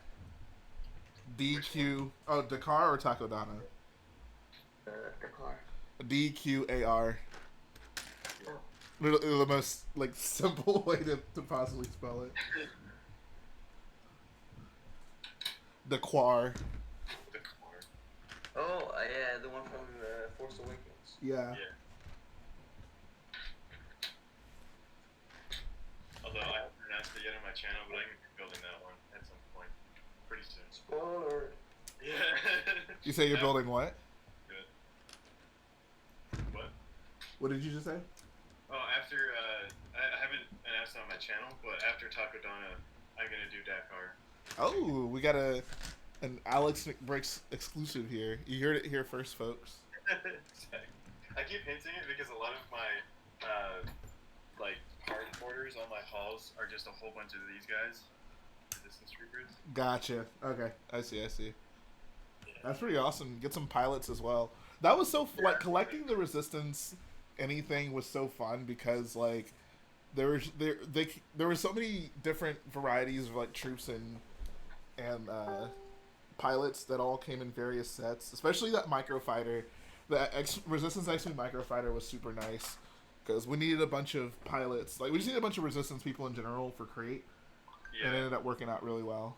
DQ. Oh, Dakar or Takodana? The car. DQAR. Oh. Literally the most like simple way to possibly spell it. Dakar. Dakar. Oh, yeah, the one from Force Awakens. Yeah. Yeah. Although I haven't pronounced it yet on my channel, but I'm going to be building that one at some point. Pretty soon. Spoiler. Yeah. You say you're building what? Good. What? What did you just say? Oh, after, I haven't announced it on my channel, but after Takodana, I'm going to do Dakar. Oh, we got an Alex McBricks exclusive here. You heard it here first, folks. I keep hinting it because a lot of my, like, hard borders on my halls are just a whole bunch of these guys. The distance troopers. Gotcha. Okay, I see. That's pretty awesome. Get some pilots as well. That was so like collecting the resistance. Anything was so fun because like there were so many different varieties of like troops and pilots that all came in various sets. Especially that microfighter, the Resistance X-Wing microfighter was super nice because we needed a bunch of pilots. Like we just needed a bunch of Resistance people in general for crate, and it ended up working out really well.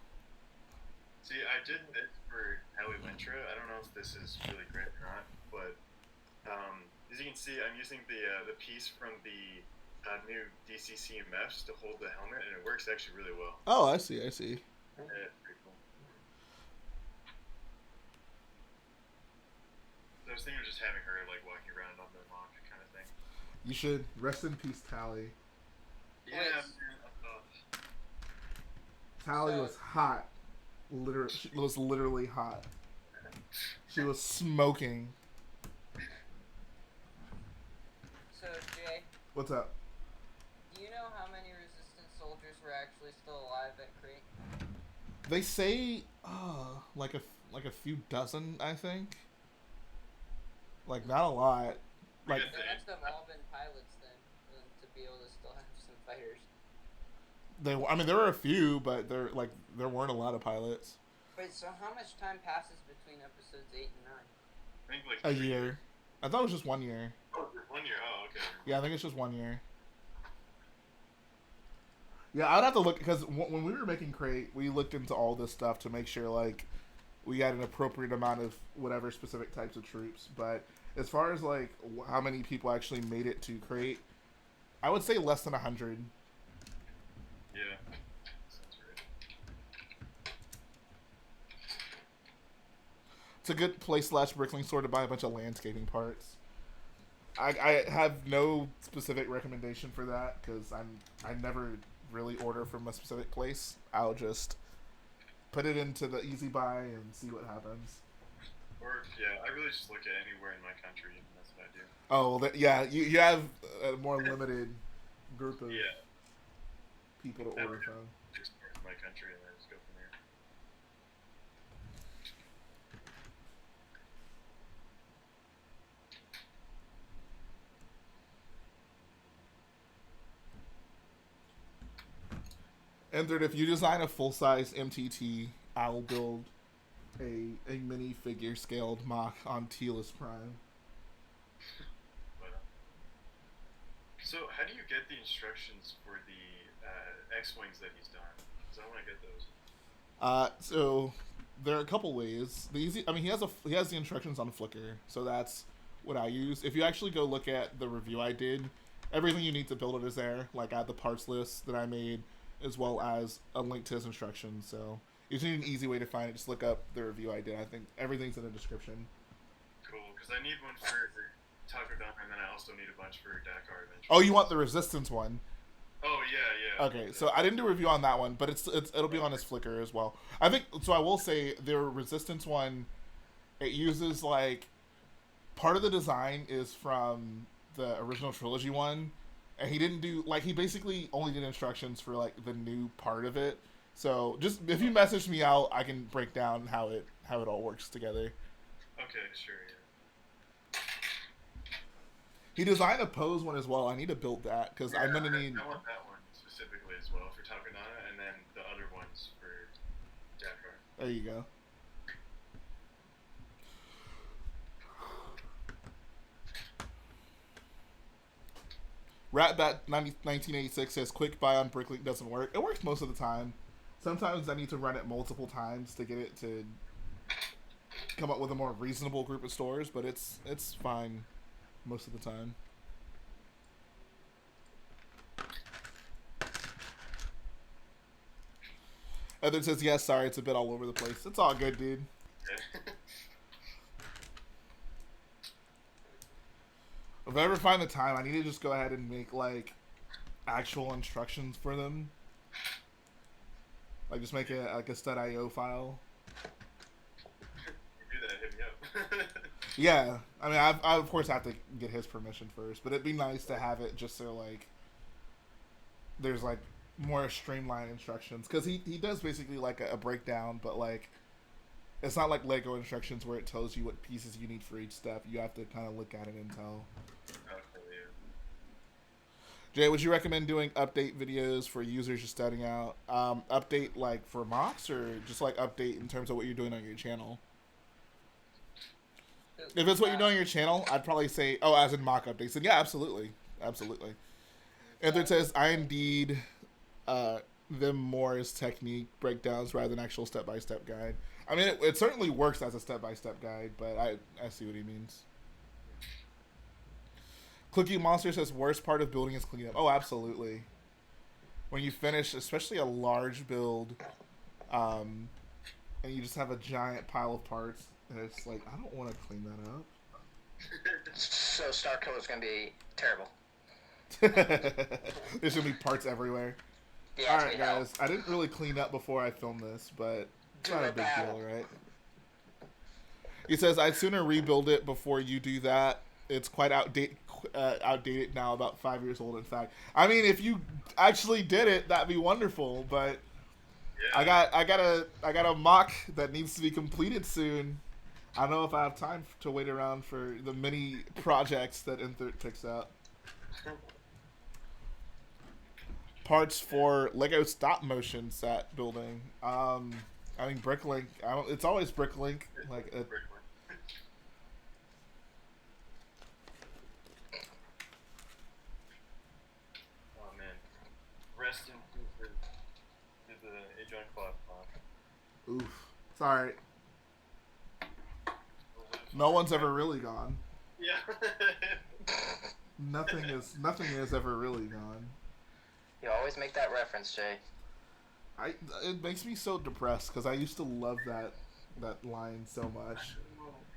See, I did this for Heli Lintra. I don't know if this is really great or not, but as you can see, I'm using the piece from the new DCCMFs to hold the helmet, and it works actually really well. Oh, I see. Yeah, it's pretty cool. So I was thinking of just having her like walking around on the mock kind of thing. You should. Rest in peace, Tally. Yeah, man. Tally was hot. She was literally hot. She was smoking. So, Jay, What's up? do you know how many Resistance soldiers were actually still alive at Crate? They say, like a few dozen, I think. Like not a lot. Like There must have all been pilots then, to be able to still have some fighters. I mean, there were a few, but there weren't a lot of pilots. Wait, so how much time passes between episodes 8 and 9? I think like A year. I thought it was just 1 year. Oh, 1 year. Oh, okay. Yeah, I think it's just 1 year. Yeah, I'd have to look because when we were making Crate, we looked into all this stuff to make sure like we had an appropriate amount of whatever specific types of troops. But as far as like how many people actually made it to Crate, I would say less than 100. Yeah. Sounds right. It's a good place / Brickling store to buy a bunch of landscaping parts. I have no specific recommendation for that because I never really order from a specific place. I'll just put it into the easy buy and see what happens. Or yeah, I really just look at anywhere in my country, and that's what I do. Oh, well, yeah, you have a more limited group of people to order from. Just in my country, and then just go from there. And third, if you design a full-size MTT, I'll build a mini figure scaled mock on Tealus Prime. But, so how do you get the instructions for the X-Wings that he's done? Because I want to get those. So there are a couple ways. He has the instructions on Flickr, so that's what I use. If you actually go look at the review I did, everything you need to build it is there. Like I have the parts list that I made, as well as a link to his instructions. So if you need an easy way to find it, just look up the review I did. I think everything's in the description. Cool, because I need one for Takodama, and then I also need a bunch for Dakar eventually. Oh, you want the Resistance one? Oh yeah. Okay, so I didn't do a review on that one, but it'll be on his Flickr as well. I think so. I will say the Resistance one, it uses like part of the design is from the original trilogy one, and he didn't do he basically only did instructions for like the new part of it. So just if you message me out, I can break down how it all works together. Okay, sure. Yeah. He designed a pose one as well. I need to build that because I'm gonna need. I want that one specifically as well for Takodama, and then the other ones for Dakar. There you go. Ratbat 1986 says quick buy on Bricklink doesn't work. It works most of the time. Sometimes I need to run it multiple times to get it to come up with a more reasonable group of stores, but it's fine most of the time. Other says yes, sorry, it's a bit all over the place. It's all good, dude. If I ever find the time, I need to just go ahead and make like actual instructions for them. Like just make a stud.io file. You do that, hit me up. Yeah, I mean, I of course have to get his permission first, but it'd be nice to have it just so like there's like more streamlined instructions because he does basically like a breakdown, but like It's not like Lego instructions where it tells you what pieces you need for each step. You have to kind of look at it and tell. Okay, yeah. Jay, would you recommend doing update videos for users just starting out? Update like for mocks or just like update in terms of what you're doing on your channel? If it's what you're doing on your channel, I'd probably say, oh, as in mock updates. Then yeah, absolutely. Absolutely. And it says, I indeed them more as technique breakdowns rather than actual step-by-step guide. I mean, it certainly works as a step-by-step guide, but I see what he means. Clicky Monster says, worst part of building is cleanup. Oh, absolutely. When you finish, especially a large build, and you just have a giant pile of parts, and it's like, I don't want to clean that up. So Starkiller's gonna be terrible. There's gonna be parts everywhere. Yeah, All right, guys. I didn't really clean up before I filmed this, but it's not a big deal, right? He says, I'd sooner rebuild it before you do that. It's quite outdated now, about 5 years old, in fact. I mean, if you actually did it, that'd be wonderful, but Yeah. I got a mock that needs to be completed soon. I don't know if I have time to wait around for the many projects that N30 picks out. Parts for Lego stop motion set building. I mean Bricklink. It's always Bricklink. Like Oh man. Rest in peace to the Adrian Cloth. oof. Sorry. No one's ever really gone. Yeah. Nothing is ever really gone. You always make that reference, Jay. It makes me so depressed because I used to love that line so much,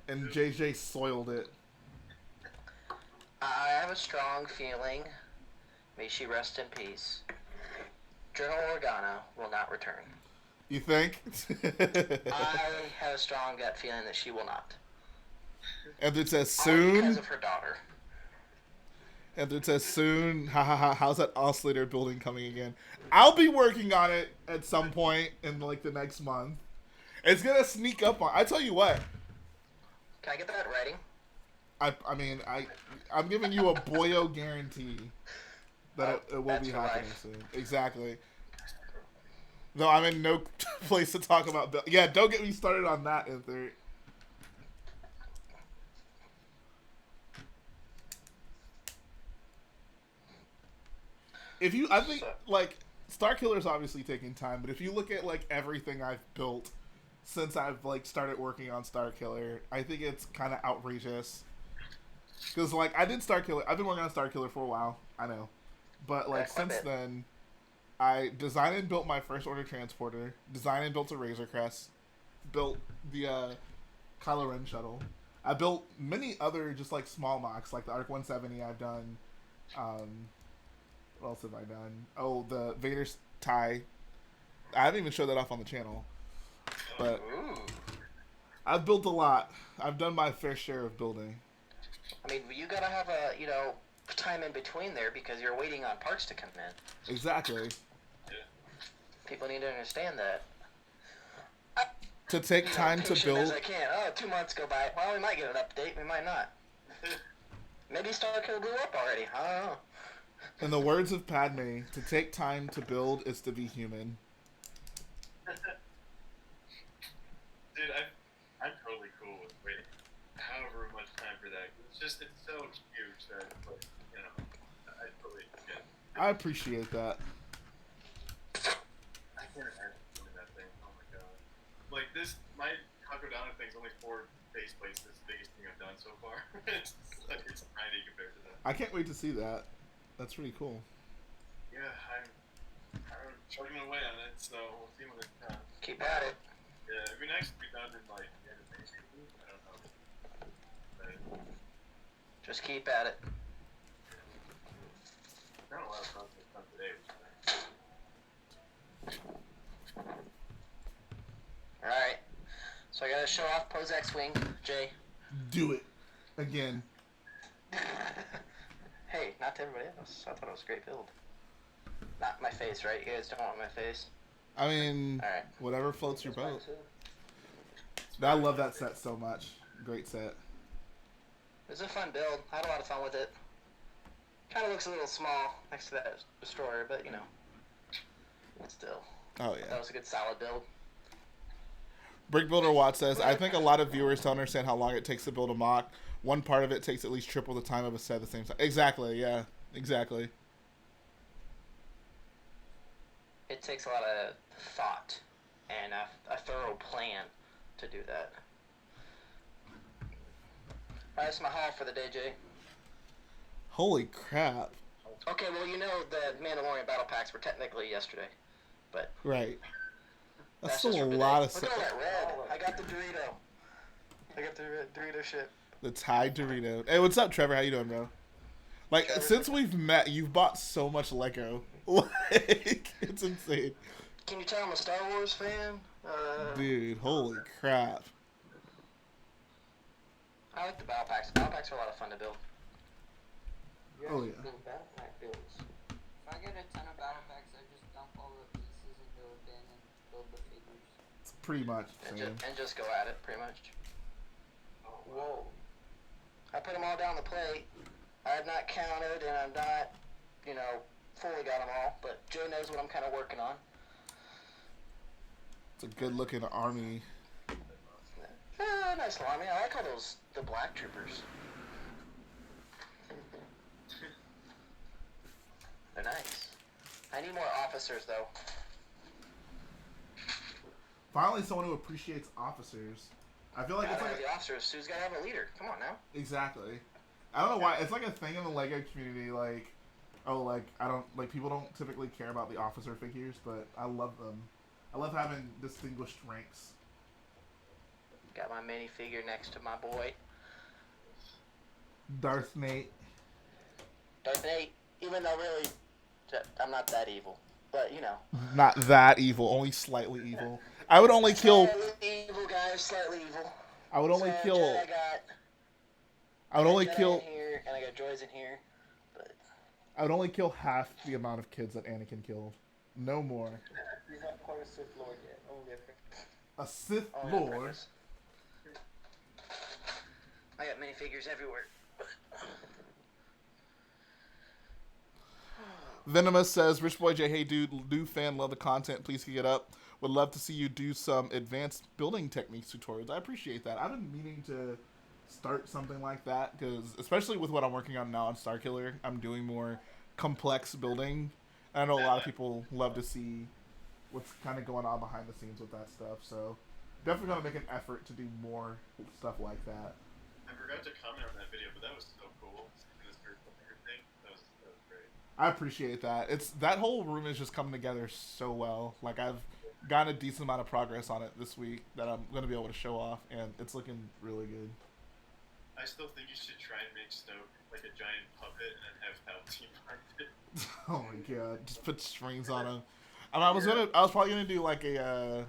and JJ soiled it. I have a strong feeling, may she rest in peace, Journal Organa will not return. You think? I have a strong gut feeling that she will not. And it says All soon. because of her daughter. And it says soon. Ha ha ha. How's that oscillator building coming again? I'll be working on it at some point in like the next month. It's gonna sneak up on. I tell you what. Can I get that in writing? I mean I'm giving you a boyo guarantee that it will be happening soon. Exactly. Though I'm in no place to talk about. Yeah, don't get me started on that, N30. I think like Starkiller's obviously taking time, but if you look at like everything I've built since I've like started working on Starkiller, I think it's kind of outrageous. Because like I did Starkiller, I've been working on Starkiller for a while, I know, but like since then, I designed and built my first order transporter, designed and built a Razor Crest, built the Kylo Ren shuttle. I built many other just like small mocks, like the Arc 170 I've done. What else have I done? Oh, the Vader's tie. I haven't even showed that off on the channel. But I've built a lot. I've done my fair share of building. I mean, you gotta have a, time in between there because you're waiting on parts to come in. Exactly. People need to understand that. To take time to build. As I can. Oh, 2 months go by. Well, we might get an update. We might not. Maybe Starkiller blew up already. I don't know. In the words of Padme, to take time to build is to be human. Dude, I'm totally cool with waiting however much time for that. It's so huge that, like, I totally get it. I appreciate that. I can't imagine doing that thing. Oh my god. Like, my Taco Donna thing's only 4 base plates. That's the biggest thing I've done so far. it's tiny compared to that. I can't wait to see that. That's pretty cool. Yeah, I'm chugging away on it, so we'll see when it's done. Keep at it. Yeah, it'd be nice to be done in, like, the end of May, maybe. I don't know. But Just keep at it. not a lot of content done today, which is nice. Alright. So I gotta show off Pose X-Wing, Jay. Do it. Again. Hey, not to everybody else. I thought it was a great build. Not my face, right? You guys don't want my face? I mean, Alright. whatever floats your boat. It's I love that set so much. Great set. It was a fun build. I had a lot of fun with it. Kind of looks a little small next to that destroyer, but you know, still. Oh That yeah. was a good solid build. Brick Builder Watt says, I think a lot of viewers don't understand how long it takes to build a mock. One part of it takes at least triple the time of a set at the same time. Exactly, yeah. Exactly. It takes a lot of thought and a thorough plan to do that. Alright, that's my haul for the day, Jay. Holy crap. Okay, well, you know the Mandalorian battle packs were technically yesterday, but Right. That's just still a for lot of today. Look stuff. at that red. I got the Dorito. I got the Dorito ship. The Thai Dorito. Hey, what's up, Trevor? How you doing, bro? Like, Trevor. since we've met, you've bought so much Lego. Like, it's insane. Can you tell I'm a Star Wars fan? Dude, holy crap. I like the battle packs. Battle packs are a lot of fun to build. You Oh, actually yeah. build battle pack builds. If I get a ton of battle packs, I just dump all the pieces into a bin and build the figures. It's pretty much the same. And just go at it, pretty much. Whoa. I put them all down the plate. I have not counted, and I'm not, you know, fully got them all, but Joe knows what I'm kind of working on. It's a good looking army. Nice army. I like all the black troopers. They're nice. I need more officers, though. Finally, someone who appreciates officers. I feel like Gotta it's have like the officers. So who's gotta have a leader? Come on now. exactly. I don't know why it's like a thing in the Lego community. Like, oh, like I don't like people don't typically care about the officer figures, but I love them. I love having distinguished ranks. Got my minifigure next to my boy. Darth Nate. Darth Nate, even though really, I'm not that evil. But, you know. Not that evil, only slightly evil. I would only kill. Slightly evil, guys, slightly evil. I would only So, kill. Jedi I would only Jedi kill. in here, and I got droids in here. But I would only kill half the amount of kids that Anakin killed. No more. He's not quite a Sith Lord yet. Only a A Sith only Lord. apprentice. I got minifigures everywhere. Venomous says, Rich Boy J, hey dude, new fan, love the content, please keep it up. Would love to see you do some advanced building techniques tutorials. I appreciate that. I've been meaning to start something like that, because especially with what I'm working on now on Starkiller, I'm doing more complex building. I know a lot of people love to see what's kind of going on behind the scenes with that stuff, so definitely going to make an effort to do more stuff like that. I forgot to comment on that video, but that was so cool. This virtual thing, that was great. I appreciate that. It's that whole room is just coming together so well. Like I've gotten a decent amount of progress on it this week that I'm going to be able to show off, and it's looking really good. I still think you should try and make Snoke like a giant puppet and have Palpatine behind it. Oh my god! Just put strings on him. I was probably gonna do like a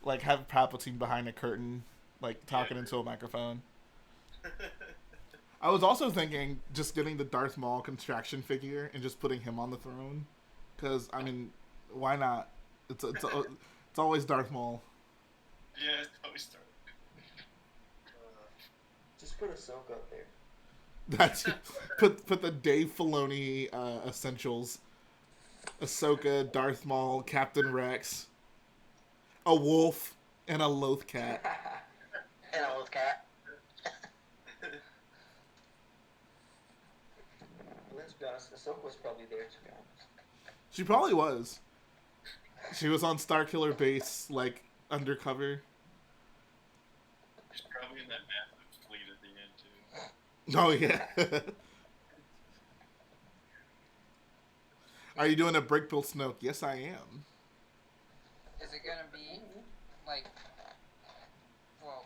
like have Palpatine behind a curtain, like talking into a microphone. I was also thinking just getting the Darth Maul Constraction figure and just putting him on the throne, because I mean, why not? It's always Darth Maul. Yeah, it's always Star. Just put Ahsoka up there. That's put the Dave Filoni essentials: Ahsoka, Darth Maul, Captain Rex, a wolf, and a loath cat. And a little cat. Let's be honest, Ahsoka was probably there, to be honest. She probably was. She was on Starkiller Base, like undercover. She's probably in that massive fleet at the end too. Oh yeah. Are you doing a brick build Snoke? Yes, I am. Is it gonna be like? Well,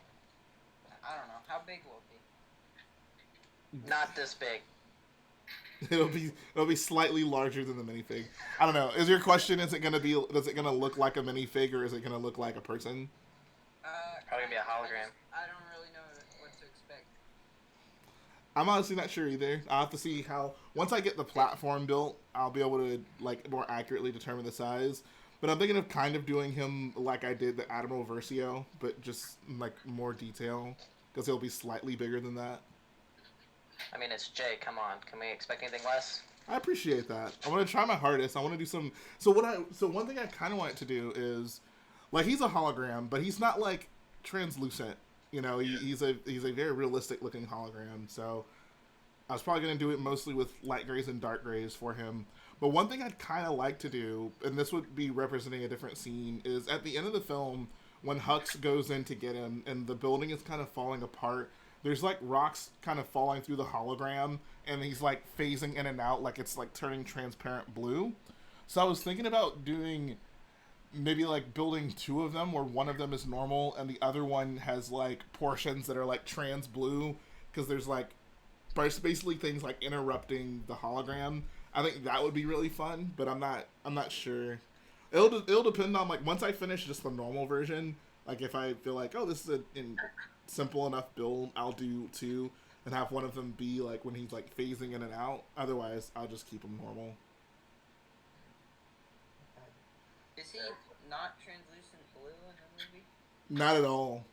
I don't know. How big will it be? Not this big. It'll be slightly larger than the minifig. I don't know. Is your question? Does it gonna look like a minifig, or is it gonna look like a person? Probably gonna be a hologram. I don't really know what to expect. I'm honestly not sure either. I'll have to see how. Once I get the platform built, I'll be able to like more accurately determine the size. But I'm thinking of kind of doing him like I did the Admiral Versio, but just like more detail, because he'll be slightly bigger than that. I mean, it's Jay. Come on, can we expect anything less? I appreciate that. I want to try my hardest. I want to do some. So one thing I kind of want to do is, like, he's a hologram, but he's not like translucent. You know, he's a very realistic looking hologram. So I was probably gonna do it mostly with light grays and dark grays for him. But one thing I'd kind of like to do, and this would be representing a different scene, is at the end of the film when Hux goes in to get him, and the building is kind of falling apart. There's like rocks kind of falling through the hologram, and he's like phasing in and out, like it's like turning transparent blue. So I was thinking about doing maybe like building two of them, where one of them is normal and the other one has like portions that are like trans blue, because there's like basically things like interrupting the hologram. I think that would be really fun, but I'm not sure. It'll depend on, like, once I finish just the normal version. Like, if I feel like, oh, this is a simple enough build, I'll do two and have one of them be like when he's like phasing in and out. Otherwise, I'll just keep him normal. Is he not translucent blue in the movie? Not at all.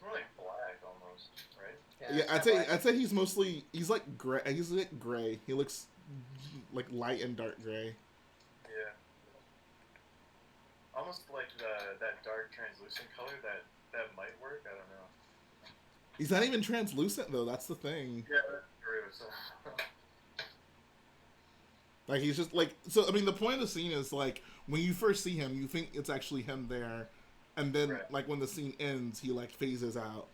More like black almost, right? Yeah, I'd say he's like gray. He's like gray. He looks like light and dark gray. Yeah. Almost like that dark translucent color that might work. I don't know. He's not even translucent though. That's the thing. Yeah, that's true. So. Like, he's just like, so I mean, the point of the scene is like when you first see him, you think it's actually him there, and then like when the scene ends, he like phases out.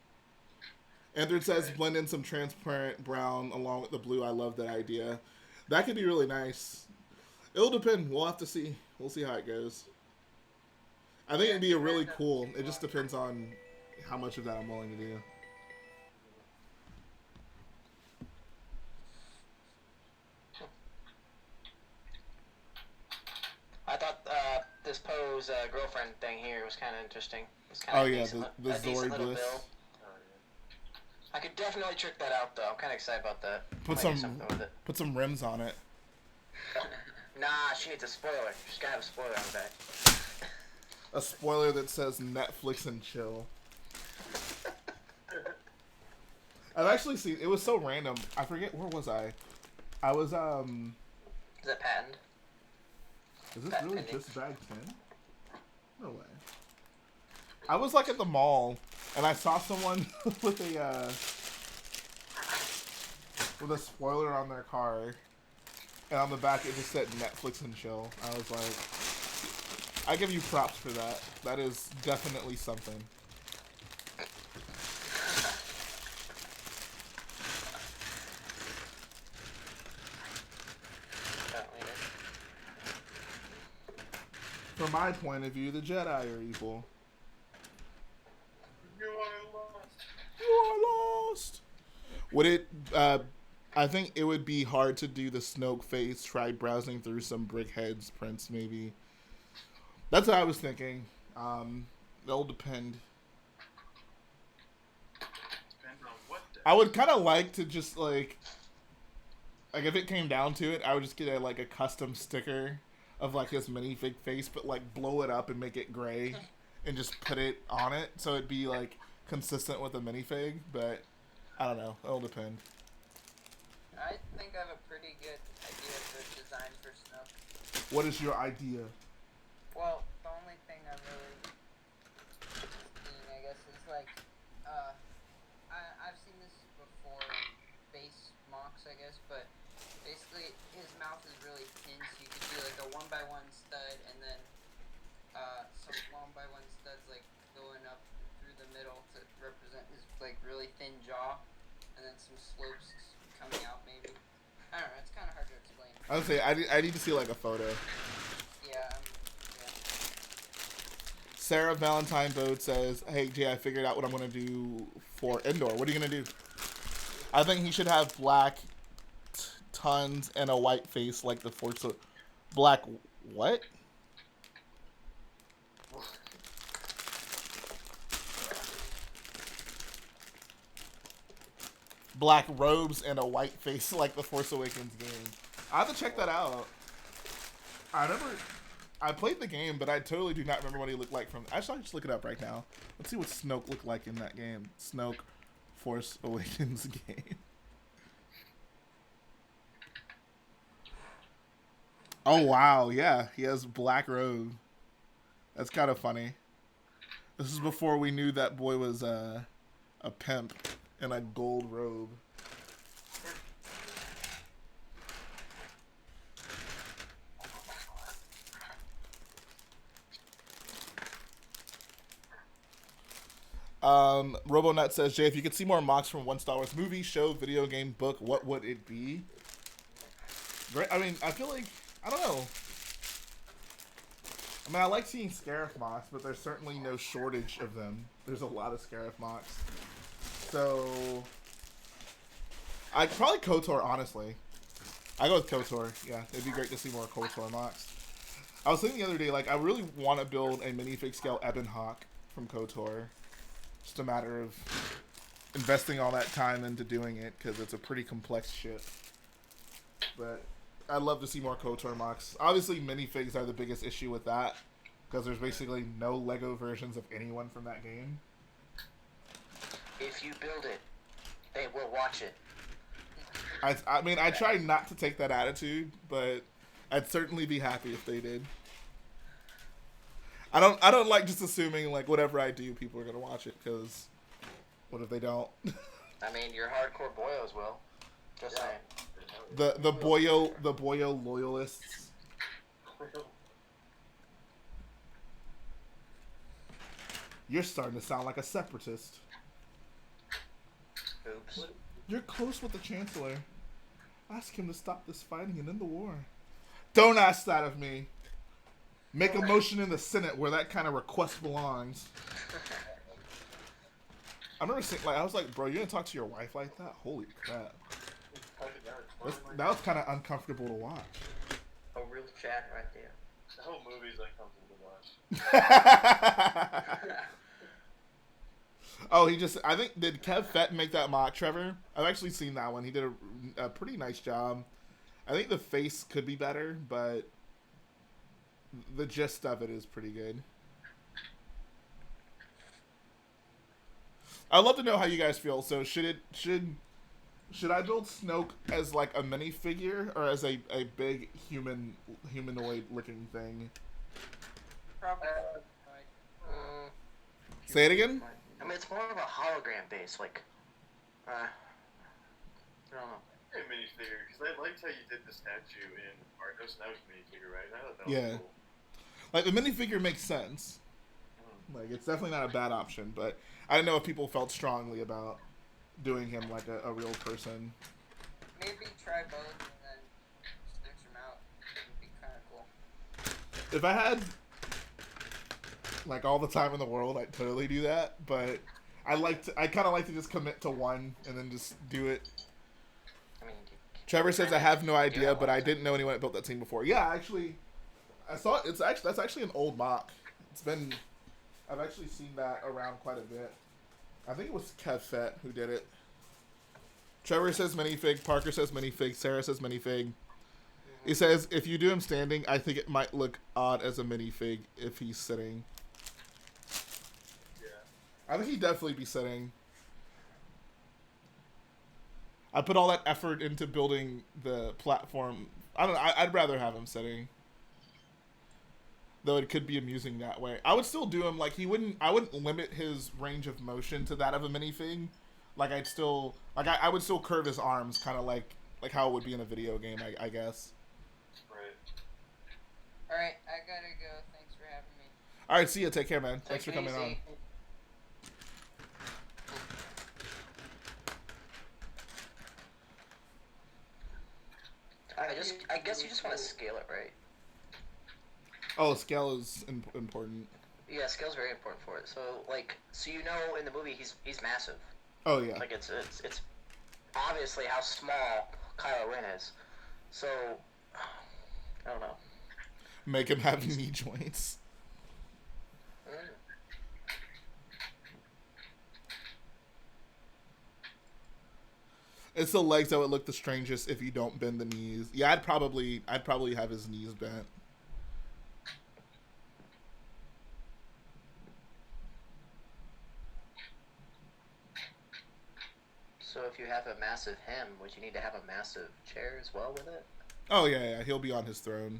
Andrew says blend in some transparent brown along with the blue. I love that idea. That could be really nice. It'll depend. We'll have to see. We'll see how it goes. I think it'd be a really cool. It just depends on how much of that I'm willing to do. I thought this Poe's girlfriend thing here was kind of interesting. It's Oh kind of yeah, the a decent Zori little Bliss. build. I could definitely trick that out though. I'm kind of excited about that. Put Might do some something with it. put some rims on it. Nah, she needs a spoiler. She's gotta have a spoiler on the back. A spoiler that says Netflix and chill. I've actually seen. It was so random. I forget, where was I? I was Is that patent? Is this That really pending. just bag 10? No way. I was like at the mall and I saw someone with a spoiler on their car, and on the back it just said Netflix and chill. I was like, I give you props for that. That is definitely something. From my point of view, the Jedi are evil. You are lost. You are lost. Would it? I think it would be hard to do the Snoke face. Try browsing through some Brickheads prints, maybe. That's what I was thinking. It'll depend. Depends on what day. I would kind of like to just like if it came down to it, I would just get a custom sticker of like his minifig face, but like blow it up and make it gray, and just put it on it, so it'd be like consistent with a minifig. But I don't know. It'll depend. I think I have a pretty good idea for design for Snoke. What is your idea? Well, the only thing I've really seen, I guess, is like, I've seen this before in base mocks, I guess, but basically his mouth is really thin, so you could do like a 1x1 stud, and then some 1x1 studs like going up through the middle to represent his like really thin jaw, and then some slopes coming out maybe. I don't know, it's kind of hard to explain. I would say I need to see like a photo. Yeah, Sarah Valentine Bode says, "Hey Jay, I figured out what I'm gonna do for indoor. What are you gonna do?" I think he should have black tons and a white face like the Forza. Black what? Black robes and a white face like the Force Awakens game. I have to check that out. I never. I played the game, but I totally do not remember what he looked like from. Actually, I'll just look it up right now. Let's see what Snoke looked like in that game. Snoke, Force Awakens game. Oh wow, yeah, he has black robe. That's kind of funny. This is before we knew that boy was a pimp in a gold robe. RoboNut says, Jay, if you could see more mocks from one Star Wars movie, show, video game, book, what would it be? Great. I mean, I feel like, I don't know. I mean, I like seeing Scarif mocks, but there's certainly no shortage of them. There's a lot of Scarif mocks. So, I'd probably KOTOR, honestly. I go with KOTOR. Yeah, it'd be great to see more KOTOR mocks. I was thinking the other day, like, I really want to build a minifig scale Ebon Hawk from KOTOR. Just a matter of investing all that time into doing it, because it's a pretty complex ship. But I'd love to see more KOTOR mocks. Obviously, minifigs are the biggest issue with that, because there's basically no Lego versions of anyone from that game. If you build it, they will watch it. I mean, I try not to take that attitude, but I'd certainly be happy if they did. I don't like just assuming like whatever I do, people are gonna watch it, because what if they don't? I mean, your hardcore boyos will. Just saying. The boyo loyalists. You're starting to sound like a separatist. Oops. You're close with the Chancellor. Ask him to stop this fighting and end the war. Don't ask that of me. Make a motion in the Senate where that kind of request belongs. I remember saying, like, I was like, bro, you're gonna talk to your wife like that? Holy crap. That was kind of uncomfortable to watch. A real chat right there. The whole movie's uncomfortable to watch. Oh, I think, did Kev Fett make that mock, Trevor? I've actually seen that one. He did a pretty nice job. I think the face could be better, but the gist of it is pretty good. I'd love to know how you guys feel. So should I build Snoke as like a minifigure or as a big humanoid looking thing? Probably. Say it again? I mean, it's more of a hologram base, like, I don't know. A minifigure, because I liked how you did the statue in Arcos, and that was a minifigure, right? I thought that Yeah. was cool. Like, the minifigure makes sense. Like, it's definitely not a bad option, but I don't know if people felt strongly about doing him like a real person. Maybe try both and then switch them out. It would be kind of cool. If I had like all the time in the world, I'd totally do that, but I kind of like to just commit to one and then just do it. I mean, Trevor says, I have no idea, but I didn't know anyone that built that team before. Yeah, actually, I saw it. That's actually an old mock. I've actually seen that around quite a bit. I think it was Kev Fett who did it. Trevor says minifig, Parker says minifig, Sarah says minifig. He says, if you do him standing, I think it might look odd as a minifig if he's sitting. Yeah. I think he'd definitely be sitting. I put all that effort into building the platform. I don't know, I'd rather have him sitting. Though it could be amusing that way. I would still do him like I wouldn't limit his range of motion to that of a minifig. Like I would still curve his arms kind of like how it would be in a video game, I guess. Right. Alright, I gotta go. Thanks for having me. Alright, see ya. Take care, man. Thanks for Take it coming on. easy. I guess you just want to scale it, right? Oh, scale is important. Yeah, scale's very important for it. So, so you know in the movie he's massive. Oh, yeah. Like, it's obviously how small Kylo Ren is. So, I don't know. Make him have knee joints. It's the legs that would look the strangest if you don't bend the knees. Yeah, I'd probably have his knees bent. have a massive him, would you need to have a massive chair as well with it? Oh yeah, he'll be on his throne.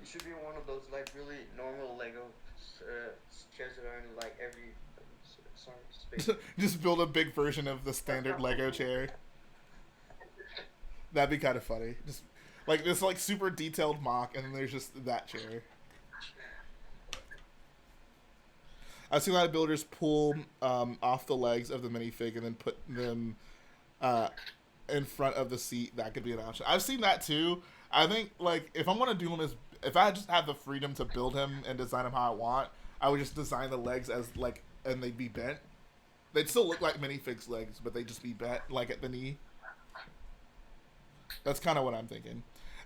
It should be one of those like really normal Lego chairs that are in like every space. Just build a big version of the standard Lego chair. That'd be kind of funny. Just like this, like super detailed mock, and then there's just that chair. I've seen a lot of builders pull off the legs of the minifig and then put them in front of the seat. That could be an option. I've seen that too. I think like if I'm gonna do him as, if I just have the freedom to build him and design him how I want, I would just design the legs as like, and they'd be bent. They'd still look like minifig's legs, but they'd just be bent like at the knee. That's kind of what I'm thinking.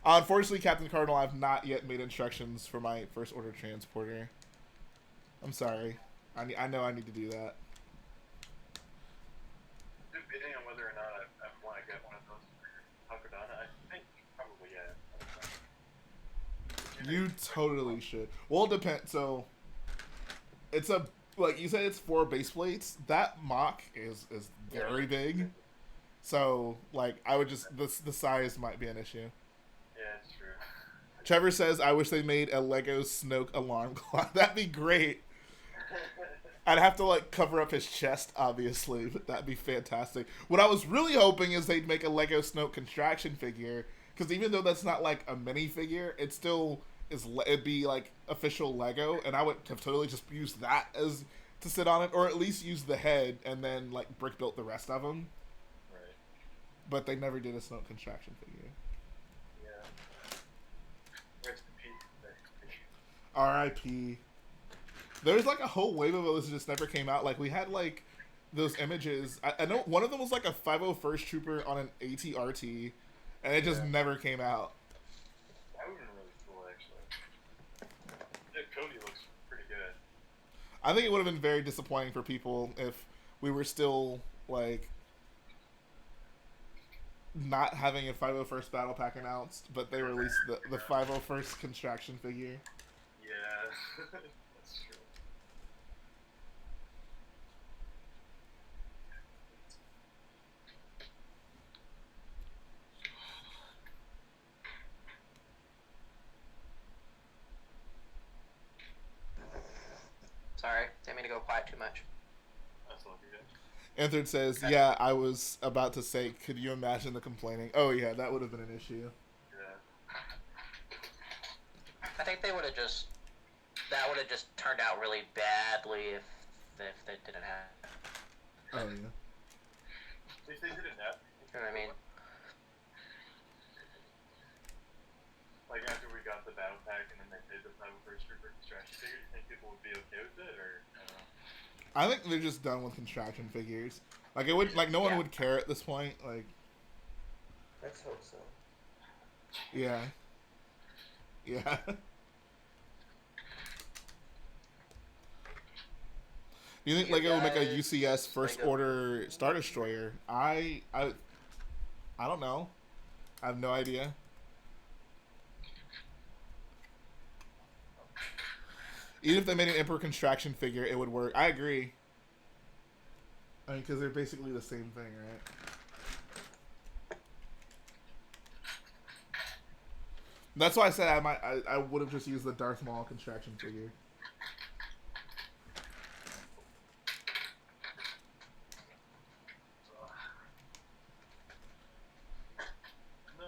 Unfortunately, Captain Cardinal, I've not yet made instructions for my first order transporter. I'm sorry. I know I need to do that. Debating on whether or not I want to get one of those for Hakodana. I think probably yeah. You totally should. Well, it depends. So, it's a, like you said, it's 4 base plates. That mock is very big. So, like, I would just, the size might be an issue. Yeah, it's true. Trevor says, I wish they made a Lego Snoke alarm clock. That'd be great. I'd have to, like, cover up his chest, obviously, but that'd be fantastic. What I was really hoping is they'd make a Lego Snoke Constraction figure, because even though that's not, like, a minifigure, it still is, it'd be, like, official Lego, and I would have totally just used that as, to sit on it, or at least use the head, and then, like, brick built the rest of them. Right. But they never did a Snoke Constraction figure. Yeah. Rest in peace. R.I.P. There's like a whole wave of those that just never came out. Like we had like those images. I know one of them was like a 501st Trooper on an ATRT, and it just never came out. That would have been really cool, actually. Yeah, Cody looks pretty good. I think it would have been very disappointing for people if we were still like not having a 501st Battle Pack announced, but they released the 501st Constraction figure. Yeah, that's true. Sorry, didn't mean to go quiet too much. That's all good. Anthony says, yeah, I was about to say, could you imagine the complaining? Oh yeah, that would have been an issue. Yeah. I think they would have just, that would have just turned out really badly if they didn't have. Oh yeah. If they didn't have, You know what I mean? like after we got the battle pack and then they did the 501st Trooper Constraction figure, do you think people would be okay with it, or I don't know? I think they're just done with Constraction figures. Like it would, like no one would care at this point. Like, Let's hope so. yeah, yeah. Do you think Lego would make a UCS first order Star Destroyer? I don't know. I have no idea. Even if they made an Emperor Constraction figure, it would work. I agree. I mean, because they're basically the same thing, right? That's why I said I would have just used the Darth Maul Constraction figure. No.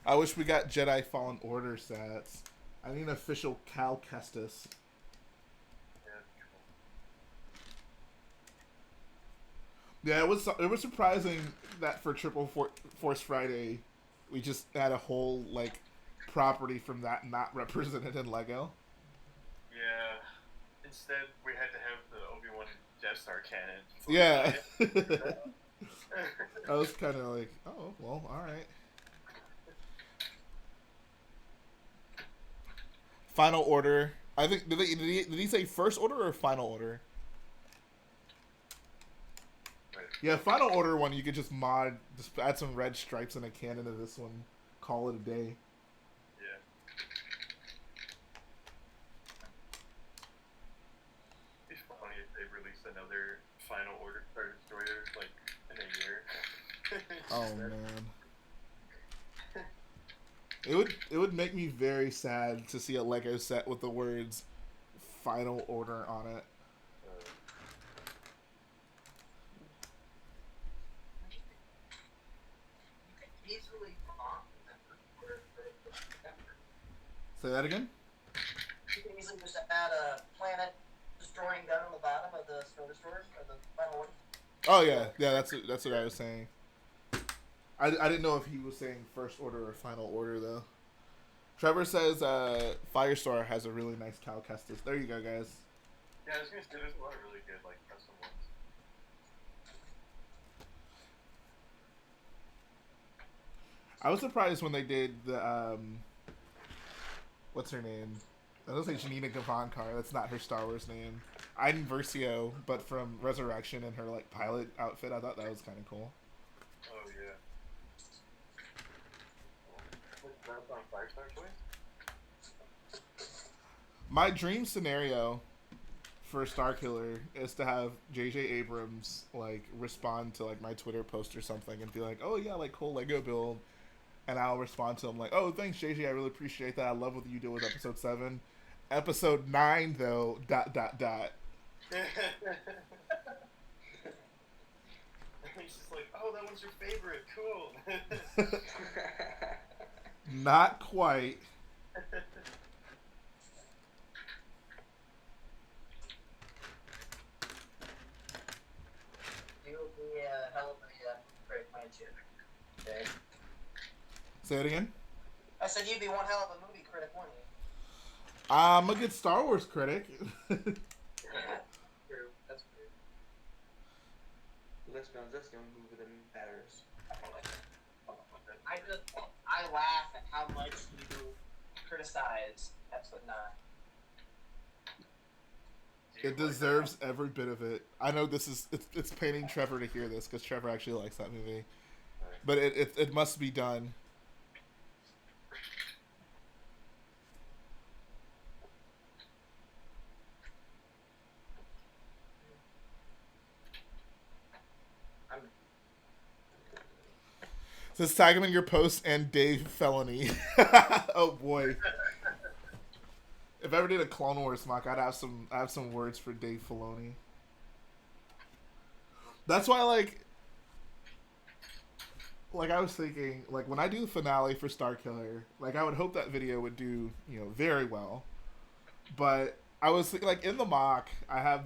I wish we got Jedi Fallen Order sets. I need an official Cal Kestis. Yeah, it was surprising that for Triple Force Friday, we just had a whole like property from that not represented in Lego. Yeah. Instead, we had to have the Obi-Wan Death Star cannon. Yeah. I was kind of like, oh well, all right. Final Order. I think did he say First Order or Final Order? Yeah, Final Order one you could just mod, just add some red stripes and a cannon to this one, call it a day. Yeah. very sad to see a Lego set with the words "Final Order" on it. Easily Say that again. you can easily just add a planet destroying gun on the bottom of the Star Destroyer or the Final Order. Oh yeah, that's what I was saying. I didn't know if he was saying First Order or Final Order though. Trevor says Firestar has a really nice Cal Kestis. There you go, guys. Yeah, I was gonna say there's a lot of really good like custom ones. I was surprised when they did the what's her name? I don't say Janina Gavankar. That's not her Star Wars name. Iden Versio, but from Resurrection in her like pilot outfit. I thought that was kind of cool. Oh yeah. That's on Firestar choice? My dream scenario for Starkiller is to have J.J. Abrams like respond to like my Twitter post or something and be like, "Oh yeah, like cool Lego build," and I'll respond to him like, "Oh thanks J.J. I really appreciate that. I love what you did with Episode 7. Episode 9 though. ... He's just like, oh, that one's your favorite. Cool. Not quite. You will be a hell of a great friendship. Okay. Say it again. I said you'd be one hell of a movie critic, wouldn't you? I'm a good Star Wars critic. Yeah, true. That's true. Let's be honest, that's the only movie that matters. I laugh at how much you criticize Episode 9. It deserves every bit of it. I know it's paining Trevor to hear this because Trevor actually likes that movie, but it must be done. Says tag him in your post and Dave Filoni. Oh boy. If I ever did a Clone Wars mock, I have some words for Dave Filoni. That's why like I was thinking, like when I do the finale for Starkiller, like I would hope that video would do, very well. But I was thinking, like in the mock, I have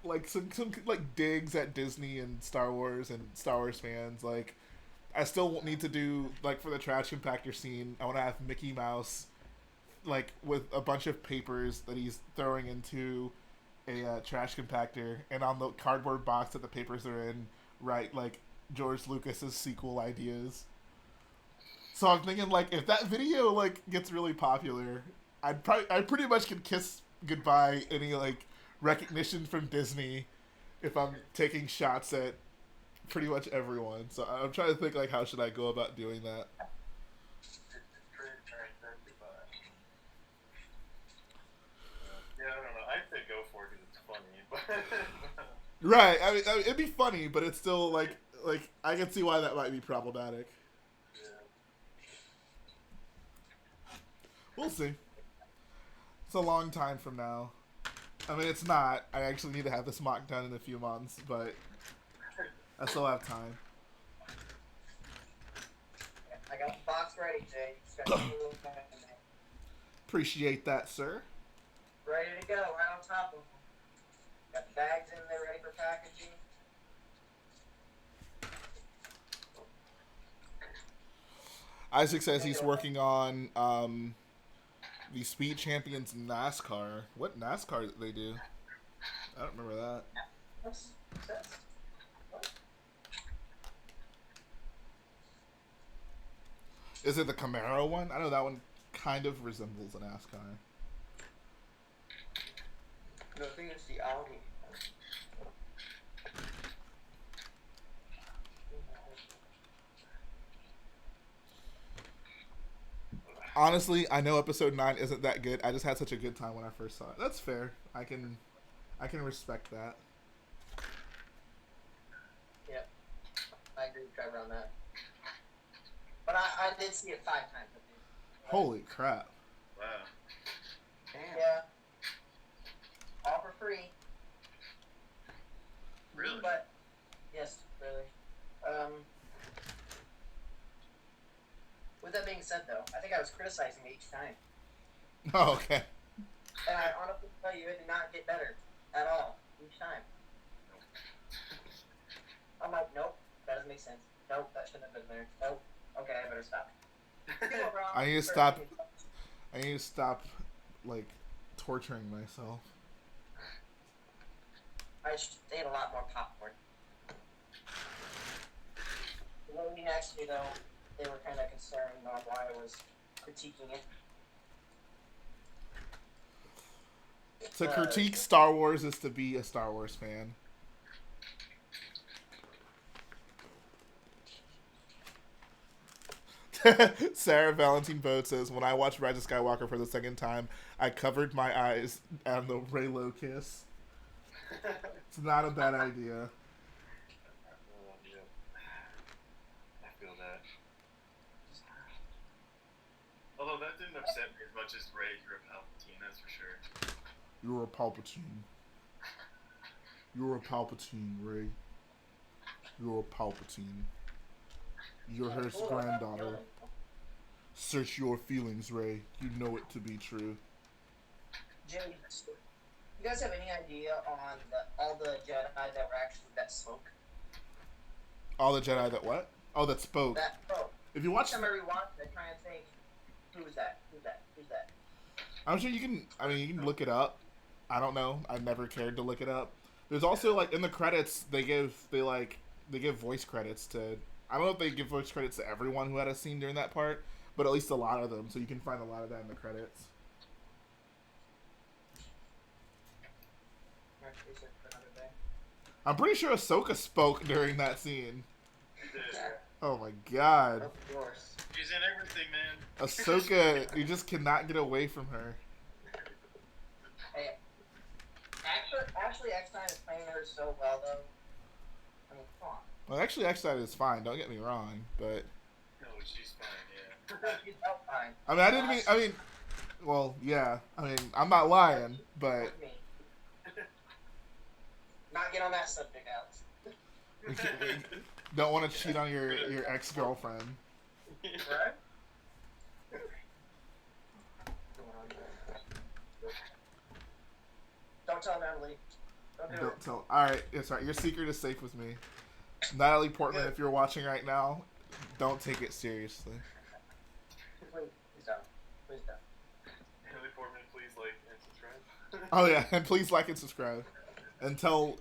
like some like digs at Disney and Star Wars fans. Like I still need to do, like for the trash compactor scene, I want to have Mickey Mouse like with a bunch of papers that he's throwing into a trash compactor, and on the cardboard box that the papers are in, write like George Lucas's sequel ideas. So I'm thinking, like, if that video like gets really popular, I pretty much can kiss goodbye any like recognition from Disney if I'm taking shots at pretty much everyone. So I'm trying to think, like, how should I go about doing that? Yeah, I don't know. I'd say go for it because it's funny. But Right. I mean, it'd be funny, but it's still like I can see why that might be problematic. yeah. We'll see. It's a long time from now. I mean, it's not. I actually need to have this mock done in a few months, but I still have time. I got the box ready, Jay. Just gotta do a little bit. Appreciate that, sir. Ready to go, right on top of them. Got the bags in there ready for packaging. Isaac says he's working on the Speed Champions NASCAR. What NASCAR did they do? I don't remember that. That's what? Is it the Camaro one? I know that one kind of resembles a NASCAR. No, I think it's the Audi. Honestly, I know episode 9 isn't that good. I just had such a good time when I first saw it. That's fair. I can respect that. Yep. I agree with Trevor on that. But I did see it 5 times. Holy crap. criticizing me each time. Oh, okay. And I honestly tell you, it did not get better at all each time. I'm like, nope, that doesn't make sense. Nope, that shouldn't have been there. Nope. Okay, I better stop. I need to stop. I need to stop, like, torturing myself. I should ate a lot more popcorn. Filoni actually, though, they were kind of concerned on why I was critiquing it. To critique Star Wars is to be a Star Wars fan. Sarah Valentine Boat says, when I watched Rise of Skywalker for the second time, I covered my eyes on the Reylo kiss. It's not a bad idea. I feel that. Although that didn't upset me as much as Rey, you're a Palpatine, that's for sure. You're a Palpatine. You're a Palpatine, Rey. You're a Palpatine. You're her granddaughter. Search your feelings, Rey. You know it to be true. Jimmy, you guys have any idea on all the Jedi that were actually that spoke? All the Jedi that what? Oh, that spoke. That spoke. If you watch, Every time I rewatch it, I try and think, who's that? Who's that? Who's that? I'm sure you can. I mean, you can look it up. I don't know. I've never cared to look it up. There's also like in the credits they give voice credits to. I don't know if they give voice credits to everyone who had a scene during that part, but at least a lot of them. So you can find a lot of that in the credits. I'm pretty sure Ahsoka spoke during that scene. Oh my god. Of course. She's in everything, man. Ahsoka, you just cannot get away from her. Hey, actually, X9 is playing her so well, though. I mean, come on. Well, actually, X-Side is fine. Don't get me wrong, but No, she's fine, yeah. She's out fine. I mean, I didn't mean. I mean, well, yeah. I mean, I'm not lying, but With me. Not get on that subject, Alex. we don't want to cheat on your ex-girlfriend. Right? Don't tell him, Emily. Don't do Don't it. tell. All right, it's all right. Your secret is safe with me. Natalie Portman, if you're watching right now, don't take it seriously. Please don't. Please don't. Natalie Portman, please like and subscribe. Oh yeah, and please like and subscribe, and tell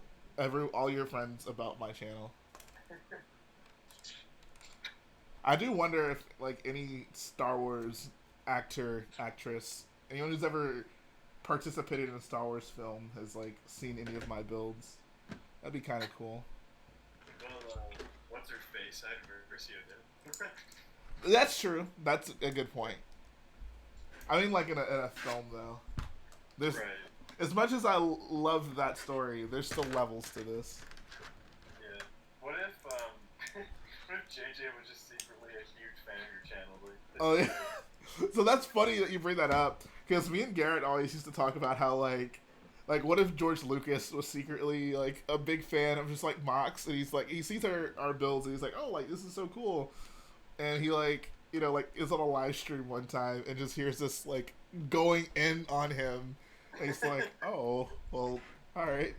all your friends about my channel. I do wonder if like any Star Wars actor, actress, anyone who's ever participated in a Star Wars film has like seen any of my builds. That'd be kind of cool. Well, what's her face? I never see it. That's true. That's a good point. I mean, like in a film though. There's Right. as much as I love that story, there's still levels to this. Yeah. What if what if JJ was just secretly a huge fan of your channel? Like, Oh yeah. So that's funny that you bring that up because me and Garrett always used to talk about how like what if George Lucas was secretly like a big fan of just like MOCs and he's like he sees our builds and he's like, oh, like this is so cool, and he like like is on a live stream one time and just hears this like going in on him and he's like, oh well, all right.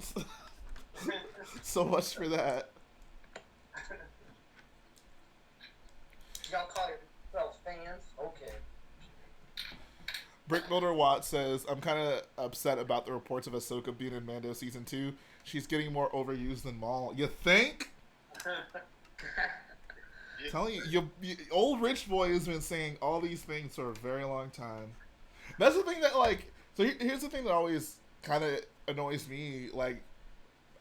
So much for that. Y'all call yourselves fans? Okay. Brickbuilder Watt says, I'm kind of upset about the reports of Ahsoka being in Mando Season 2. She's getting more overused than Maul. You think? Telling you, old rich boy has been saying all these things for a very long time. That's the thing that, like, so here's the thing that always kind of annoys me. Like,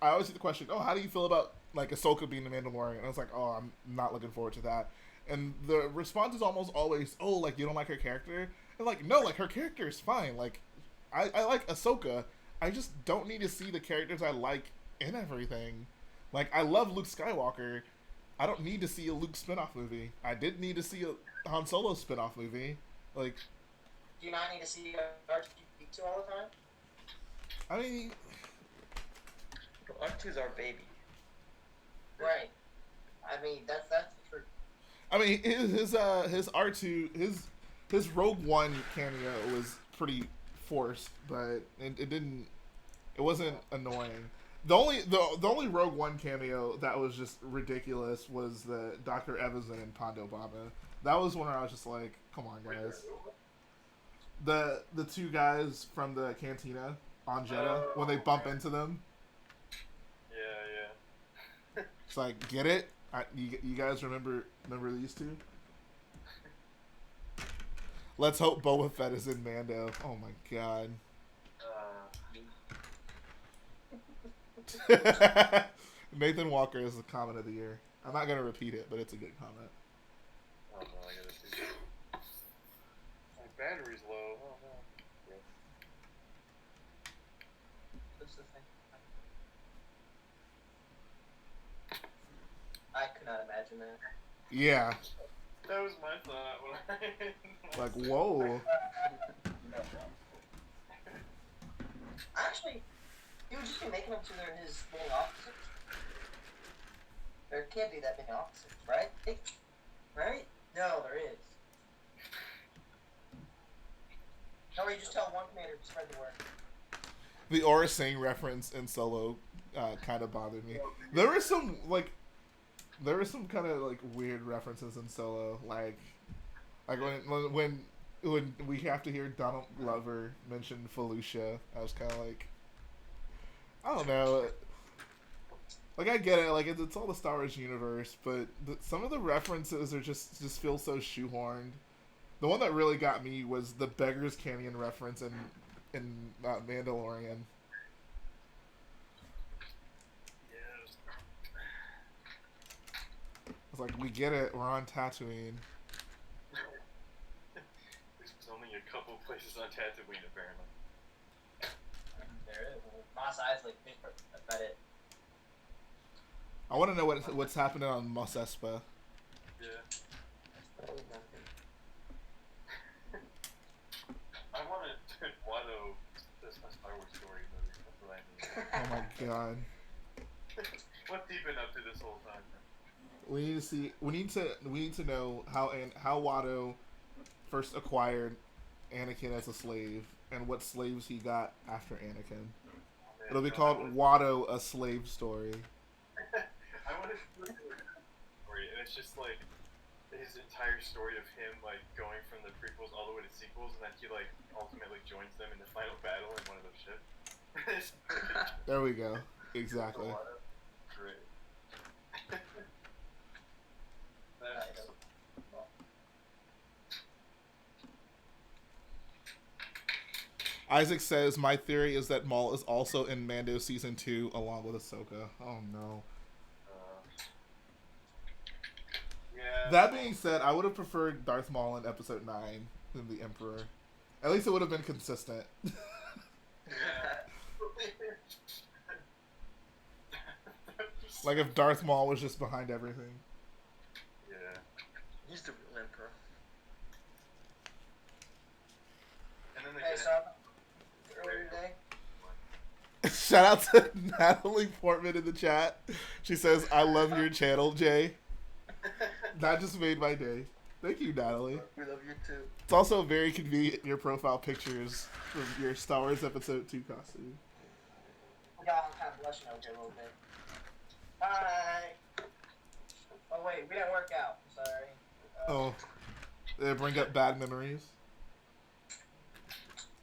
I always get the question, oh, how do you feel about, like, Ahsoka being the Mandalorian? And I was like, oh, I'm not looking forward to that. And the response is almost always, oh, like, you don't like her character? And, like, no, like, her character is fine. Like, I like Ahsoka. I just don't need to see the characters I like in everything. Like, I love Luke Skywalker. I don't need to see a Luke spin-off movie. I did need to see a Han Solo spin-off movie. Like, Do you not need to see R2D2 all the time? I mean, R2's our baby. Right. I mean, that's the truth. his R2, his Rogue One cameo was pretty forced, but it didn't. It wasn't annoying. The only Rogue One cameo that was just ridiculous was the Dr. Evazan and Pondo Baba. That was one where I was just like, come on, guys. The two guys from the cantina on Jeddah, when they bump into them. Yeah. It's like, get it? You guys remember these two? Let's hope Boba Fett is in Mando. Oh my god. Nathan Walker is the comment of the year. I'm not gonna repeat it, but it's a good comment. Oh no, I gotta see. My battery's low. Oh no. What's the thing? I could not imagine that. Yeah. That was my thought when I. Like, whoa. Actually, he would just be making them to his main officers. There can't be that many officers, right? Right? No, there is. Or you just tell one commander to spread the word. The Aura Singh reference in Solo kind of bothered me. There were some kind of like weird references in Solo, like when we have to hear Donald Glover mention Felucia. I was kind of like, I don't know. Like, I get it. Like, it's all the Star Wars universe, but some of the references are just feel so shoehorned. The one that really got me was the Beggars Canyon reference in Mandalorian. It's like, we get it. We're on Tatooine. There's only a couple places on Tatooine, apparently. There is. Mos Eisley, that's about it. I want to know what's happening on Mos Espa. Yeah. I want to Watto this Star Wars story movie. That's what I need. Oh my god. What's he been up to this whole time? We need to see. We need to know how Watto first acquired Anakin as a slave and what slaves he got after Anakin. It'll be called Watto: A Slave Story. I want to see the story, and it's just like his entire story of him like going from the prequels all the way to sequels, and then he like ultimately joins them in the final battle in one of those ships. There we go. Exactly. Great. Isaac says, my theory is that Maul is also in Mando Season 2 along with Ahsoka. Oh no. Yeah. That being said, I would have preferred Darth Maul in Episode 9 than the Emperor. At least it would have been consistent. Like if Darth Maul was just behind everything. Yeah. He's the real emperor. And then they Hey, could so earlier today. Shout out to Natalie Portman in the chat. She says, I love your channel, Jay. That just made my day. Thank you, Natalie. We love you too. It's also very convenient, your profile pictures from your Star Wars Episode 2 costume. God, I'm kind of blushing over here a little bit. Hi. Oh wait, we didn't work out. I'm sorry. Oh. They bring up bad memories?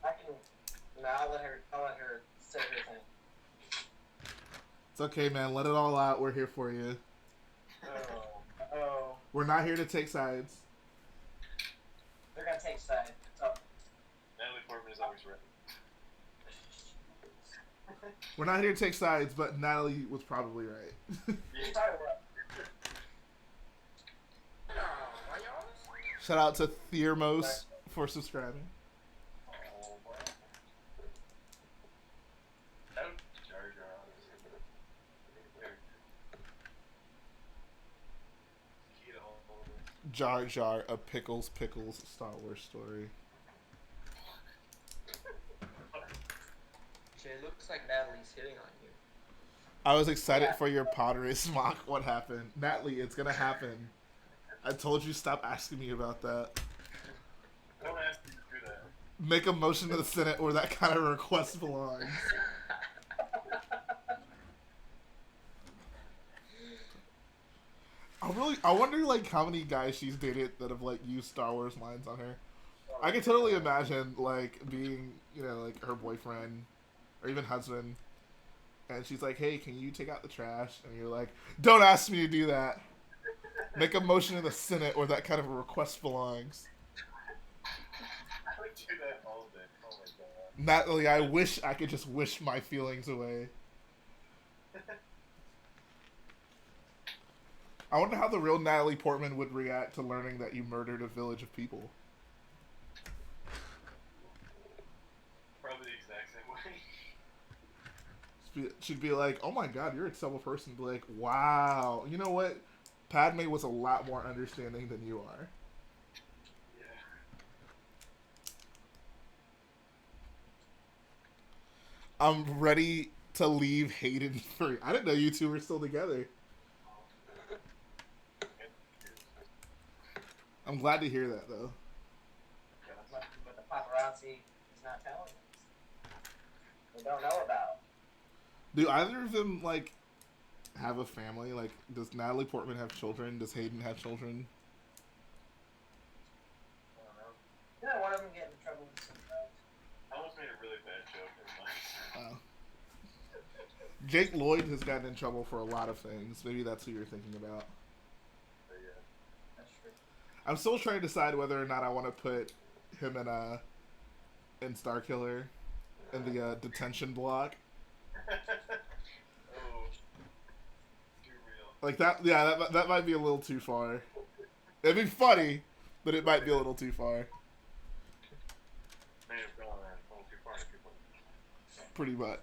I can. No, I'll let her say her thing. It's okay, man. Let it all out. We're here for you. Oh. We're not here to take sides. They're gonna take sides. So. Natalie Portman is always ready. We're not here to take sides, but Natalie was probably right. Sorry, what? Shout out to Thiermos for subscribing. Oh, boy. Jar Jar, key to all of this. Jar Jar, a Pickles Star Wars story. It looks like Natalie's hitting on you. I was excited for your pottery smock. What happened? Natalie, it's gonna happen. I told you stop asking me about that. Make a motion to the Senate where that kind of request belongs. I wonder like how many guys she's dated that have like used Star Wars lines on her. I can totally imagine like being, you know, like her boyfriend or even husband, and she's like, "Hey, can you take out the trash?" And you're like, "Don't ask me to do that. Make a motion in the Senate where that kind of a request belongs." I would do that all day. Oh my god. Natalie, I wish I could just wish my feelings away. I wonder how the real Natalie Portman would react to learning that you murdered a village of people. Probably the exact same way. She'd be like, "Oh my god, you're a terrible person." Be like, "Wow, you know what? Padme was a lot more understanding than you are." Yeah. I'm ready to leave Hayden free. I didn't know you two were still together. I'm glad to hear that, though. But the paparazzi is not telling us. We don't know about. Do either of them, like, have a family? Like, does Natalie Portman have children? Does Hayden have children? I don't know. Yeah, one of them get in trouble with some drugs. I almost made a really bad joke. Never mind. Jake Lloyd has gotten in trouble for a lot of things. Maybe that's who you're thinking about. But yeah. That's true. I'm still trying to decide whether or not I want to put him in Starkiller in the detention block. Oh. Too real. Like that, yeah, that might be a little too far. It'd be funny, but it might be a little too far. May have gone a little too far to people. Pretty much.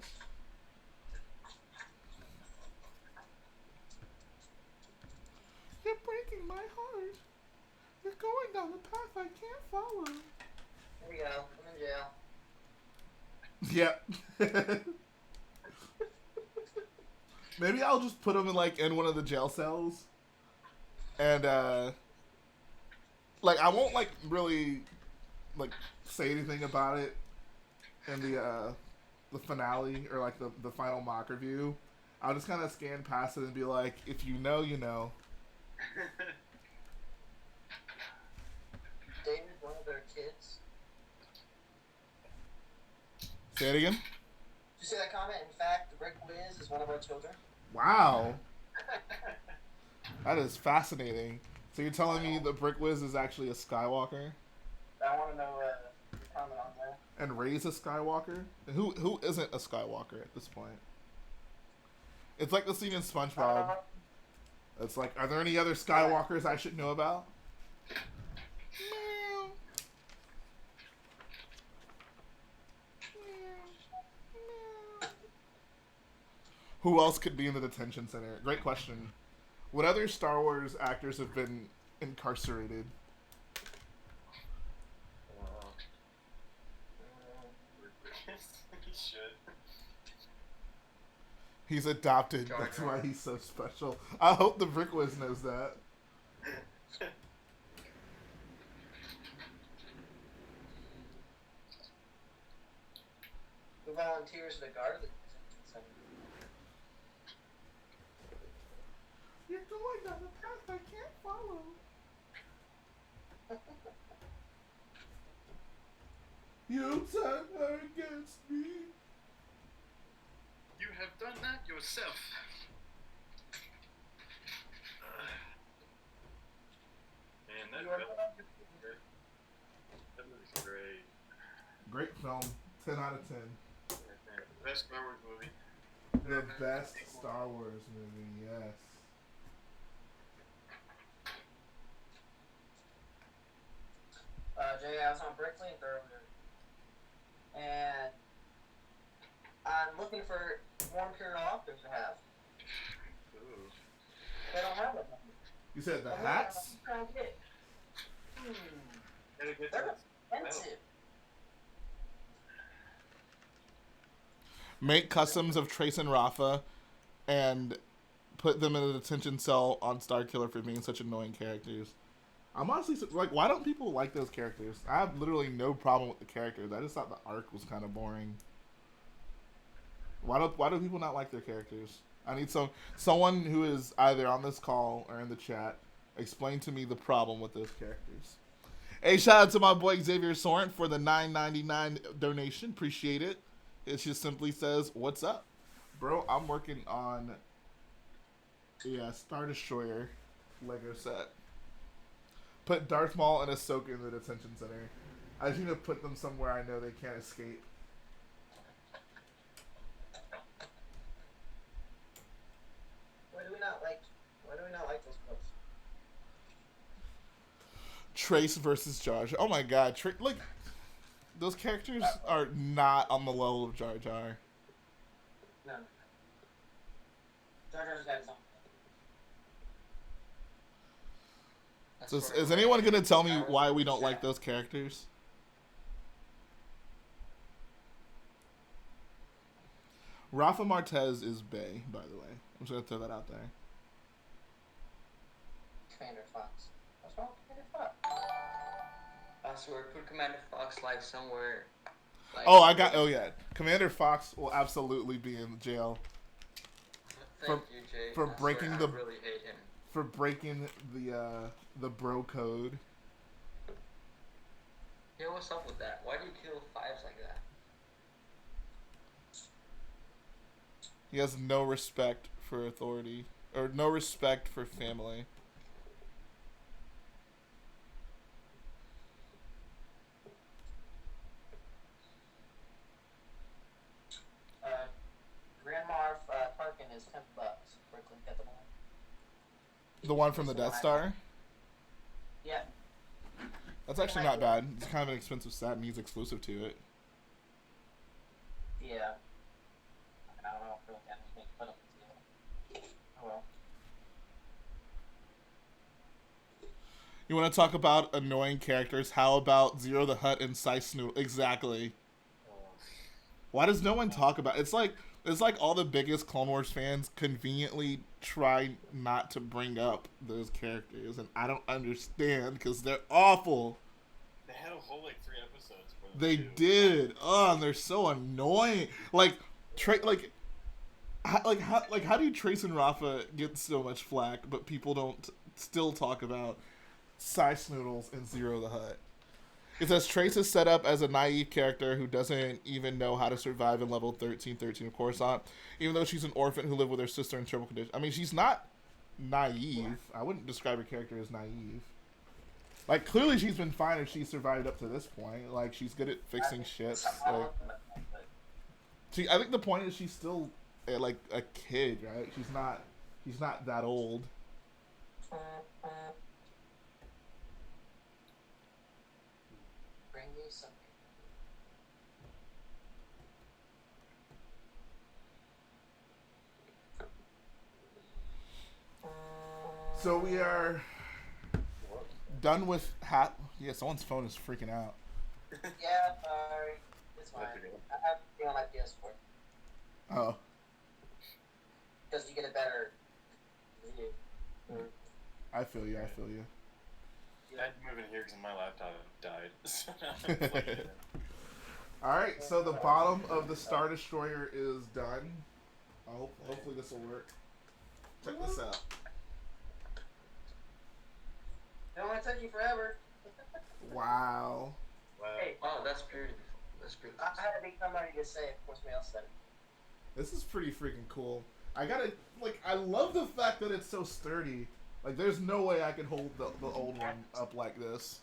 You're breaking my heart. You're going down the path I can't follow. There we go. I'm in jail. Yep. Maybe I'll just put him in one of the jail cells, and like I won't really say anything about it in the finale or like the final mock review. I'll just kind of scan past it and be like, if you know, you know. David, one of their kids. Say it again. Did you see that comment? In fact, the Brick Wiz is one of our children. Wow. That is fascinating. So you're telling me the Brick Wiz is actually a Skywalker? I want to know your comment on that. And Rey's a Skywalker? And who isn't a Skywalker at this point? It's like the scene in SpongeBob. It's like, are there any other Skywalkers I should know about? Meow. Meow. Who else could be in the detention center? Great question. What other Star Wars actors have been incarcerated? He should. He's adopted. That's why he's so special. I hope the Brick Wiz knows that. Who volunteers to guard the detention center? You're going down the path I can't follow. You turn her against me. You have done that yourself. Man, that movie's great. Great film. 10 out of 10. Best Star Wars movie. The best Star Wars movie, yes. Jay, I was on Bricklink earlier, and I'm looking for more Imperial authors to have. Ooh. They don't have them. You said the hats? Gotta get. Gotta get They're that. expensive. Make customs of Trace and Rafa and put them in a detention cell on Starkiller for being such annoying characters. I'm honestly like, why don't people like those characters? I have literally no problem with the characters. I just thought the arc was kind of boring. Why do people not like their characters? I need someone who is either on this call or in the chat explain to me the problem with those characters. Hey, shout out to my boy Xavier Sorrent for the $9.99 donation. Appreciate it. It just simply says, "What's up, bro? I'm working on Star Destroyer Lego set. Put Darth Maul and Ahsoka in the detention center. I just need to put them somewhere I know they can't escape." Why do we not like those books? Trace versus Jar Jar. Oh my god, like those characters are not on the level of Jar Jar. No. Jar Jar's got his own. So is anyone gonna tell me why we don't like those characters? Rafa Martez is Bay, by the way. I'm just gonna throw that out there. Commander Fox. What's wrong with Commander Fox? I swear, put Commander Fox like somewhere. Like, Oh yeah. Commander Fox will absolutely be in jail Thank you, Jay. for I breaking swear, the- I really hate him. for breaking the bro code. Yo, what's up with that? Why do you kill fives like that? He has no respect for authority or no respect for family. Grand Marf Tarkin is $10 for a click at the moment. The one from the Death Star? Yeah. That's actually not bad. It's kind of an expensive set and he's exclusive to it. Yeah. I don't know if really that makes fun of it. Oh well. You want to talk about annoying characters? How about Zero the Hutt and Sice Snoodle? Exactly. Why does no one talk about it's like all the biggest Clone Wars fans conveniently try not to bring up those characters, and I don't understand because they're awful. They had a whole 3 episodes for them. They too. did. Oh, and they're so annoying. How do Trace and Rafa get so much flack, but people don't still talk about Sice Noodles and Zero the Hutt? It says Trace is set up as a naive character who doesn't even know how to survive in level 1313 of Coruscant, even though she's an orphan who lived with her sister in terrible conditions. I mean, she's not naive. I wouldn't describe her character as naive. Like, clearly she's been fine if she's survived up to this point. Like, she's good at fixing ships. Like, I think the point is she's still, like, a kid, right? She's not that old. Bring me some. So we are done with Yeah, someone's phone is freaking out. Yeah, sorry. It's fine. I have to be on my PS4. Oh. Because you get a better view. I feel you. I had to move in here because my laptop died. So now I'm plugging it in. Alright, so the bottom of the Star Destroyer is done. Hopefully this will work. Check this out. It don't want to take you forever. Wow. Wow. Hey, Wow, that's beautiful. That's beautiful. I had to be somebody to say it before somebody else said it. This is pretty freaking cool. I love the fact that it's so sturdy. Like, there's no way I could hold the old one up like this.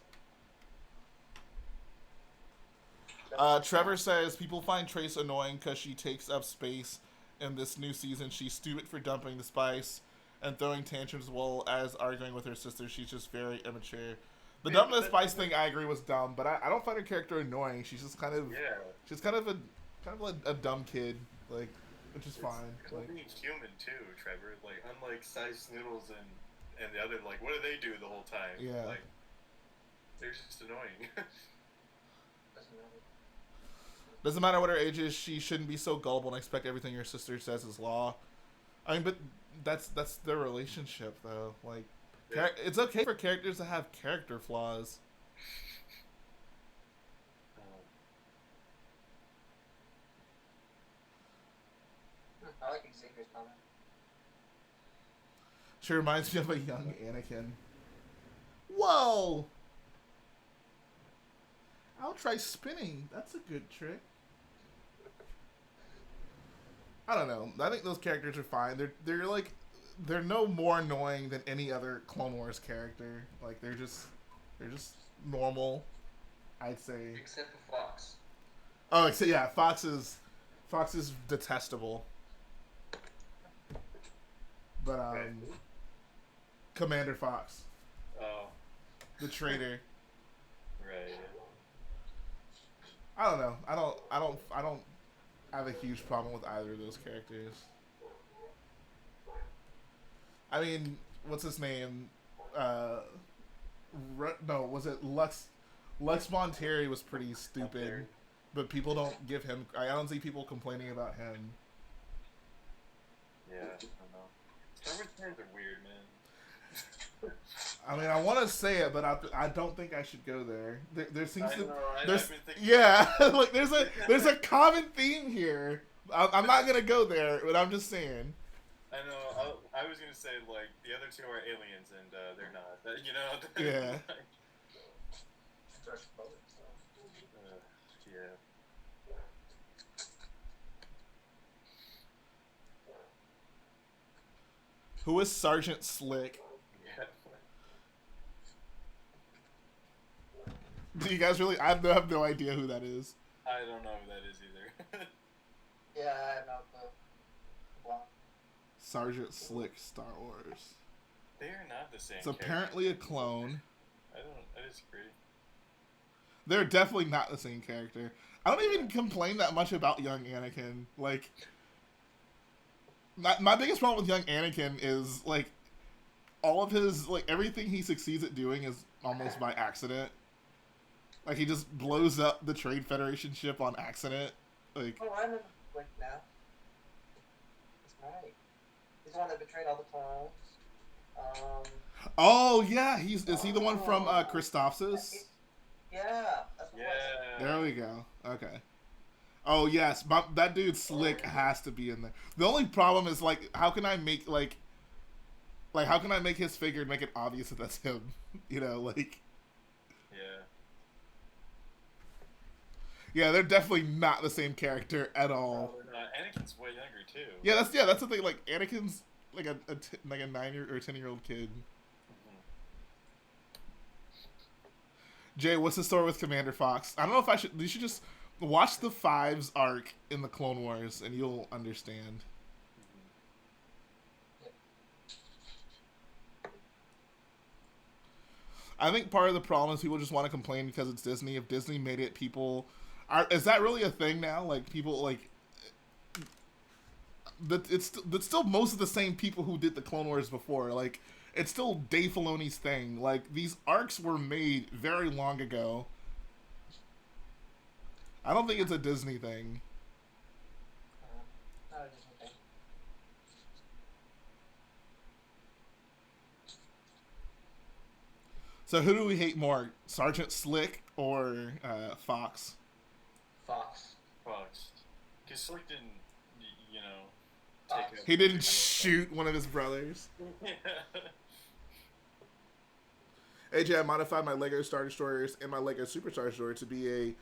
Trevor says, people find Trace annoying because she takes up space in this new season. She's stupid for dumping the spice and throwing tantrums as well as arguing with her sister. She's just very immature. The dumping the spice thing, I agree, was dumb, but I don't find her character annoying. She's just kind of a dumb kid, like, which is fine. It's Like, being human too, Trevor. Like, unlike Size Noodles and the other, like, what do they do the whole time? Yeah. Like, they're just annoying. doesn't matter what her age is, she shouldn't be so gullible and expect everything her sister says is law. I mean, but that's their relationship, though. Like, It's okay for characters to have character flaws. I like Xavier's comment. She reminds me of a young Anakin. Whoa! I'll try spinning. That's a good trick. I don't know. I think those characters are fine. They're like, they're no more annoying than any other Clone Wars character. Like they're just normal, I'd say. Except for Fox. Oh, yeah, Fox is detestable. But Commander Fox, Oh, the traitor. right. I don't know. I don't have a huge problem with either of those characters. I mean, what's his name? No, was it Lux Monteri was pretty stupid, but people don't give him. I don't see people complaining about him. Yeah, I don't know. Star Wars fans are weird, man. I mean, I want to say it, but I don't think I should go there. There seems to there's I've been thinking. yeah, like there's a common theme here. I'm not gonna go there, but I'm just saying. I know. I was gonna say like the other two are aliens, and they're not. You know. Yeah. Yeah. Who is Sergeant Slick? Yeah. Do you guys really? I have no idea who that is. I don't know who that is either. Yeah, I have no clue. Wow. Sergeant Slick, Star Wars. They are not the same. It's apparently a clone. I disagree. They're definitely not the same character. I don't even complain that much about young Anakin. Like, my biggest problem with young Anakin is like all of his everything he succeeds at doing is almost by accident. Like he just blows up the Trade Federation ship on accident. Like, Oh, I remember Blake now. That's right. He's the one that betrayed all the clones. oh yeah, is he the one from Christophsis? Yeah, that's what it was. Yeah. There we go. Okay. Oh yes, that dude Slick has to be in there. The only problem is how can I make how can I make his figure and make it obvious that that's him? You know, Yeah. yeah, they're definitely not the same character at all. Anakin's way younger too. Yeah, that's the thing. Like Anakin's like a 9 or 10-year-old kid. Jay, what's the story with Commander Fox? I don't know if I should. You should just watch the Fives arc in the Clone Wars, and you'll understand. I think part of the problem is people just want to complain because it's Disney. If Disney made it, people is that really a thing now? Like people it's still most of the same people who did the Clone Wars before. Like it's still Dave Filoni's thing. Like these arcs were made very long ago. I don't think it's a Disney thing. Not a Disney thing. So who do we hate more, Sergeant Slick or Fox? Fox. Because Slick didn't, you know, Fox. take He didn't shoot one of his brothers. AJ, I modified my Lego Star Destroyers and my Lego Superstar Destroyer to be a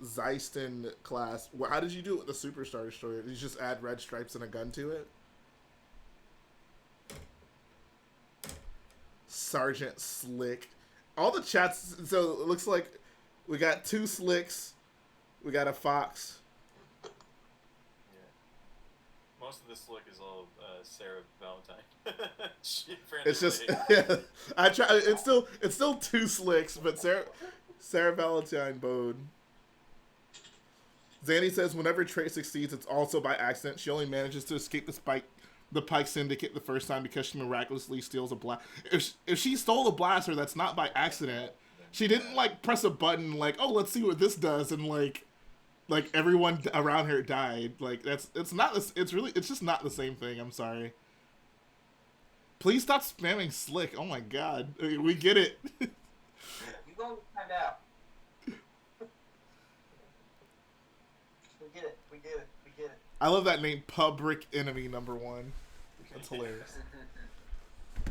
Zeiston class. How did you do it with the Superstar Destroyer? Did you just add red stripes and a gun to it? Sergeant Slick. All the chats, so it looks like we got 2 Slicks, we got a Fox. Yeah. Most of the Slick is all Sarah Valentine. It's just yeah, I try. It's still 2 Slicks, but Sarah Valentine Bode. Zandy says whenever Trey succeeds, it's also by accident. She only manages to escape the Pike Syndicate the first time because she miraculously steals a blast. If she stole a blaster, that's not by accident. She didn't press a button oh, let's see what this does, and everyone around her died. It's just not the same thing. I'm sorry. Please stop spamming slick. Oh my god. We get it. You gonna find out. We get it. We get it. We get it. I love that name, Public Enemy #1. That's hilarious.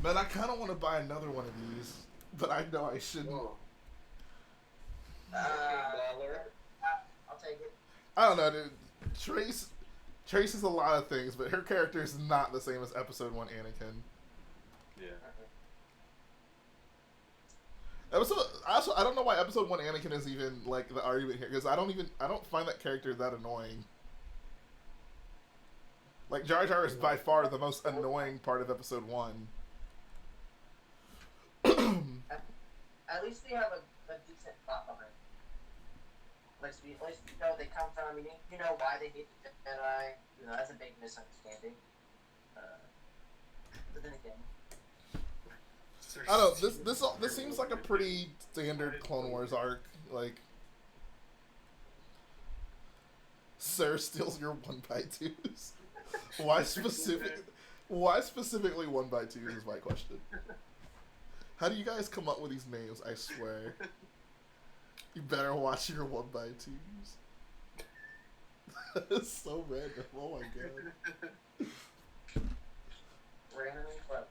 Man, I kind of want to buy another one of these, but I know I shouldn't. I'll take it. I don't know, dude. Trace is a lot of things, but her character is not the same as Episode 1 Anakin. Yeah. I don't know why Episode 1 Anakin is even like the argument here, because I don't find that character that annoying. Like Jar Jar is by far the most annoying part of Episode 1. At least they have a decent plot behind. At least you know where they come from. You know why they hate the Jedi. You know that's a big misunderstanding. But then again, I don't know. This seems like a pretty standard Clone Wars arc. Like, Sir steals your 1x2s. Why specifically 1x2s is my question. How do you guys come up with these names? I swear. You better watch your 1x2s. That's so random. Oh my god. random and clever.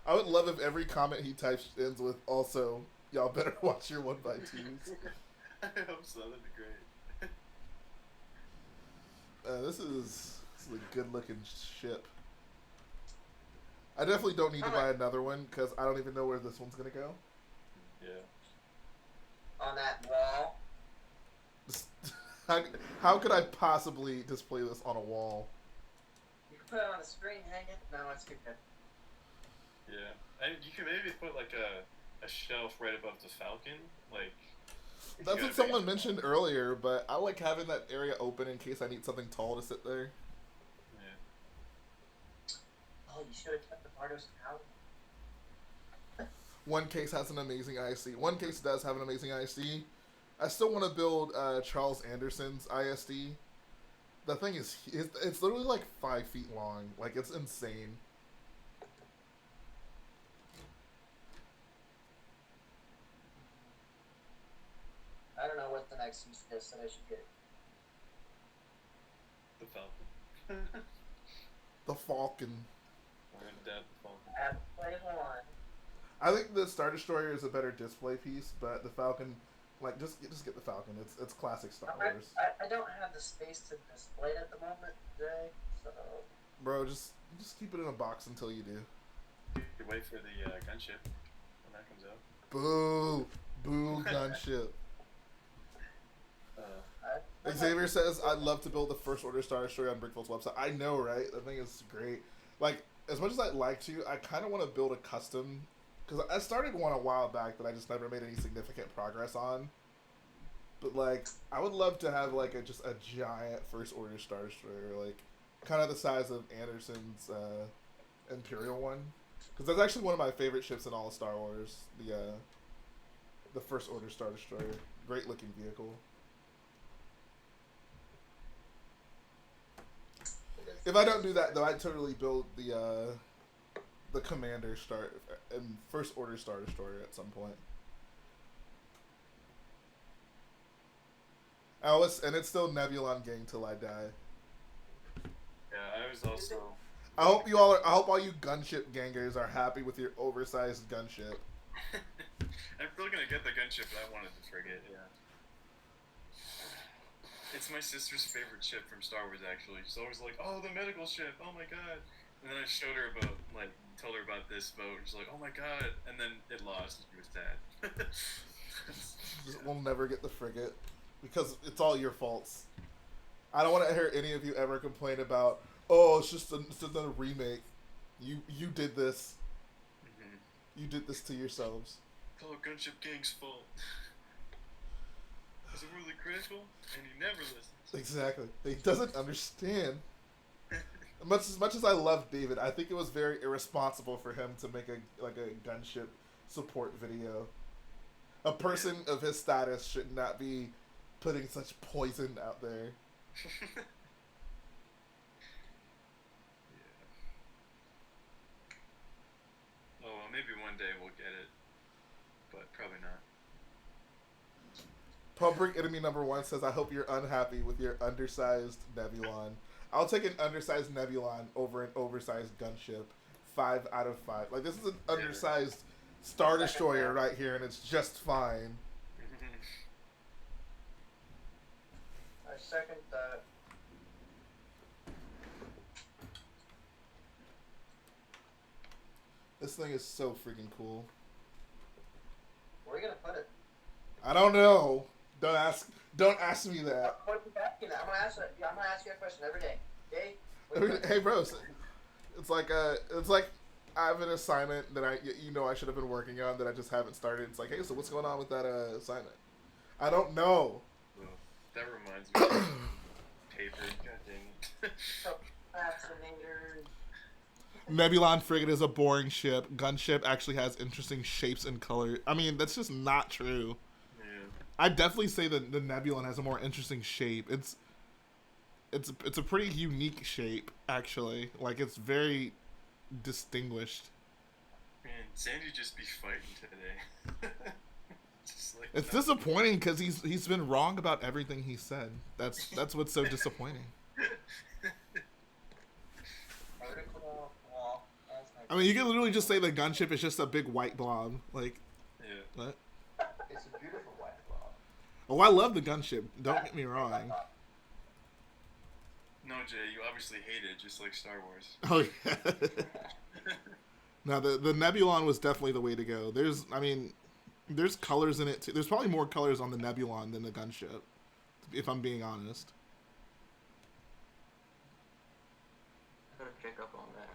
I would love if every comment he types ends with also, y'all better watch your 1x2s. I hope so. That'd be great. This is a good looking ship. I definitely don't need to buy another one because I don't even know where this one's gonna go. Yeah. On that wall. How could I possibly display this on a wall? You can put it on the screen, hang it. No, it's too good. Yeah. And you can maybe put like a shelf right above the Falcon, like. That's what someone mentioned earlier, but I like having that area open in case I need something tall to sit there. Yeah. Oh, you should have kept the Bardos out. One case has an amazing IC. One case does have an amazing IC. I still want to build Charles Anderson's ISD. The thing is, it's literally like 5 feet long. Like, it's insane. I don't know what the next UCS that I should get. The Falcon. The Falcon. We're gonna dab the Falcon. I haven't played one. I think the Star Destroyer is a better display piece, but the Falcon, like, just get the Falcon. It's classic Star Wars. I don't have the space to display it at the moment, Jay. So. Bro, just keep it in a box until you do. You wait for the gunship when that comes out. Boo, boo, gunship. I Xavier says, I'd love to build the First Order Star Destroyer on Brickfield's website. I know, right? That thing is great. Like, as much as I'd like to, I kind of want to build a custom. Because I started one a while back that I just never made any significant progress on. But, like, I would love to have, like, just a giant First Order Star Destroyer. Like, kind of the size of Anderson's Imperial one. Because that's actually one of my favorite ships in all of Star Wars. The First Order Star Destroyer. Great looking vehicle. If I don't do that, though, I'd totally build the Commander Star and First Order Star Destroyer at some point. And it's still Nebulon gang till I die. Yeah, I was also. I hope all you gunship gangers are happy with your oversized gunship. I'm still gonna get the gunship, but I wanted the frigate. Yeah. It's my sister's favorite ship from Star Wars, actually. She's always like, oh, the medical ship, oh my god. And then I showed her about, like, told her about this boat. She's like, oh my god. And then it lost, and she was sad. We'll never get the frigate. Because it's all your faults. I don't want to hear any of you ever complain about, oh, it's just another remake. You did this. Mm-hmm. You did this to yourselves. It's all Gunship Gang's fault. Is it really critical? And he never listens. Exactly. He doesn't understand. As much as I love David, I think it was very irresponsible for him to make a gunship support video. A person of his status should not be putting such poison out there. maybe one day we'll get it, but probably not. Public Enemy #1 says, I hope you're unhappy with your undersized Nebulon. I'll take an undersized Nebulon over an oversized gunship. 5 out of 5. Like, this is an undersized Star Destroyer right here, and it's just fine. I second that. This thing is so freaking cool. Where are you gonna put it? I don't know. Don't ask me that. What are you asking? I'm gonna ask you a question every day. Okay? Hey, bro. It's like I have an assignment that I should have been working on that I just haven't started. It's like, hey, so what's going on with that assignment? I don't know. Well, that reminds me of paper. God dang it. Fascinator. Nebulon frigate is a boring ship. Gunship actually has interesting shapes and color. I mean, that's just not true. Yeah. I'd definitely say that the Nebulon has a more interesting shape. It's a pretty unique shape, actually. Like, it's very distinguished. Man, Sandy just be fighting today. Just like It's that. disappointing because he's been wrong about everything he said. That's what's so disappointing. I mean, you can literally just say the gunship is just a big white blob. Like, Yeah. what? It's a beautiful white blob. Oh, I love the gunship. Don't get me wrong. No, Jay, you obviously hate it, just like Star Wars. Oh yeah. No, the Nebulon was definitely the way to go. There's colors in it too. There's probably more colors on the Nebulon than the gunship, if I'm being honest. I gotta check up on that.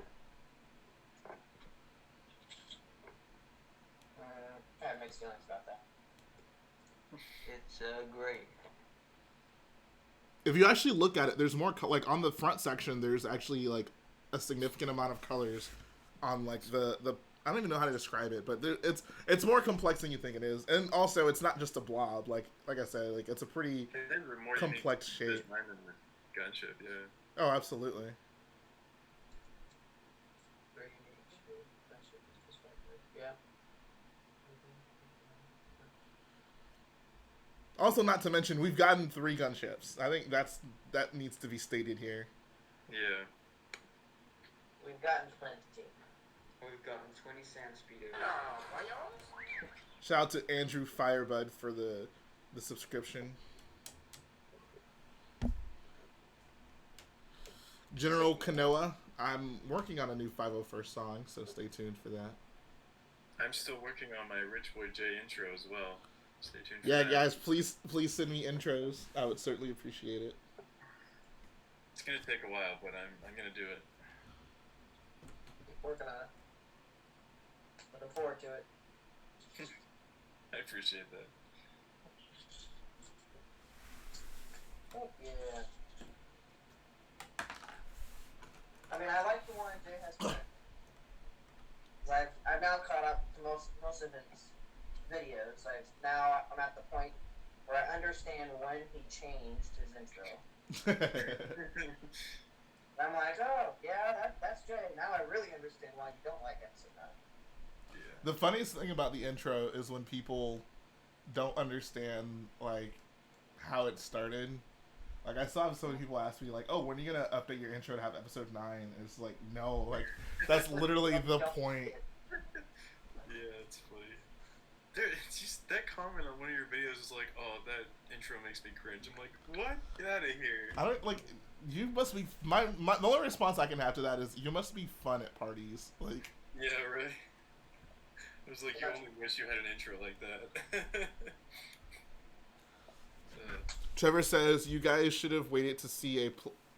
I have mixed feelings about that. It's great. If you actually look at it, there's more like on the front section. There's actually like a significant amount of colors on like the I don't even know how to describe it, but it's more complex than you think it is. And also, it's not just a blob. Like I said, like it's a pretty They were more complex unique shape. design than the gunship, yeah. Oh, absolutely. Very unique. Yeah. Also, not to mention, we've gotten 3 gunships. I think that needs to be stated here. Yeah. We've gotten plenty. We've gotten 20 sand speeders. Shout out to Andrew Firebud for the subscription. General Kanoa, I'm working on a new 501st song, so stay tuned for that. I'm still working on my Rich Boy J intro as well. Stay tuned for Yeah, that. guys, please send me intros. I would certainly appreciate it. It's gonna take a while, but I'm gonna do it. Working on it. Looking forward to it. I appreciate that. Oh, yeah. I mean, I like the one Jay has put. I've now caught up to most of his videos. I'm at the point where I understand when he changed his intro. I'm like, oh, yeah, that's Jay. Now I really understand why you don't like it so much. Yeah. The funniest thing about the intro is when people don't understand like how it started. Like I saw so many people ask me like, "Oh, when are you gonna update your intro to have episode 9?" And it's like, no, like that's literally the point. Yeah, it's funny. Dude, it's just that comment on one of your videos is like, "Oh, that intro makes me cringe." I'm like, "What? Get out of here!" I don't like. You must be my the only response I can have to that is you must be fun at parties. Like, Yeah, right. It was like you only wish you had an intro like that. Trevor says you guys should have waited to see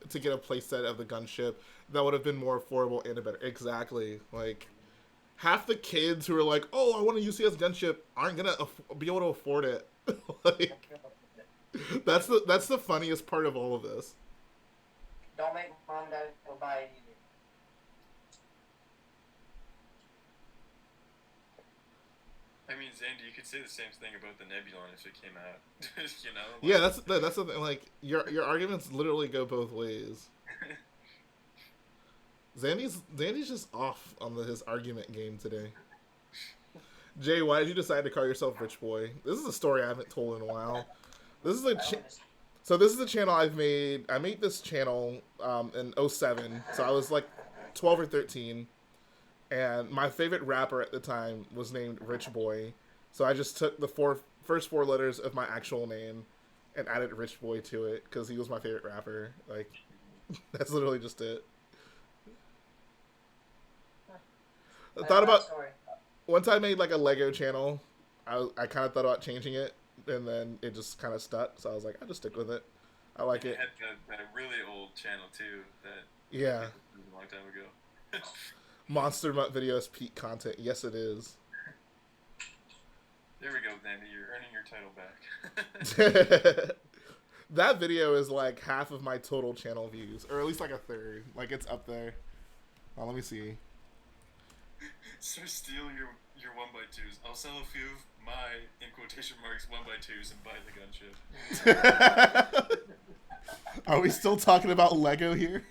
to get a playset of the gunship. That would have been more affordable and a better. Exactly. Like half the kids who are like, "Oh, I want a UCS gunship," aren't gonna be able to afford it. Like, that's the funniest part of all of this. Don't make mom and dad go buy it either. I mean, Zandy, you could say the same thing about the Nebulon if it came out. You know? Like, Yeah, that's the thing. Like your arguments literally go both ways. Zandy's just off on his argument game today. Jay, why did you decide to call yourself Rich Boy? This is a story I haven't told in a while. This is a so this is the channel I've made. I made this channel in '07, so I was like 12 or 13, and my favorite rapper at the time was named Rich Boy. So I just took the first four letters of my actual name and added Rich Boy to it because he was my favorite rapper. Like, that's literally just it. I thought about once I made like a Lego channel, I kind of thought about changing it, and then it just kind of stuck. So I was like, I'll just stick with it. I like it. It had a really old channel too. That Yeah. a long time ago. Monster Mutt videos peak content. Yes, it is. There we go, Danny. You're earning your title back. That video is like half of my total channel views, or at least like a third. Like it's up there. Oh, let me see. So steal your 1x2s. I'll sell a few of my, in quotation marks, 1x2s and buy the gunship. Are we still talking about Lego here?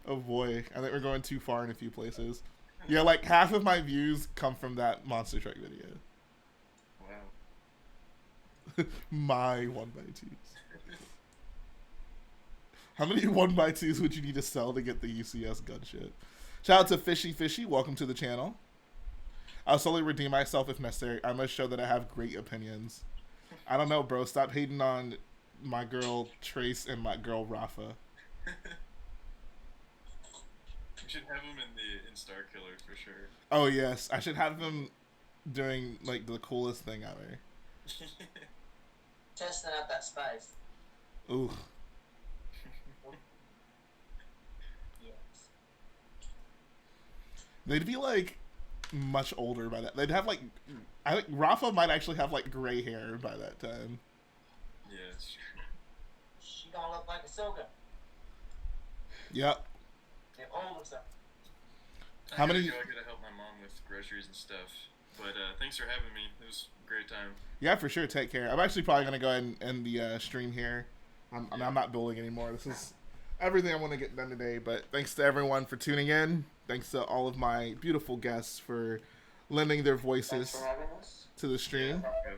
Oh boy, I think we're going too far in a few places. Yeah, like half of my views come from that monster truck video. Wow. My 1x2s. How many 1x2s would you need to sell to get the UCS gunship? Shout out to Fishy Fishy. Welcome to the channel. I'll slowly redeem myself if necessary. I must show that I have great opinions. I don't know, bro. Stop hating on my girl Trace and my girl Rafa. We should have him in Starkiller for sure. Oh yes, I should have them doing like the coolest thing ever. Testing out that spice. Ooh. Yes. They'd be like much older by that. They'd have like, I think Rafa might actually have like gray hair by that time. Yes. She gonna look like a Soga. Yep. The older stuff. How many? I gotta help my mom with groceries and stuff. But thanks for having me. It was a great time. Yeah, for sure. Take care. I'm actually probably gonna go ahead and end the stream here. I'm not building anymore. This is everything I want to get done today. But thanks to everyone for tuning in. Thanks to all of my beautiful guests for lending their voices to the stream. Yeah,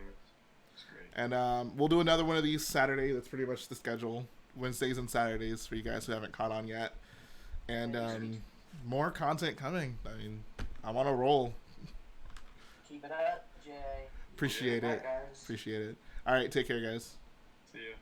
it's great. And we'll do another one of these Saturday. That's pretty much the schedule. Wednesdays and Saturdays for you guys who haven't caught on yet. And more content coming. I mean, I'm on a roll. Keep it up, Jay. Appreciate it. Bye, guys. Appreciate it. All right, take care, guys. See ya.